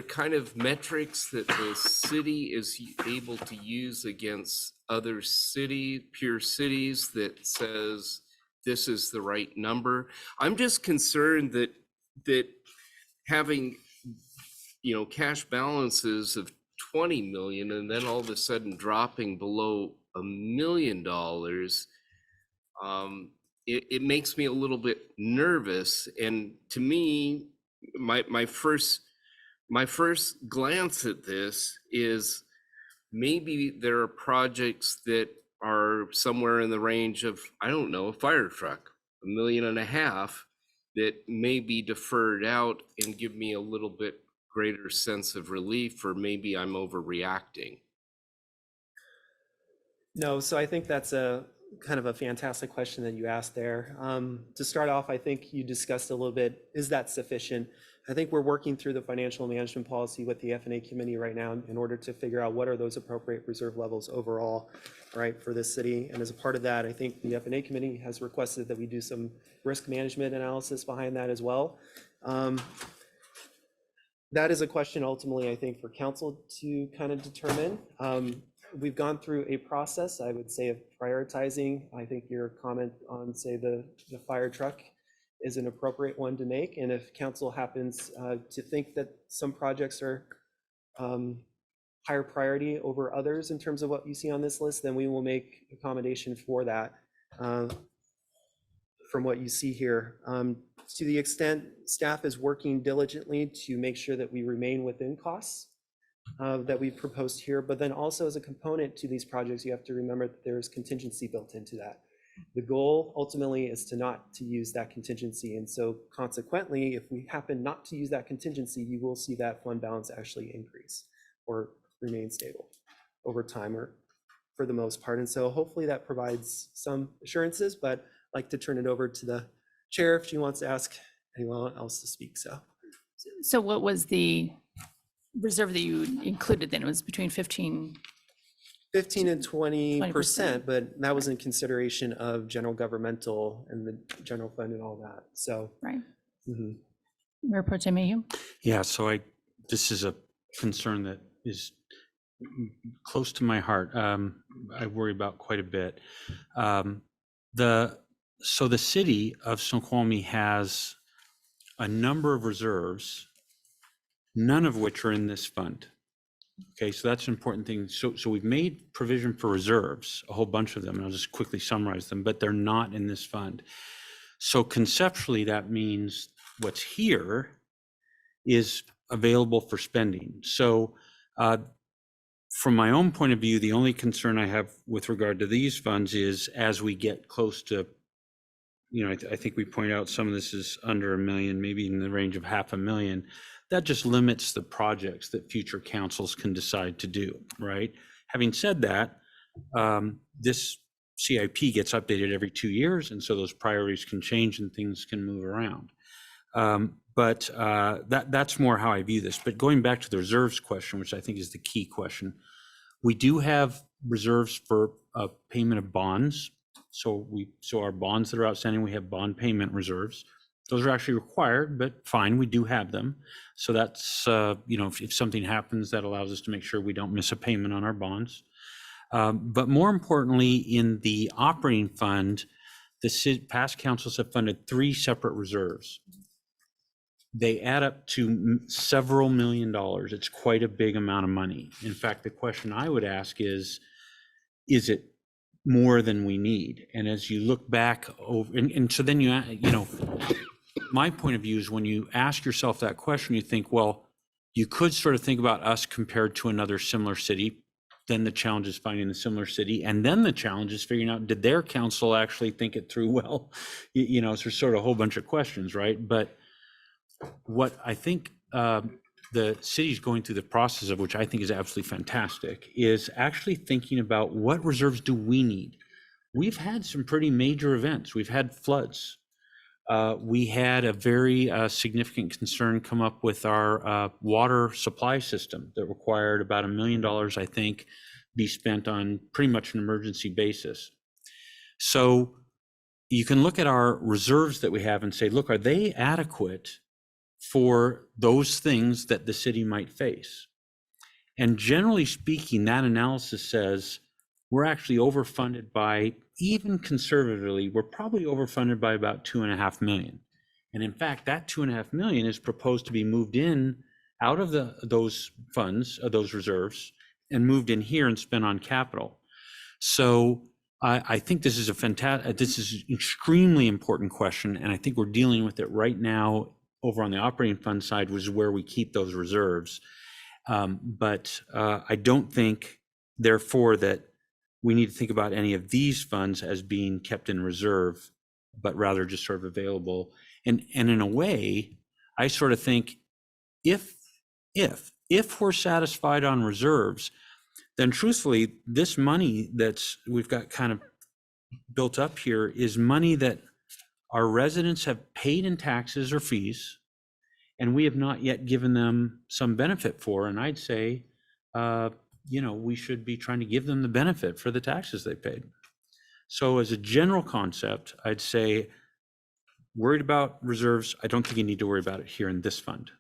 kind of metrics that the city is able to use against other peer cities that says this is the right number? I'm just concerned that having, you know, cash balances of 20 million and then all of a sudden dropping below $1 million, it makes me a little bit nervous. And to me, my first glance at this is maybe there are projects that are somewhere in the range of, I don't know, a fire truck, $1.5 million, that may be deferred out and give me a little bit greater sense of relief, or maybe I'm overreacting. No, so I think that's a kind of a fantastic question that you asked there. To start off, I think you discussed a little bit, is that sufficient? I think we're working through the financial management policy with the F&A committee right now in order to figure out what are those appropriate reserve levels overall, right, for this city. And as a part of that, I think the F&A committee has requested that we do some risk management analysis behind that as well. That is a question ultimately, I think, for council to kind of determine. We've gone through a process, I would say, of prioritizing. I think your comment on, say, the fire truck is an appropriate one to make. And if council happens to think that some projects are higher priority over others in terms of what you see on this list, then we will make accommodation for that from what you see here. To the extent staff is working diligently to make sure that we remain within costs that we've proposed here, but then also as a component to these projects, you have to remember that there is contingency built into that. The goal ultimately is not to use that contingency. And so consequently, if we happen not to use that contingency, you will see that fund balance actually increase or remain stable over time, or for the most part. And so hopefully that provides some assurances, but I'd like to turn it over to the chair if she wants to ask anyone else to speak. So So what was the reserve that you included then? It was between 15, 15 and 20%, 20%. but that was in consideration of general governmental and the general fund and all that. So, right? mhm. Mayor Pro Tem Mayhew? Yeah, so this is a concern that is close to my heart. I worry about quite a bit. So the city of Snoqualmie has a number of reserves, none of which are in this fund. Okay, so that's an important thing. So we've made provision for reserves, a whole bunch of them, and I'll just quickly summarize them, but they're not in this fund. So conceptually, that means what's here is available for spending. So from my own point of view, the only concern I have with regard to these funds is as we get close to, I think we point out some of this is under $1 million, maybe in the range of $500,000. That just limits the projects that future councils can decide to do, right? Having said that, this CIP gets updated every 2 years, and so those priorities can change and things can move around. But that's more how I view this. But going back to the reserves question, which I think is the key question, we do have reserves for payment of bonds. So our bonds that are outstanding, we have bond payment reserves. Those are actually required, but fine, we do have them. So that's, if something happens, that allows us to make sure we don't miss a payment on our bonds. But more importantly, in the operating fund, the past councils have funded 3 separate reserves. They add up to several $1 million. It's quite a big amount of money. In fact, the question I would ask is it more than we need? And as you look back over, and so then my point of view is when you ask yourself that question, you think, well, you could sort of think about us compared to another similar city. Then the challenge is finding the similar city. And then the challenge is figuring out, did their council actually think it through well? So there's sort of a whole bunch of questions, right? But what I think the city's going through the process of, which I think is absolutely fantastic, is actually thinking about what reserves do we need? We've had some pretty major events. We've had floods. We had a very significant concern come up with our water supply system that required about $1 million, I think, be spent on pretty much an emergency basis. So you can look at our reserves that we have and say, look, are they adequate for those things that the city might face? And generally speaking, that analysis says we're actually overfunded by, even conservatively, we're probably overfunded by about $2.5 million. And in fact, that $2.5 million is proposed to be moved in out of those funds, those reserves, and moved in here and spent on capital. So I think this is this is an extremely important question, and I think we're dealing with it right now over on the operating fund side, which is where we keep those reserves. But I don't think, therefore, that we need to think about any of these funds as being kept in reserve, but rather just sort of available. And in a way, I sort of think if we're satisfied on reserves, then truthfully, this money we've got kind of built up here is money that our residents have paid in taxes or fees, and we have not yet given them some benefit for. And I'd say, we should be trying to give them the benefit for the taxes they paid. So as a general concept, I'd say, worried about reserves, I don't think you need to worry about it here in this fund.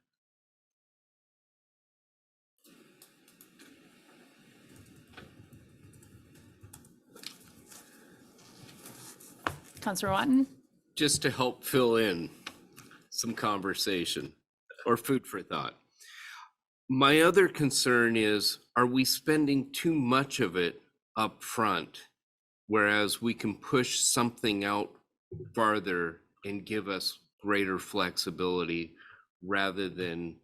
Councilor Watton? Just to help fill in some conversation or food for thought. My other concern is, are we spending too much of it up front, whereas we can push something out farther and give us greater flexibility rather than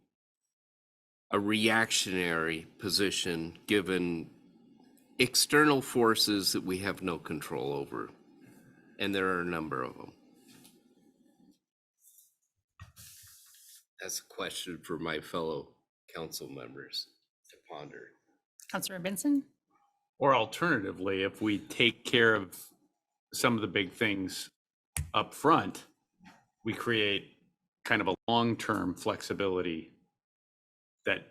a reactionary position given external forces that we have no control over? And there are a number of them. That's a question for my fellow council members to ponder. Councilor Benson? Or alternatively, if we take care of some of the big things up front, we create kind of a long-term flexibility that,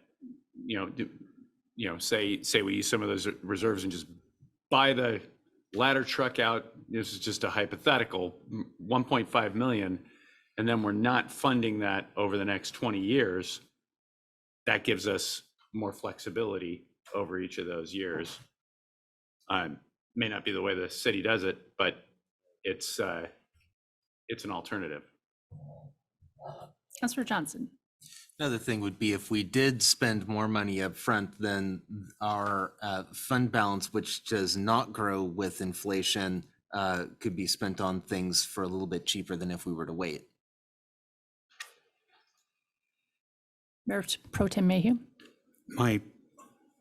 say we use some of those reserves and just buy the ladder truck out. This is just a hypothetical, 1.5 million, and then we're not funding that over the next 20 years. That gives us more flexibility over each of those years. May not be the way the city does it, but it's an alternative. Councillor Johnson. Another thing would be if we did spend more money up front, then our fund balance, which does not grow with inflation, could be spent on things for a little bit cheaper than if we were to wait. Mayor Pro Tem Mayhew. My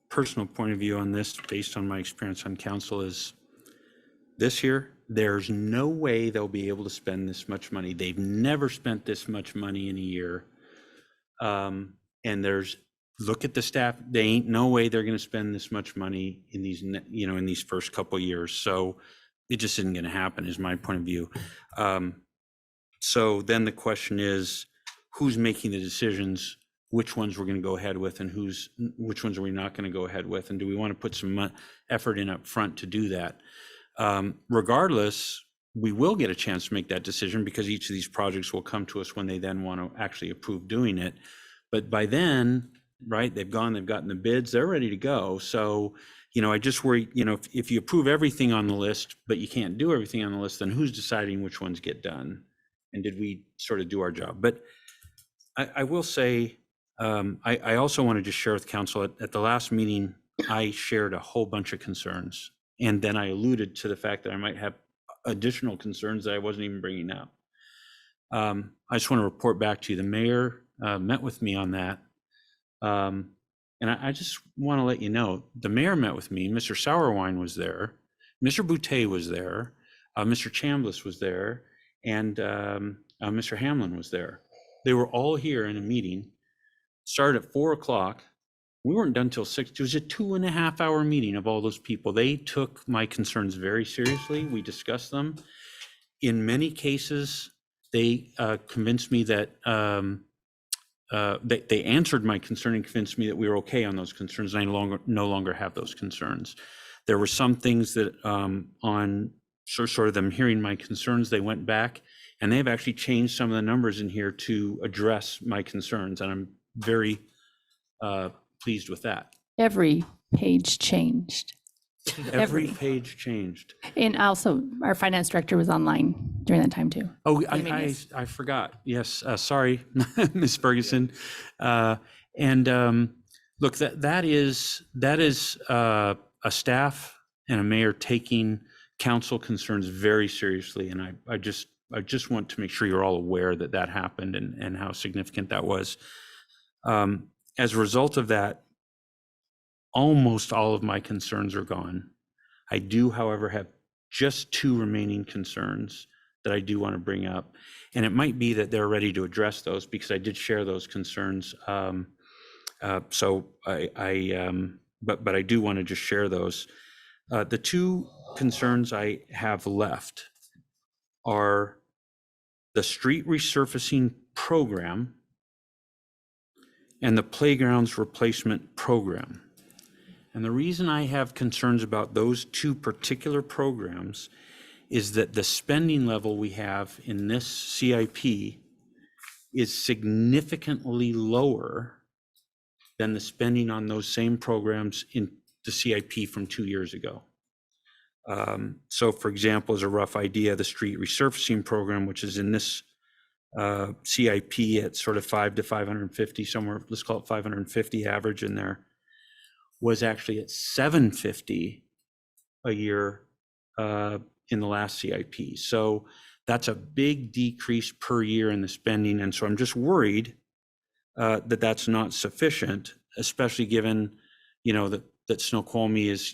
personal point of view on this, based on my experience on council, is this year, there's no way they'll be able to spend this much money. They've never spent this much money in a year. And look at the staff, they ain't no way they're gonna spend this much money in these, in these first couple of years. So it just isn't gonna happen, is my point of view. So then the question is, who's making the decisions, which ones we're gonna go ahead with, and which ones are we not gonna go ahead with? And do we wanna put some effort in up front to do that? Regardless, we will get a chance to make that decision because each of these projects will come to us when they then want to actually approve doing it. But by then, right, they've gotten the bids, they're ready to go. So, I just worry, if you approve everything on the list, but you can't do everything on the list, then who's deciding which ones get done? And did we sort of do our job? But I will say, I also want to just share with council at the last meeting, I shared a whole bunch of concerns. And then I alluded to the fact that I might have additional concerns that I wasn't even bringing up. I just want to report back to you. The mayor met with me on that. And I just want to let you know, the mayor met with me. Mr. Sourwine was there. Mr. Boutte was there. Mr. Chambliss was there. And Mr. Hamlin was there. They were all here in a meeting. Started at 4 o'clock. We weren't done till 6. It was a 2.5-hour meeting of all those people. They took my concerns very seriously. We discussed them. In many cases, they convinced me that they answered my concern and convinced me that we were okay on those concerns. And I no longer have those concerns. There were some things that on sort of them hearing my concerns, they went back and they've actually changed some of the numbers in here to address my concerns. And I'm very pleased with that. Every page changed. Every page changed. And also, our finance director was online during that time too. Oh, I forgot. Yes, sorry, Ms. Ferguson. Look, that is a staff and a mayor taking council concerns very seriously, and I just want to make sure you're all aware that that happened and how significant that was. As a result of that, almost all of my concerns are gone. I do, however, have just 2 remaining concerns that I do want to bring up. And it might be that they're ready to address those because I did share those concerns. But I do want to just share those. The 2 concerns I have left are the street resurfacing program and the playgrounds replacement program. And the reason I have concerns about those 2 particular programs is that the spending level we have in this CIP is significantly lower than the spending on those same programs in the CIP from 2 years ago. So for example, as a rough idea, the street resurfacing program, which is in this CIP at sort of 5 to 550, somewhere, let's call it 550 average in there, was actually at 750 a year in the last CIP. So that's a big decrease per year in the spending. And so I'm just worried that that's not sufficient, especially given, that Snoqualmie is,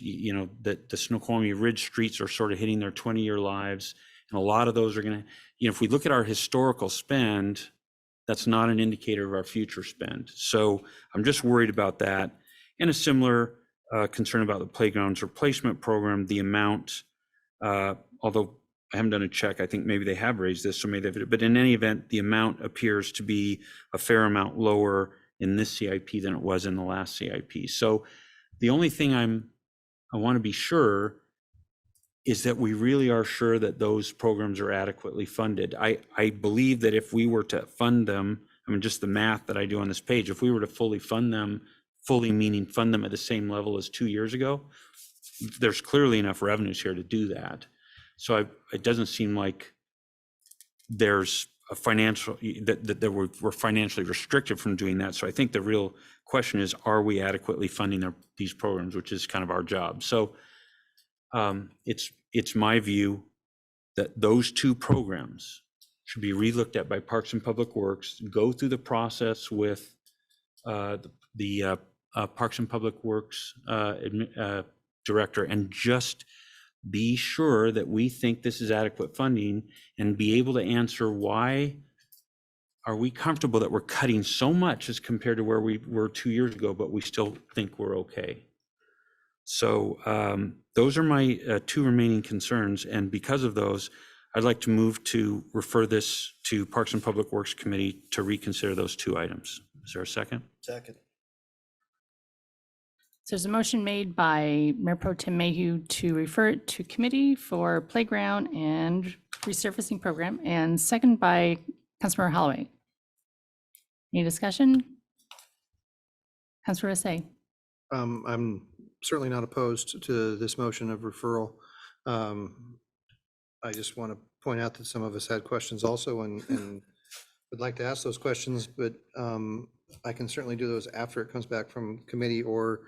that the Snoqualmie Ridge streets are sort of hitting their 20-year lives. And a lot of those are going to, if we look at our historical spend, that's not an indicator of our future spend. So I'm just worried about that. And a similar concern about the playgrounds replacement program, the amount, although I haven't done a check. I think maybe they have raised this, or maybe they've, but in any event, the amount appears to be a fair amount lower in this CIP than it was in the last CIP. So the only thing I want to be sure is that we really are sure that those programs are adequately funded. I believe that if we were to fund them, I mean, just the math that I do on this page, if we were to fully fund them, fully meaning fund them at the same level as 2 years ago, there's clearly enough revenues here to do that. So it doesn't seem like there's a financial, that we're financially restricted from doing that. So I think the real question is, are we adequately funding these programs, which is kind of our job. So it's my view that those two programs should be relooked at by Parks and Public Works, go through the process with the Parks and Public Works director, and just be sure that we think this is adequate funding, and be able to answer why are we comfortable that we're cutting so much as compared to where we were 2 years ago, but we still think we're okay. So those are my two remaining concerns, and because of those, I'd like to move to refer this to Parks and Public Works Committee to reconsider those two items. Is there a second? Second. So there's a motion made by Mayor Pro Tem Mayhew to refer it to committee for playground and resurfacing program, and second by Councilmember Holloway. Any discussion? Councilor Assay. I'm certainly not opposed to this motion of referral. I just want to point out that some of us had questions also, and would like to ask those questions, but I can certainly do those after it comes back from committee, or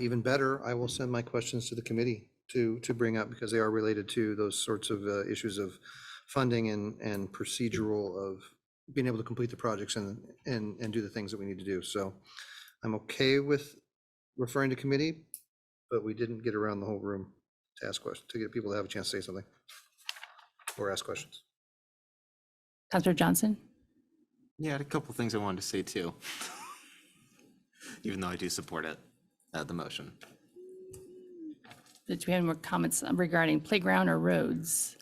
even better, I will send my questions to the committee to bring up, because they are related to those sorts of issues of funding and procedural of being able to complete the projects and do the things that we need to do. So I'm okay with referring to committee, but we didn't get around the whole room to ask questions, to get people to have a chance to say something or ask questions. Councilor Johnson. Yeah, I had a couple things I wanted to say too, even though I do support it, the motion. Do we have any more comments regarding playground or roads?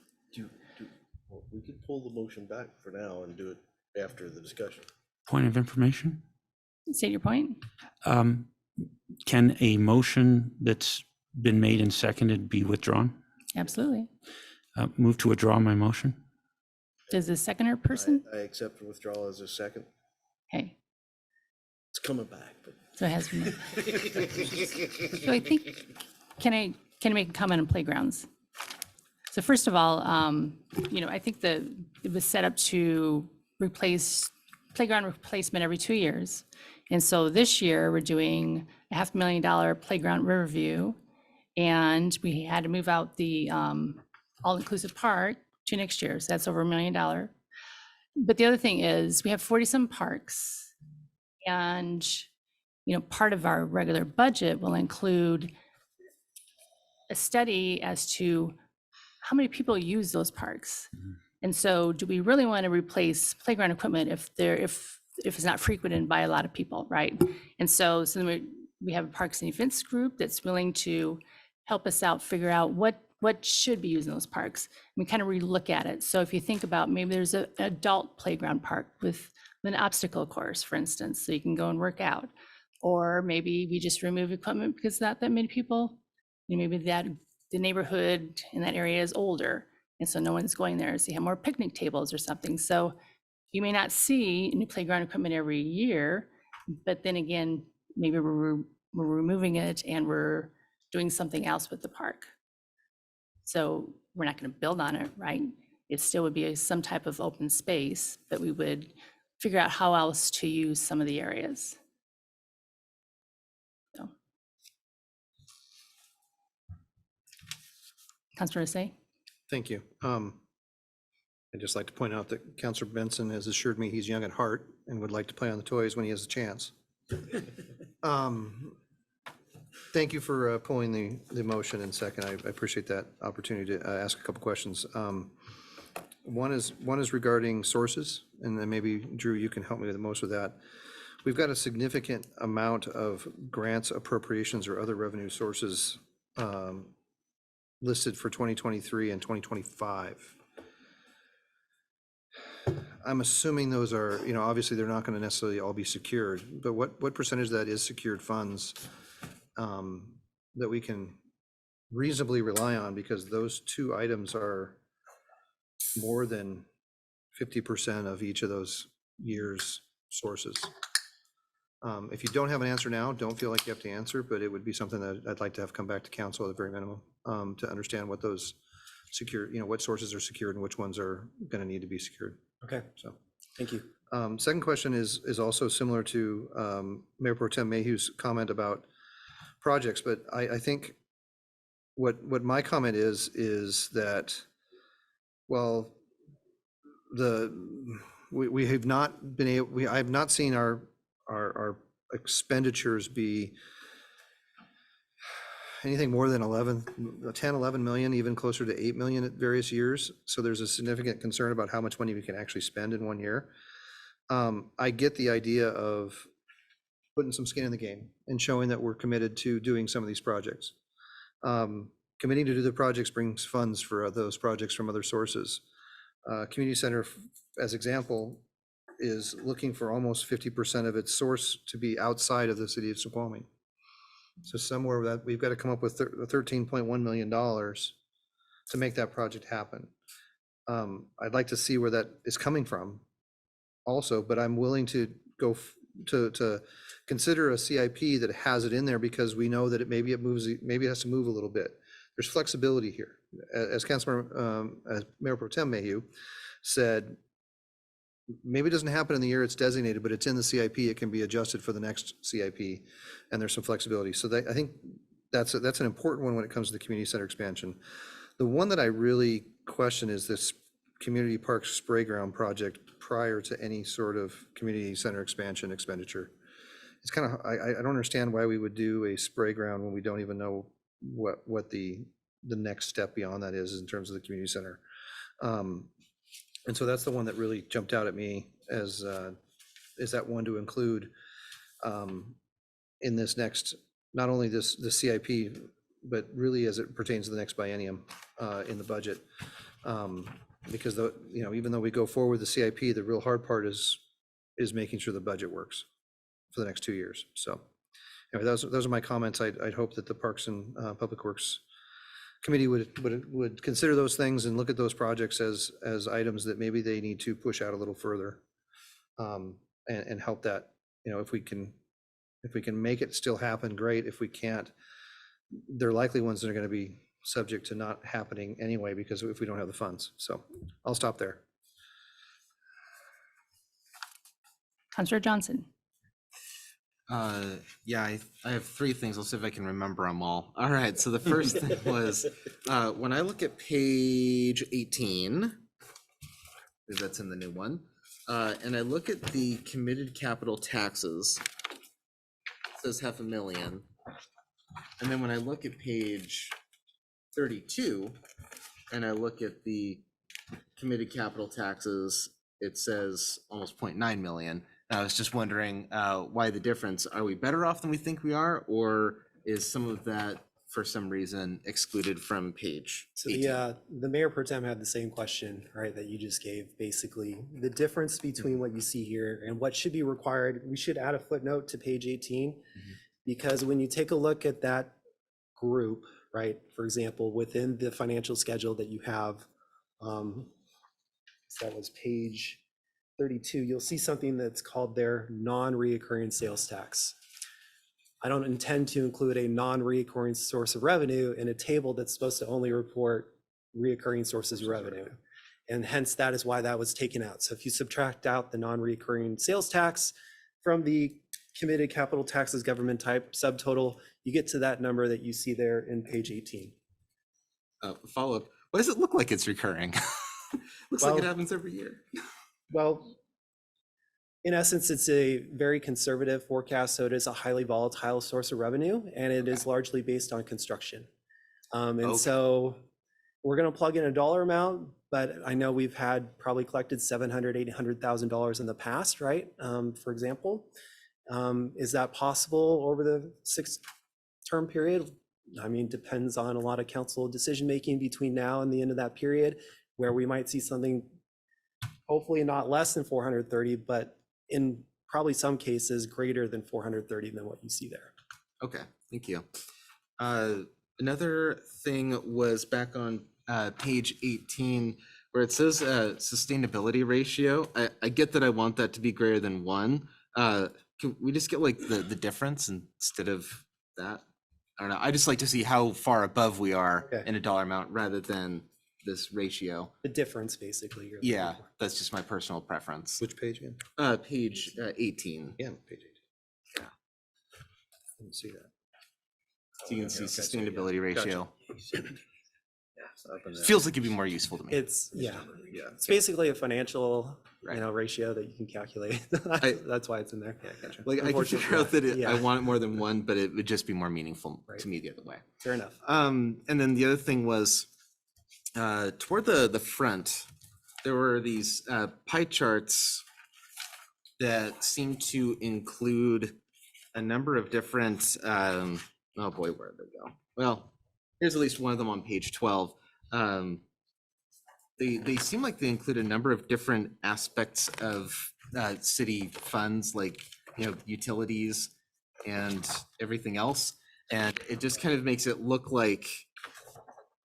Well, we could pull the motion back for now and do it after the discussion. Point of information? State your point. Can a motion that's been made and seconded be withdrawn? Absolutely. Move to withdraw my motion. Does the seconder person? I accept the withdrawal as a second. Okay. It's coming back, but. So it has been. So I think, can I make a comment on playgrounds? So first of all, I think that it was set up to replace playground replacement every 2 years. And so this year we're doing a $500,000 playground Riverview, and we had to move out the all-inclusive park to next year. So that's over $1 million. But the other thing is we have 40-some parks, and part of our regular budget will include a study as to how many people use those parks. And so do we really want to replace playground equipment if it's not frequented by a lot of people, right? And so then we have a Parks and Events group that's willing to help us out, figure out what should be used in those parks. We kind of relook at it. So if you think about, maybe there's an adult playground park with an obstacle course, for instance, so you can go and work out. Or maybe we just remove equipment because not that many people, maybe the neighborhood in that area is older, and so no one's going there. So you have more picnic tables or something. So you may not see new playground equipment every year, but then again, maybe we're removing it and we're doing something else with the park. So we're not going to build on it, right? It still would be some type of open space, but we would figure out how else to use some of the areas. So. Councilor Assay? Thank you. I'd just like to point out that Councilor Benson has assured me he's young at heart and would like to play on the toys when he has a chance. Thank you for pulling the motion in second. I appreciate that opportunity to ask a couple questions. One is regarding sources, and then maybe Drew, you can help me with most of that. We've got a significant amount of grants, appropriations, or other revenue sources listed for 2023 and 2025. I'm assuming those are, obviously they're not going to necessarily all be secured, but what percentage of that is secured funds that we can reasonably rely on, because those two items are more than 50% of each of those years' sources. If you don't have an answer now, don't feel like you have to answer, but it would be something that I'd like to have come back to council at the very minimum, to understand what those secure, what sources are secured and which ones are going to need to be secured. Okay, So, thank you. second question is also similar to Mayor Pro Tem Mayhew's comment about projects, but I think what my comment is that, well, we have not been able, I have not seen our expenditures be anything more than 10, 11 million, even closer to 8 million at various years. So there's a significant concern about how much money we can actually spend in one year. I get the idea of putting some skin in the game and showing that we're committed to doing some of these projects. Committing to do the projects brings funds for those projects from other sources. Community center, as example, is looking for almost 50% of its source to be outside of the city of Snoqualmie. So somewhere that we've got to come up with $13.1 million to make that project happen. I'd like to see where that is coming from also, but I'm willing to go to consider a CIP that has it in there, because we know that maybe it has to move a little bit. There's flexibility here. As Councilor, as Mayor Pro Tem Mayhew said, maybe it doesn't happen in the year it's designated, but it's in the CIP. It can be adjusted for the next CIP, and there's some flexibility. So I think that's an important one when it comes to the community center expansion. The one that I really question is this community park spray ground project prior to any sort of community center expansion expenditure. It's kind of, I don't understand why we would do a spray ground when we don't even know what the next step beyond that is in terms of the community center. And so that's the one that really jumped out at me as is that one to include in this next, not only the CIP, but really as it pertains to the next biennium in the budget. Because even though we go forward with the CIP, the real hard part is making sure the budget works for the next 2 years. So anyway, those are my comments. I'd hope that the Parks and Public Works Committee would consider those things and look at those projects as items that maybe they need to push out a little further, and help that, if we can make it still happen, great. If we can't, they're likely ones that are going to be subject to not happening anyway, because if we don't have the funds. So I'll stop there. Councillor Johnson. Yeah, I have three things. I'll see if I can remember them all. All right, so the first thing was, when I look at page 18, because that's in the new one, and I look at the committed capital taxes, it says 500,000. And then when I look at page 32, and I look at the committed capital taxes, it says almost 0.9 million. I was just wondering why the difference. Are we better off than we think we are, or is some of that for some reason excluded from page 18? So the Mayor Pro Tem had the same question, right, that you just gave. Basically, the difference between what you see here and what should be required, we should add a footnote to page 18, because when you take a look at that group, right, for example, within the financial schedule that you have, so that was page 32, you'll see something that's called their non-reoccurring sales tax. I don't intend to include a non-reoccurring source of revenue in a table that's supposed to only report reoccurring sources of revenue. And hence that is why that was taken out. So if you subtract out the non-reoccurring sales tax from the committed capital taxes government type subtotal, you get to that number that you see there in page 18. Follow up. Why does it look like it's recurring? Looks like it happens every year. Well, in essence, it's a very conservative forecast, so it is a highly volatile source of revenue, and it is largely based on construction. So we're going to plug in a dollar amount, but I know we've had probably collected $700,000, $800,000 in the past, right? For example, is that possible over the 6-term period? I mean, depends on a lot of council decision-making between now and the end of that period, where we might see something hopefully not less than 430, but in probably some cases greater than 430 than what you see there. Okay, thank you. Another thing was back on page 18, where it says sustainability ratio. I get that I want that to be greater than 1. Can we just get like the difference instead of that? I don't know. I just like to see how far above we are in a dollar amount rather than this ratio. The difference, basically. You're Yeah, looking for. that's just my personal preference. Which page again? Page 18. Yeah, page 8. Yeah. Didn't see that. So you can see sustainability ratio. Up and down. Feels like it'd be more useful to me. It's, it's basically a financial, ratio that you can calculate. That's why it's in there. Like I can Unfortunately, figure out that yeah. I want it more than 1, but it would just be more meaningful Right. to me the other way. Fair enough. And then the other thing was toward the front, there were these pie charts that seem to include a number of different, oh boy, where'd they go? Well, here's at least one of them on page 12. They seem like they include a number of different aspects of city funds, like, utilities and everything else. And it just kind of makes it look like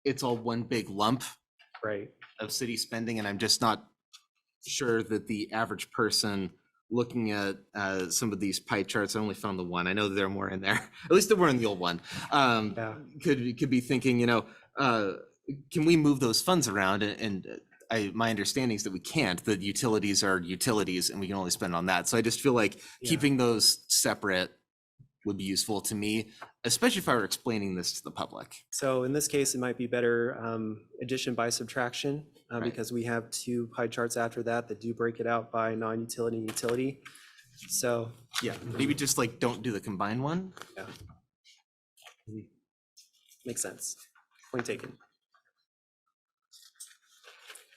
it's all one big lump of city spending. And I'm just not sure that the average person looking at some of these pie charts, I only found the one. I know that there are more in there. At least there were in the old one. Could be thinking, can we move those funds around? And my understanding is that we can't. The utilities are utilities, and we can only spend on that. So I just feel like keeping those separate would be useful to me, especially if I were explaining this to the public. So in this case, it might be better addition by subtraction, because we have 2 pie charts after that do break it out by non-utility and utility. So yeah, maybe just like don't do the combined one. Yeah, makes sense. Point taken.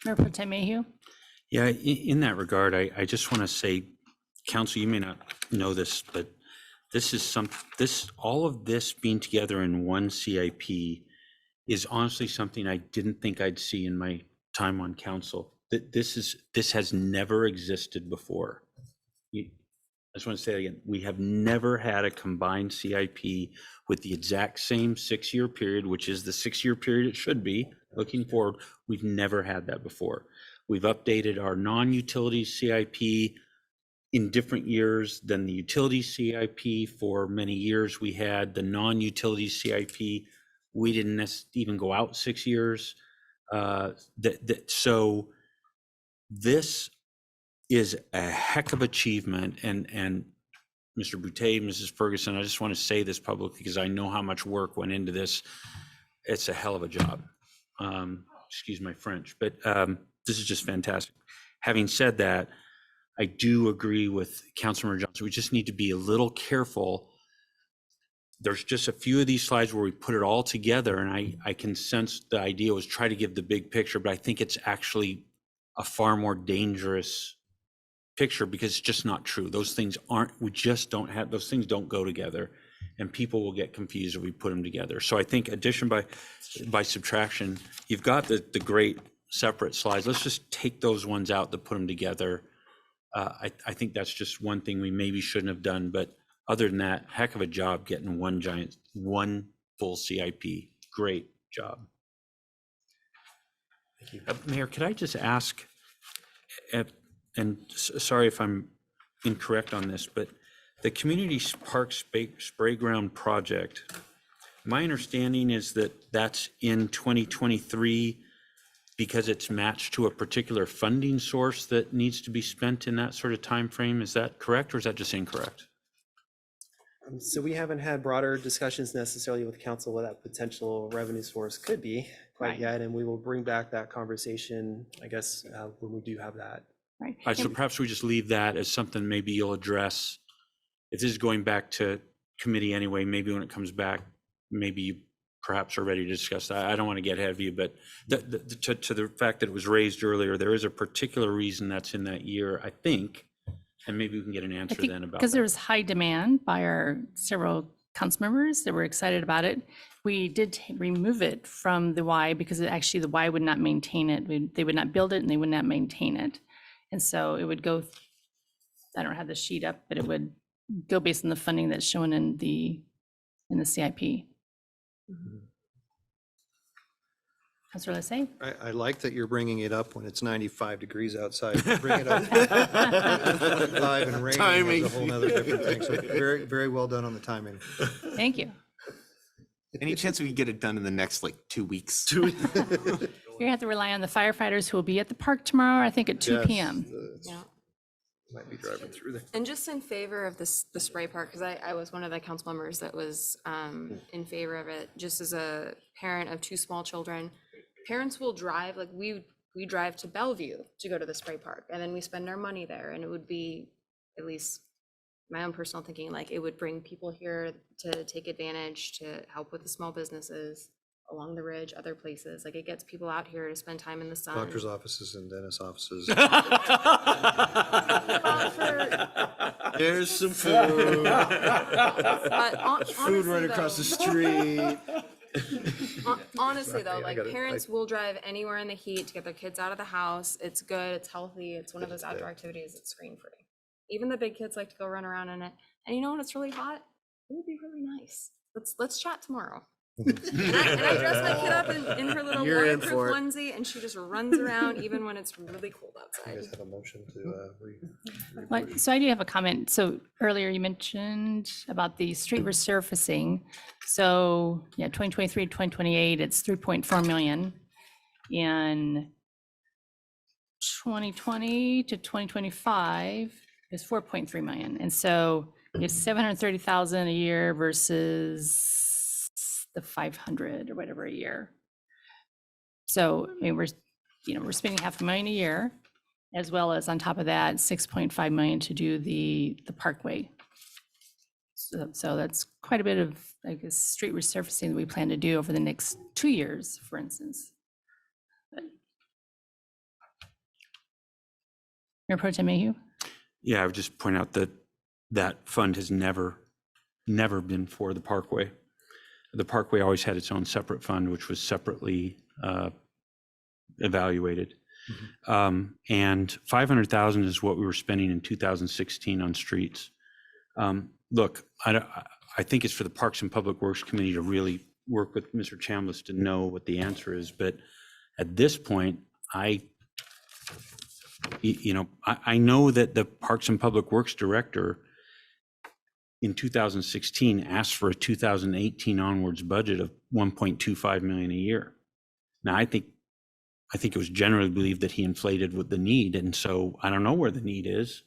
Mayor Pro Tem Mayhew? Yeah, in that regard, I just want to say, Council, you may not know this, but all of this being together in one CIP is honestly something I didn't think I'd see in my time on council. This has never existed before. I just want to say it again, we have never had a combined CIP with the exact same 6-year period, which is the 6-year period it should be. Looking forward, we've never had that before. We've updated our non-utility CIP in different years than the utility CIP. For many years, we had the non-utility CIP. We didn't even go out 6 years. So this is a heck of achievement. And Mr. Boutte, Mrs. Ferguson, I just want to say this publicly because I know how much work went into this. It's a hell of a job. Excuse my French, but this is just fantastic. Having said that, I do agree with Councilmember Johnson. We just need to be a little careful. There's just a few of these slides where we put it all together, and I can sense the idea was try to give the big picture, but I think it's actually a far more dangerous picture because it's just not true. Those things we just don't have, those things don't go together, and people will get confused if we put them together. So I think addition by subtraction, you've got the great separate slides. Let's just take those ones out that put them together. I think that's just one thing we maybe shouldn't have done, but other than that, heck of a job getting one full CIP. Great job. Thank you. Mayor, could I just ask, and sorry if I'm incorrect on this, but the community park spray ground project, my understanding is that that's in 2023 because it's matched to a particular funding source that needs to be spent in that sort of time frame. Is that correct, or is that just incorrect? So we haven't had broader discussions necessarily with council what that potential revenue source could be quite yet, and we will bring back that conversation, I guess, when we do have that. Right. So perhaps we just leave that as something maybe you'll address. If this is going back to committee anyway, maybe when it comes back, maybe you perhaps are ready to discuss that. I don't want to get ahead of you, but to the fact that it was raised earlier, there is a particular reason that's in that year, I think, and maybe we can get an answer then about because that. there was high demand by our several council members that were excited about it. We did remove it from the Y because actually the Y would not maintain it. They would not build it and they would not maintain it. And so it would go, I don't have the sheet up, but it would go based on the funding that's shown in the CIP. Councilor Lissay? I like that you're bringing it up when it's 95 degrees outside. Bring it up live and raining Timing. is a whole nother different thing. So very, very well done on the timing. Thank you. Any chance we can get it done in the next like 2 weeks? You're gonna have to rely on the firefighters who will be at the park tomorrow, I think at 2 p.m. Yeah. Might be driving through there. And just in favor of this, the spray park, because I was one of the council members that was in favor of it, just as a parent of 2 small children. Parents will drive, like we drive to Bellevue to go to the spray park, and then we spend our money there, and it would be, at least my own personal thinking, like it would bring people here to take advantage, to help with the small businesses along the ridge, other places. Like it gets people out here to spend time in the sun. Doctor's offices and dentist offices. There's some food. But Food right across the street. Honestly though, I like gotta- parents will drive anywhere in the heat to get their kids out of the house. It's good, it's healthy, it's one of those outdoor activities that's screen free. Even the big kids like to go run around in it. And you know when it's really hot, it would be really nice. Let's chat tomorrow. And I dress my kid up in her little You're in waterproof for it. onesie, and she just runs around even when it's really cold You outside. guys have a motion to Well, so I do have a comment. So earlier you mentioned about the street resurfacing. So yeah, 2023, 2028, it's 3.4 million. In 2020 to 2025 is 4.3 million. And so it's 730,000 a year versus the 500 or whatever a year. So I mean, we're spending $500,000 a year, as well as on top of that, 6.5 million to do the parkway. So that's quite a bit of, I guess, street resurfacing that we plan to do over the next 2 years, for instance. But- Mayor Pro Tem Mayhew? Yeah, I would just point out that that fund has never been for the Parkway. The Parkway always had its own separate fund, which was separately evaluated. And 500,000 is what we were spending in 2016 on streets. Look, I think it's for the Parks and Public Works Committee to really work with Mr. Chambliss to know what the answer is. But at this point, I know that the Parks and Public Works Director in 2016 asked for a 2018 onwards budget of 1.25 million a year. Now, I think it was generally believed that he inflated with the need, and so I don't know where the need is,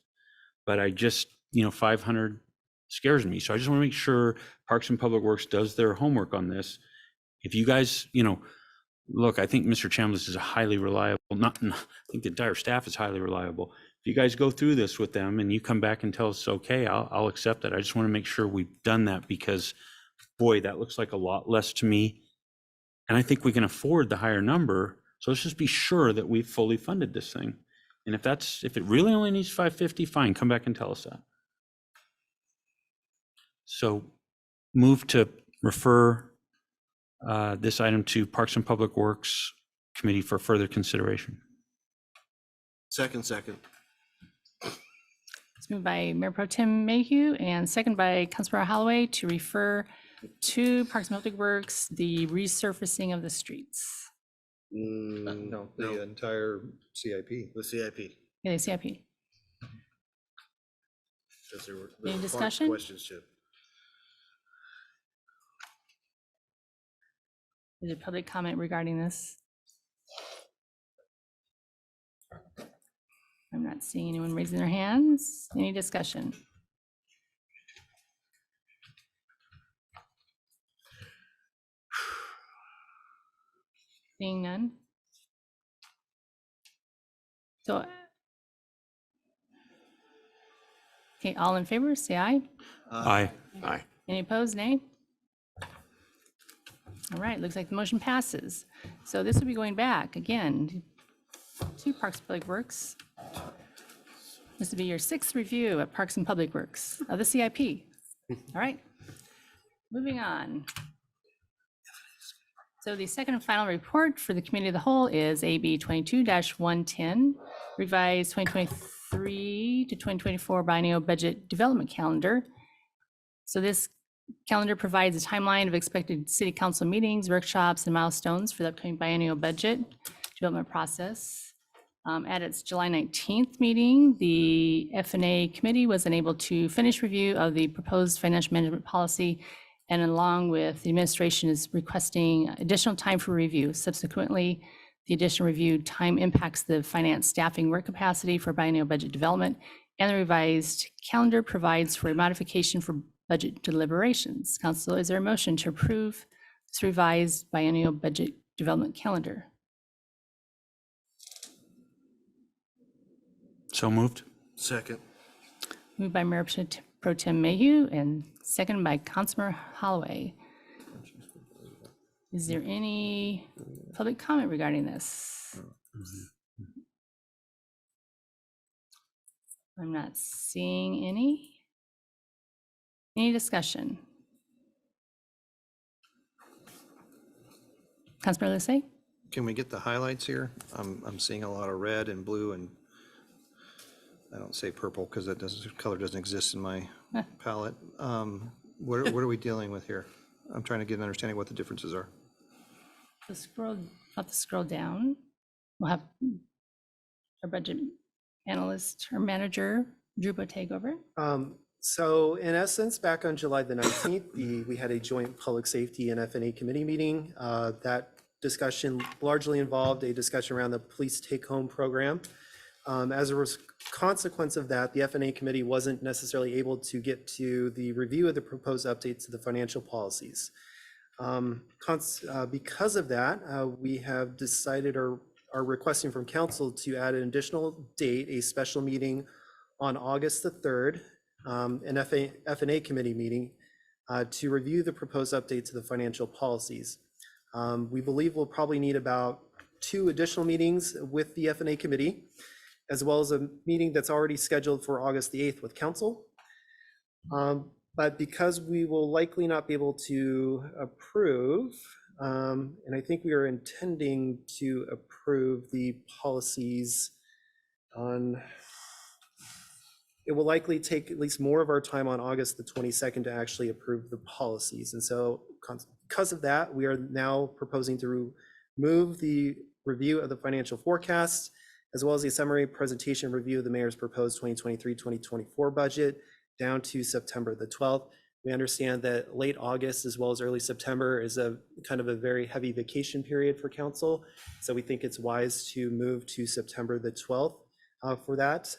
but I just, 500 scares me. So I just want to make sure Parks and Public Works does their homework on this. If you guys, look, I think Mr. Chambliss is a highly reliable, I think the entire staff is highly reliable. If you guys go through this with them and you come back and tell us, okay, I'll accept it. I just want to make sure we've done that because, boy, that looks like a lot less to me. And I think we can afford the higher number. So let's just be sure that we've fully funded this thing. And if it really only needs 550, fine, come back and tell us that. So move to refer this item to Parks and Public Works Committee for further consideration. Second. It's moved by Mayor Pro Tem Mayhew and second by Councilmember Holloway to refer to Parks and Public Works, the resurfacing of the streets. No, the entire CIP. The CIP. Yeah, the CIP. Because there were Any parts discussion? questions, Chip. Is there public comment regarding this? I'm not seeing anyone raising their hands. Any discussion? Seeing none. So, okay, all in favor, say aye. Aye. Aye. Any opposed, nay? All right, looks like the motion passes. So this will be going back again to Parks and Public Works. This will be your 6th review at Parks and Public Works of the CIP. All right. Moving on. So the second and final report for the committee of the whole is AB 22-110, revised 2023 to 2024 biennial budget development calendar. So this calendar provides a timeline of expected city council meetings, workshops, and milestones for the upcoming biennial budget development process. At its July 19th meeting, the F&A committee was unable to finish review of the proposed financial management policy, and along with the administration is requesting additional time for review. Subsequently, the additional review time impacts the finance staffing work capacity for biennial budget development, and the revised calendar provides for a modification for budget deliberations. Council, is there a motion to approve this revised biennial budget development calendar? So moved. Second. Moved by Mayor Pro Tem Mayhew and seconded by Councilmember Holloway. Is there any public comment regarding this? I'm not seeing any. Any discussion? Councilmember Lusay? Can we get the highlights here? I'm seeing a lot of red and blue, and I don't say purple because that color doesn't exist in my palette. What are we dealing with here? I'm trying to get an understanding of what the differences are. Have to scroll down. We'll have our budget analyst or manager, Drupa, take over. So in essence, back on July the 19th, we had a joint public safety and F&A committee meeting. That discussion largely involved a discussion around the police take-home program. As a consequence of that, the F&A committee wasn't necessarily able to get to the review of the proposed updates to the financial policies. Because of that, we have decided or are requesting from council to add an additional date, a special meeting on August the 3rd, an F&A committee meeting to review the proposed updates to the financial policies. We believe we'll probably need about 2 additional meetings with the F&A committee, as well as a meeting that's already scheduled for August the 8th with council. But because we will likely not be able to approve, and I think we are intending to approve the policies on, it will likely take at least more of our time on August the 22nd to actually approve the policies. And so because of that, we are now proposing to remove the review of the financial forecast, as well as a summary presentation review of the mayor's proposed 2023-2024 budget down to September the 12th. We understand that late August as well as early September is a kind of a very heavy vacation period for council. So we think it's wise to move to September the 12th for that.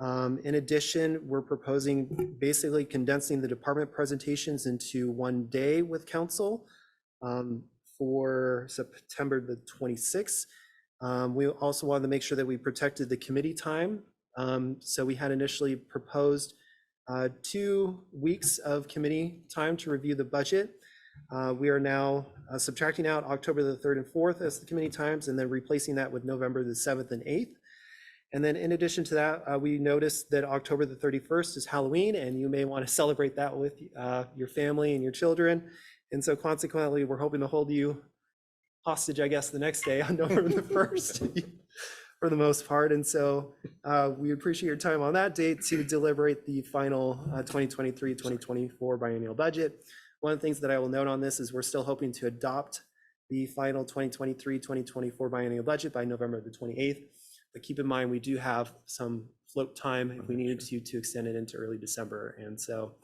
In addition, we're proposing basically condensing the department presentations into one day with council for September the 26th. We also wanted to make sure that we protected the committee time. So we had initially proposed 2 weeks of committee time to review the budget. We are now subtracting out October the 3rd and 4th as the committee times, and then replacing that with November the 7th and 8th. And then in addition to that, we noticed that October the 31st is Halloween, and you may want to celebrate that with your family and your children. And so consequently, we're hoping to hold you hostage, I guess, the next day on November the 1st for the most part. And so we appreciate your time on that date to deliberate the final 2023-2024 biennial budget. One of the things that I will note on this is we're still hoping to adopt the final 2023-2024 biennial budget by November the 28th. But keep in mind, we do have some float time if we needed to extend it into early December. And so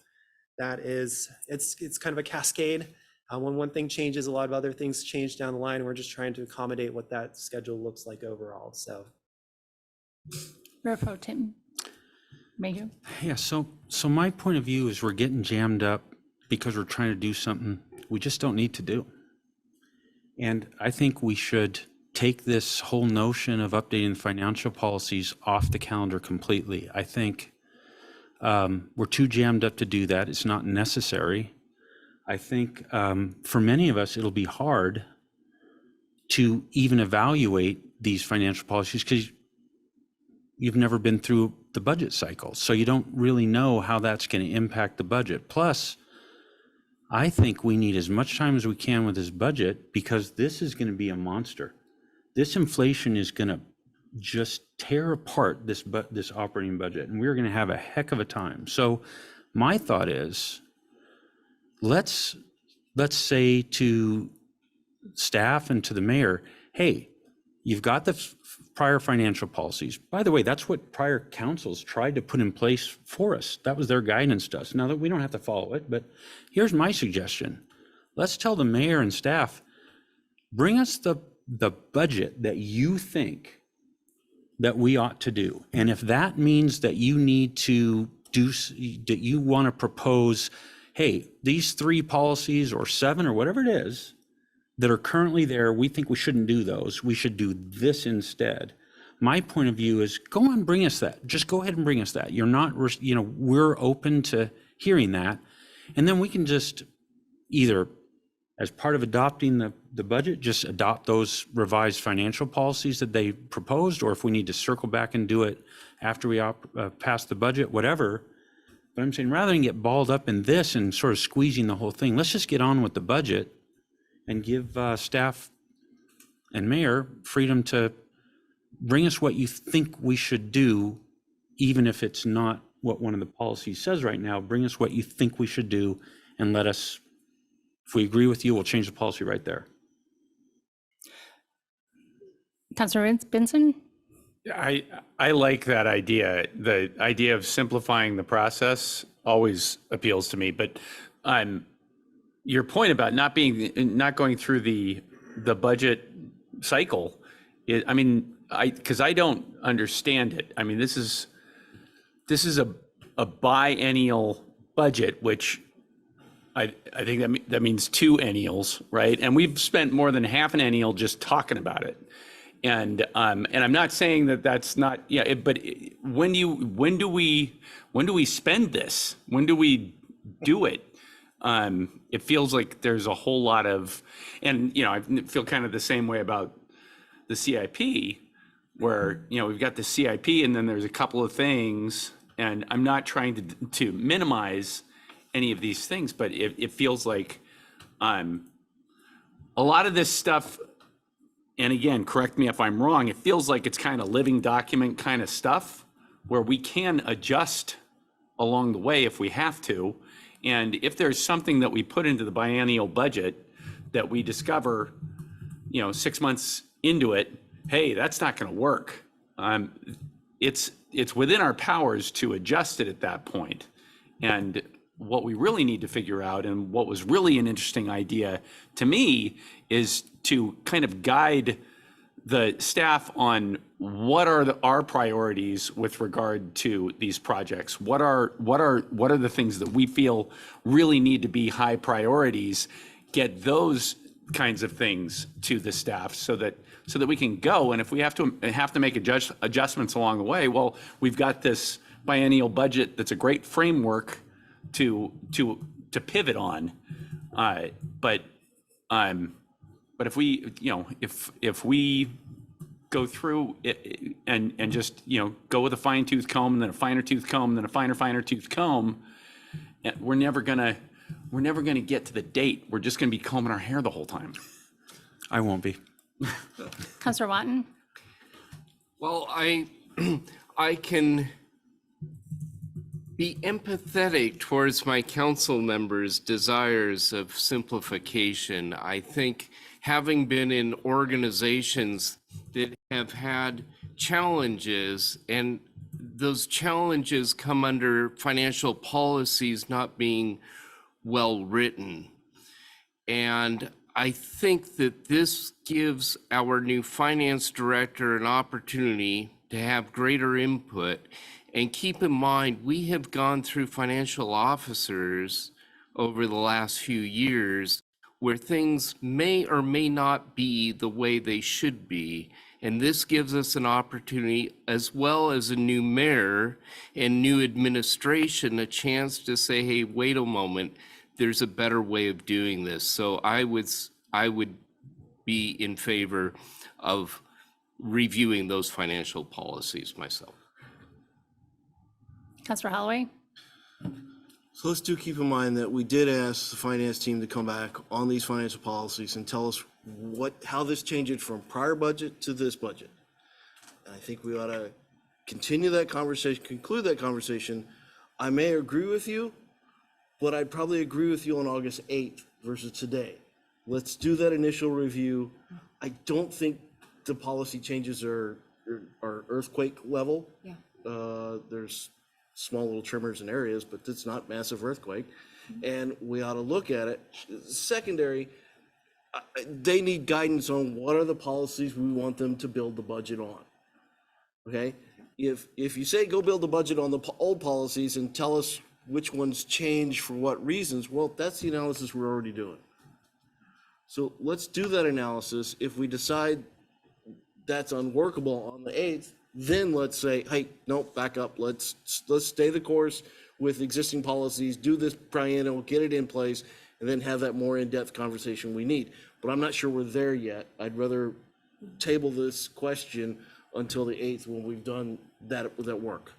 that is, it's kind of a cascade. When one thing changes, a lot of other things change down the line, and we're just trying to accommodate what that schedule looks like overall. So, Mayor Pro Tem Mayhew. Yeah, so my point of view is we're getting jammed up because we're trying to do something we just don't need to do. And I think we should take this whole notion of updating financial policies off the calendar completely. I think we're too jammed up to do that. It's not necessary. I think for many of us, it'll be hard to even evaluate these financial policies because you've never been through the budget cycle. So you don't really know how that's going to impact the budget. Plus, I think we need as much time as we can with this budget because this is going to be a monster. This inflation is going to just tear apart this operating budget, and we're going to have a heck of a time. So my thought is, let's say to staff and to the mayor, hey, you've got the prior financial policies. By the way, that's what prior councils tried to put in place for us. That was their guidance to us. Now that we don't have to follow it, but here's my suggestion. Let's tell the mayor and staff, bring us the budget that you think that we ought to do. And if that means that you need to that you want to propose, hey, these 3 policies or 7 or whatever it is that are currently there, we think we shouldn't do those. We should do this instead. My point of view is go on, bring us that. Just go ahead and bring us that. You're not, we're open to hearing that. And then we can just either, as part of adopting the budget, just adopt those revised financial policies that they proposed, or if we need to circle back and do it after we pass the budget, whatever. But I'm saying rather than get balled up in this and sort of squeezing the whole thing, let's just get on with the budget and give staff and mayor freedom to bring us what you think we should do, even if it's not what one of the policies says right now. Bring us what you think we should do and let us, if we agree with you, we'll change the policy right there. Councilor Benson? I like that idea. The idea of simplifying the process always appeals to me, but your point about not going through the budget cycle, because I don't understand it. I mean, this is a biennial budget, which I think that means 2 ennials, right? And we've spent more than half an ennial just talking about it. And I'm not saying that that's not, but when do we spend this? When do we do it? It feels like there's a whole lot of, and I feel kind of the same way about the CIP, where we've got the CIP and then there's a couple of things, and I'm not trying to minimize any of these things, but it feels like a lot of this stuff. And again, correct me if I'm wrong, it feels like it's kind of living document kind of stuff where we can adjust along the way if we have to. And if there's something that we put into the biennial budget that we discover, 6 months into it, hey, that's not going to work. It's within our powers to adjust it at that point. And what we really need to figure out, and what was really an interesting idea to me, is to kind of guide the staff on what are our priorities with regard to these projects. What are the things that we feel really need to be high priorities? Get those kinds of things to the staff so that we can go. And if we have to make adjustments along the way, well, we've got this biennial budget that's a great framework to pivot on. But if we, if we go through it and just, go with a fine tooth comb and then a finer tooth comb and then a finer tooth comb, we're never gonna get to the date. We're just gonna be combing our hair the whole time. I won't be. Councilor Watton? Well, I can be empathetic towards my council members' desires of simplification. I think having been in organizations that have had challenges, and those challenges come under financial policies not being well written. And I think that this gives our new finance director an opportunity to have greater input. And keep in mind, we have gone through financial officers over the last few years where things may or may not be the way they should be. And this gives us an opportunity, as well as a new mayor and new administration, a chance to say, hey, wait a moment, there's a better way of doing this. So I would be in favor of reviewing those financial policies myself. Councilor Holloway? So let's do keep in mind that we did ask the finance team to come back on these financial policies and tell us how this changed from prior budget to this budget. And I think we ought to continue that conversation, conclude that conversation. I may agree with you, but I'd probably agree with you on August 8th versus today. Let's do that initial review. I don't think the policy changes are earthquake level. Yeah. There's small little tremors in areas, but it's not massive earthquake. And we ought to look at it. Secondary, they need guidance on what are the policies we want them to build the budget on. Okay? If you say go build the budget on the old policies and tell us which ones change for what reasons, well, that's the analysis we're already doing. So let's do that analysis. If we decide that's unworkable on the 8th, then let's say, hey, no, back up. Let's stay the course with existing policies, do this triennial, get it in place, and then have that more in-depth conversation we need. But I'm not sure we're there yet. I'd rather table this question until the 8th when we've done that work.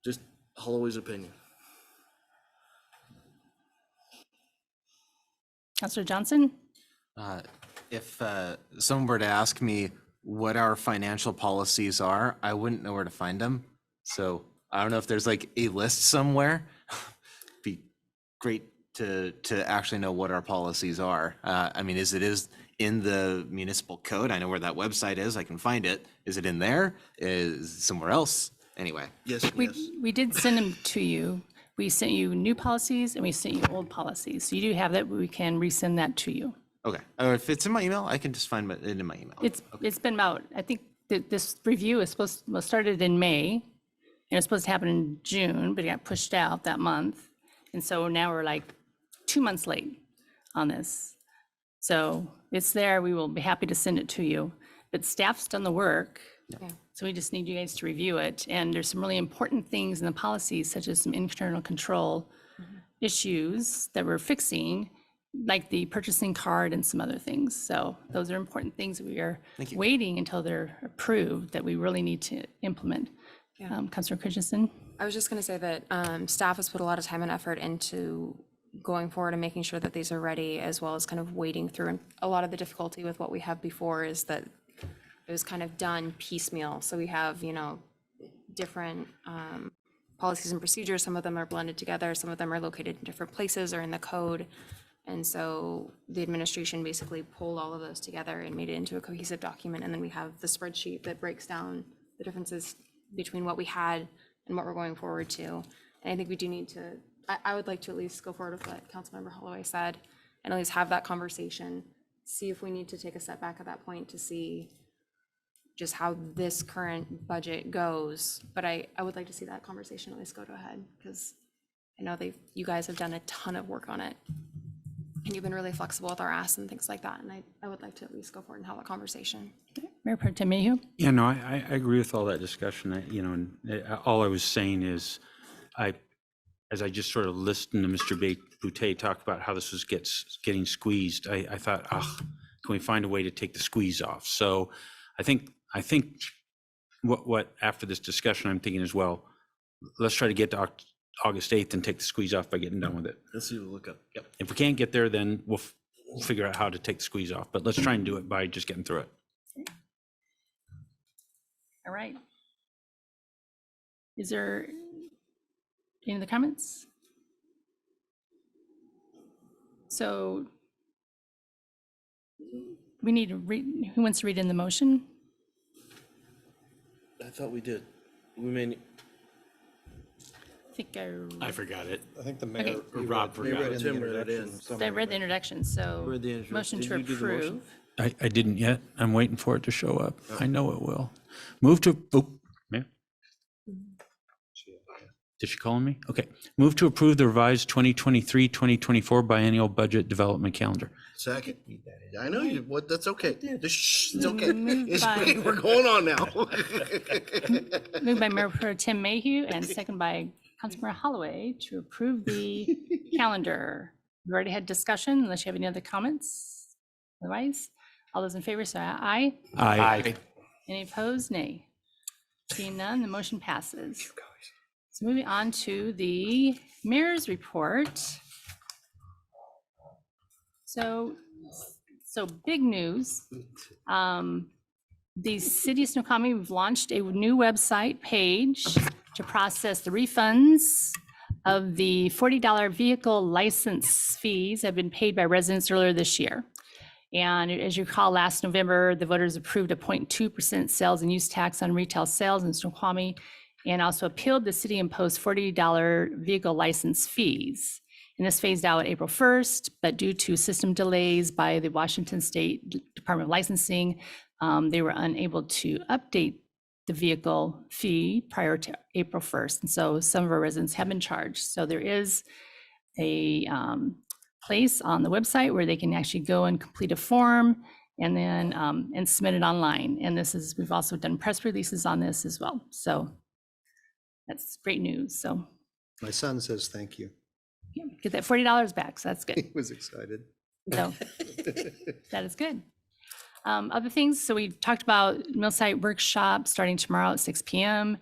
Just Holloway's opinion. Councilor Johnson? If someone were to ask me what our financial policies are, I wouldn't know where to find them. So I don't know if there's like a list somewhere. Be great to actually know what our policies are. I mean, is in the municipal code? I know where that website is. I can find it. Is it in there? Is it somewhere else? Anyway. Yes. We did send them to you. We sent you new policies and we sent you old policies. So you do have that, but we can resend that to you. Okay. Or if it's in my email, I can just find it in my email. It's been about, I think that this review is started in May and it's supposed to happen in June, but it got pushed out that month. And so now we're like 2 months late on this. So it's there. We will be happy to send it to you, but staff's done the work. Yeah. So we just need you guys to review it. And there's some really important things in the policies, such as some internal control issues that we're fixing, like the purchasing card and some other things. So those are important things that we are waiting until they're approved that we really need to implement. Yeah. Councilor Christensen? I was just going to say that staff has put a lot of time and effort into going forward and making sure that these are ready, as well as kind of wading through. And a lot of the difficulty with what we have before is that it was kind of done piecemeal. So we have, different policies and procedures. Some of them are blended together. Some of them are located in different places or in the code. And so the administration basically pulled all of those together and made it into a cohesive document. And then we have the spreadsheet that breaks down the differences between what we had and what we're going forward to. And I think we do need to, I would like to at least go forward with what Councilmember Holloway said and at least have that conversation, see if we need to take a step back at that point to see just how this current budget goes. But I would like to see that conversation at least go to a head, because I know you guys have done a ton of work on it. And you've been really flexible with our asks and things like that. And I would like to at least go forward and have a conversation. Mayor Pro Tem Mayhew? Yeah, no, I agree with all that discussion. All I was saying is, as I just sort of listened to Mr. Boutte talk about how this was getting squeezed, I thought, can we find a way to take the squeeze off? So I think what after this discussion, I'm thinking as well, let's try to get to August 8th and take the squeeze off by getting done with it. Let's see what we look up. Yep. If we can't get there, then we'll figure out how to take the squeeze off, but let's try and do it by just getting through it. All right. Is there any other comments? So we need to read, who wants to read in the motion? I thought we did. We may. I think I forgot it. I think the mayor, Okay. Rob forgot it. Tim read it in. I read the introduction, so Read the intro. motion Did to you do the motion? approve. I didn't yet. I'm waiting for it to show up. I know it will. Move to, Mayor? Is she calling me? Okay. Move to approve the revised 2023-2024 biennial budget development calendar. Second. I know you, that's okay. Just it's okay. Moved by- We're going on now. Moved by Mayor Pro Tem Mayhew and second by Councilmember Holloway to approve the calendar. We already had discussion, unless you have any other comments. Otherwise, all those in favor say aye. Aye. Any opposed? Nay. Seeing none, the motion passes. So moving on to the mayor's report. So big news. The city of Snoqualmie, we've launched a new website page to process the refunds of the $40 vehicle license fees that have been paid by residents earlier this year. And as you recall, last November, the voters approved a 0.2% sales and use tax on retail sales in Snoqualmie, and also appealed the city imposed $40 vehicle license fees. And this phased out April 1st, but due to system delays by the Washington State Department of Licensing, they were unable to update the vehicle fee prior to April 1st. And so some of our residents have been charged. So there is a place on the website where they can actually go and complete a form and then and submit it online. And this is, we've also done press releases on this as well. So that's great news. So My son says thank you. yeah, get that $40 back. So that's good. He was excited. So that is good. Other things, so we talked about mill site workshop starting tomorrow at 6 p.m.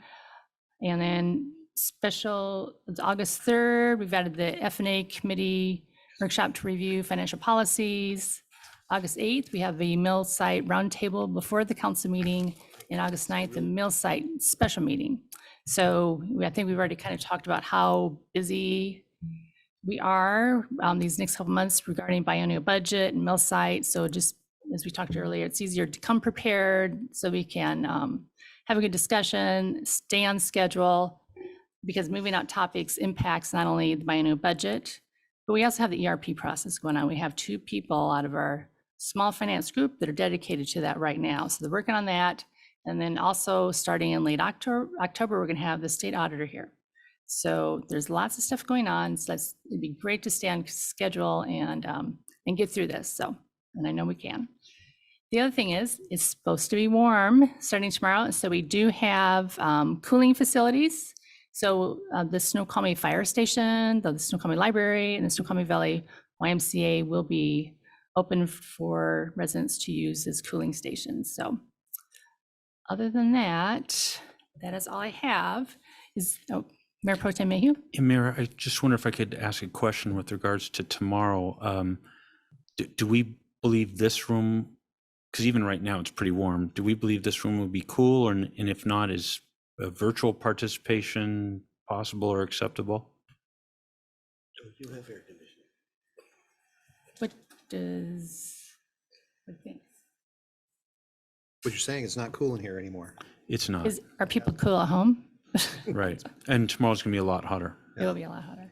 And then special, it's August 3rd, we've added the F&A committee workshop to review financial policies. August 8th, we have the mill site roundtable before the council meeting. And August 9th, the mill site special meeting. So I think we've already kind of talked about how busy we are these next couple months regarding biennial budget and mill site. So just as we talked earlier, it's easier to come prepared so we can have a good discussion, stay on schedule, because moving out topics impacts not only the biennial budget, but we also have the ERP process going on. We have 2 people out of our small finance group that are dedicated to that right now. So they're working on that. And then also starting in late October, we're going to have the state auditor here. So there's lots of stuff going on. So it'd be great to stay on schedule and get through this. So, and I know we can. The other thing is, it's supposed to be warm starting tomorrow. So we do have cooling facilities. So the Snoqualmie Fire Station, the Snoqualmie Library, and the Snoqualmie Valley YMCA will be open for residents to use as cooling stations. So other than that, that is all I have. Mayor Pro Tem Mayhew? Yeah, Mayor, I just wonder if I could ask a question with regards to tomorrow. Do we believe this room, because even right now it's pretty warm, do we believe this room will be cool? And if not, is a virtual participation possible or acceptable? You have air conditioning. What do you think? What you're saying, it's not cool in here anymore. It's not, Are people cool at home? right. And tomorrow's gonna be a lot hotter. It will be a lot hotter.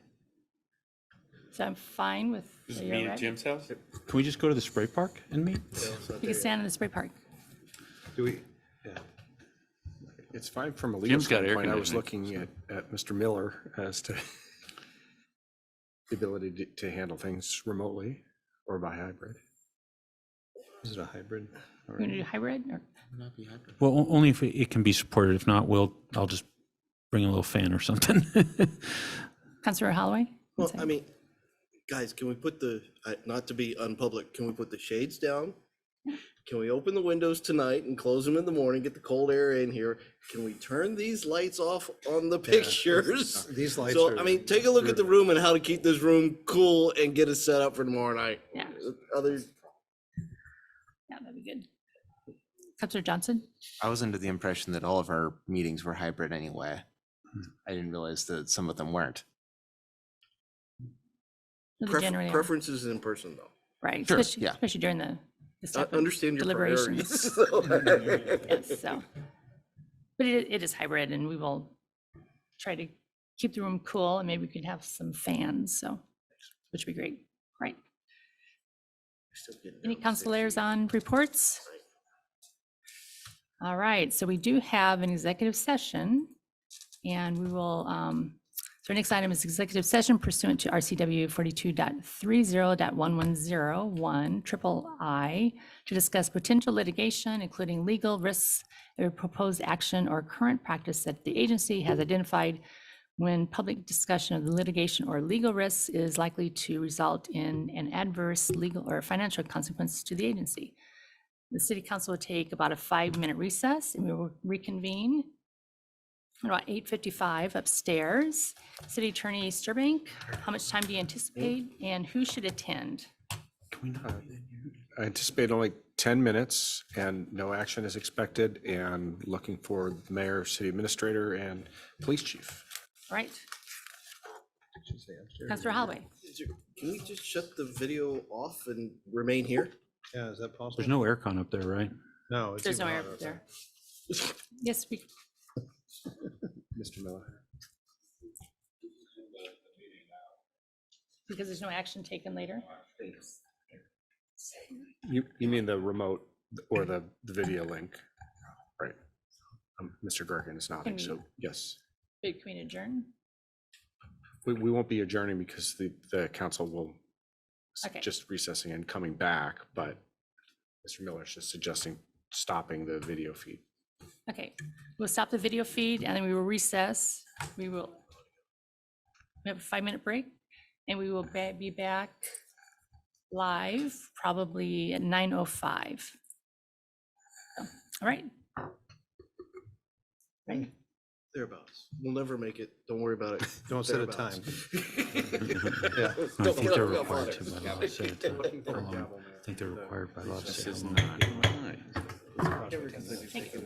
So I'm fine with. Does it meet at Jim's house? Can we just go to the spray park and meet? You can stand in the spray park. Do we? Yeah. It's fine from a legal Jim's got air standpoint. I was conditioning. looking at Mr. Miller as to the ability to handle things remotely or by hybrid. Is it a hybrid? You want to do hybrid or? Well, only if it can be supported. If not, I'll just bring a little fan or something. Councilor Holloway? Well, I mean, guys, can we put not to be unpublic, can we put the shades down? Can we open the windows tonight and close them in the morning, get the cold air in here? Can we turn these lights off on the pictures? These lights So, are. I mean, take a look at the room and how to keep this room cool and get it set up for tomorrow night. Yeah. Others, Yeah, that'd be good. Councilor Johnson? I was under the impression that all of our meetings were hybrid anyway. I didn't realize that some of them weren't. They generally are. preferences in person though. Right, Sure, especially, yeah. especially during the I stuff with understand your deliberations. priorities. Yes, so, but it is hybrid, and we will try to keep the room cool, and maybe we could have some fans, so, which would be great, right? Any councilors on reports? All right, so we do have an executive session, and we will, so our next item is executive session pursuant to RCW 42.30.1101 triple I to discuss potential litigation, including legal risks of a proposed action or current practice that the agency has identified when public discussion of the litigation or legal risks is likely to result in an adverse legal or financial consequence to the agency. The city council will take about a 5-minute recess and we will reconvene about 8:55 upstairs. City Attorney Sturbank, how much time do you anticipate and who should attend? I anticipate only 10 minutes and no action is expected, and looking for the mayor, city administrator, and police chief. All right. Councilor Holloway. Can we just shut the video off and remain here? Yeah, is that possible? There's no aircon up there, right? No. it's There's no even air hotter there. Yes, we, Mr. Miller. because there's no action taken later. You mean the remote or the video link? Right. Mr. Gergen is nodding, so yes. Can we adjourn? We won't be adjourning because the council will Okay. just recessing and coming back, but Mr. Miller is just suggesting stopping the video feed. Okay, we'll stop the video feed and then we will recess. We have a 5-minute break and we will be back live probably at 9:05. All right. Right. Thereabouts. We'll never make it. Don't worry about it. Don't set a Thereabouts. time. Yeah. I think they're required to by law to set a time. I think they're required by law to set a time. Thank you.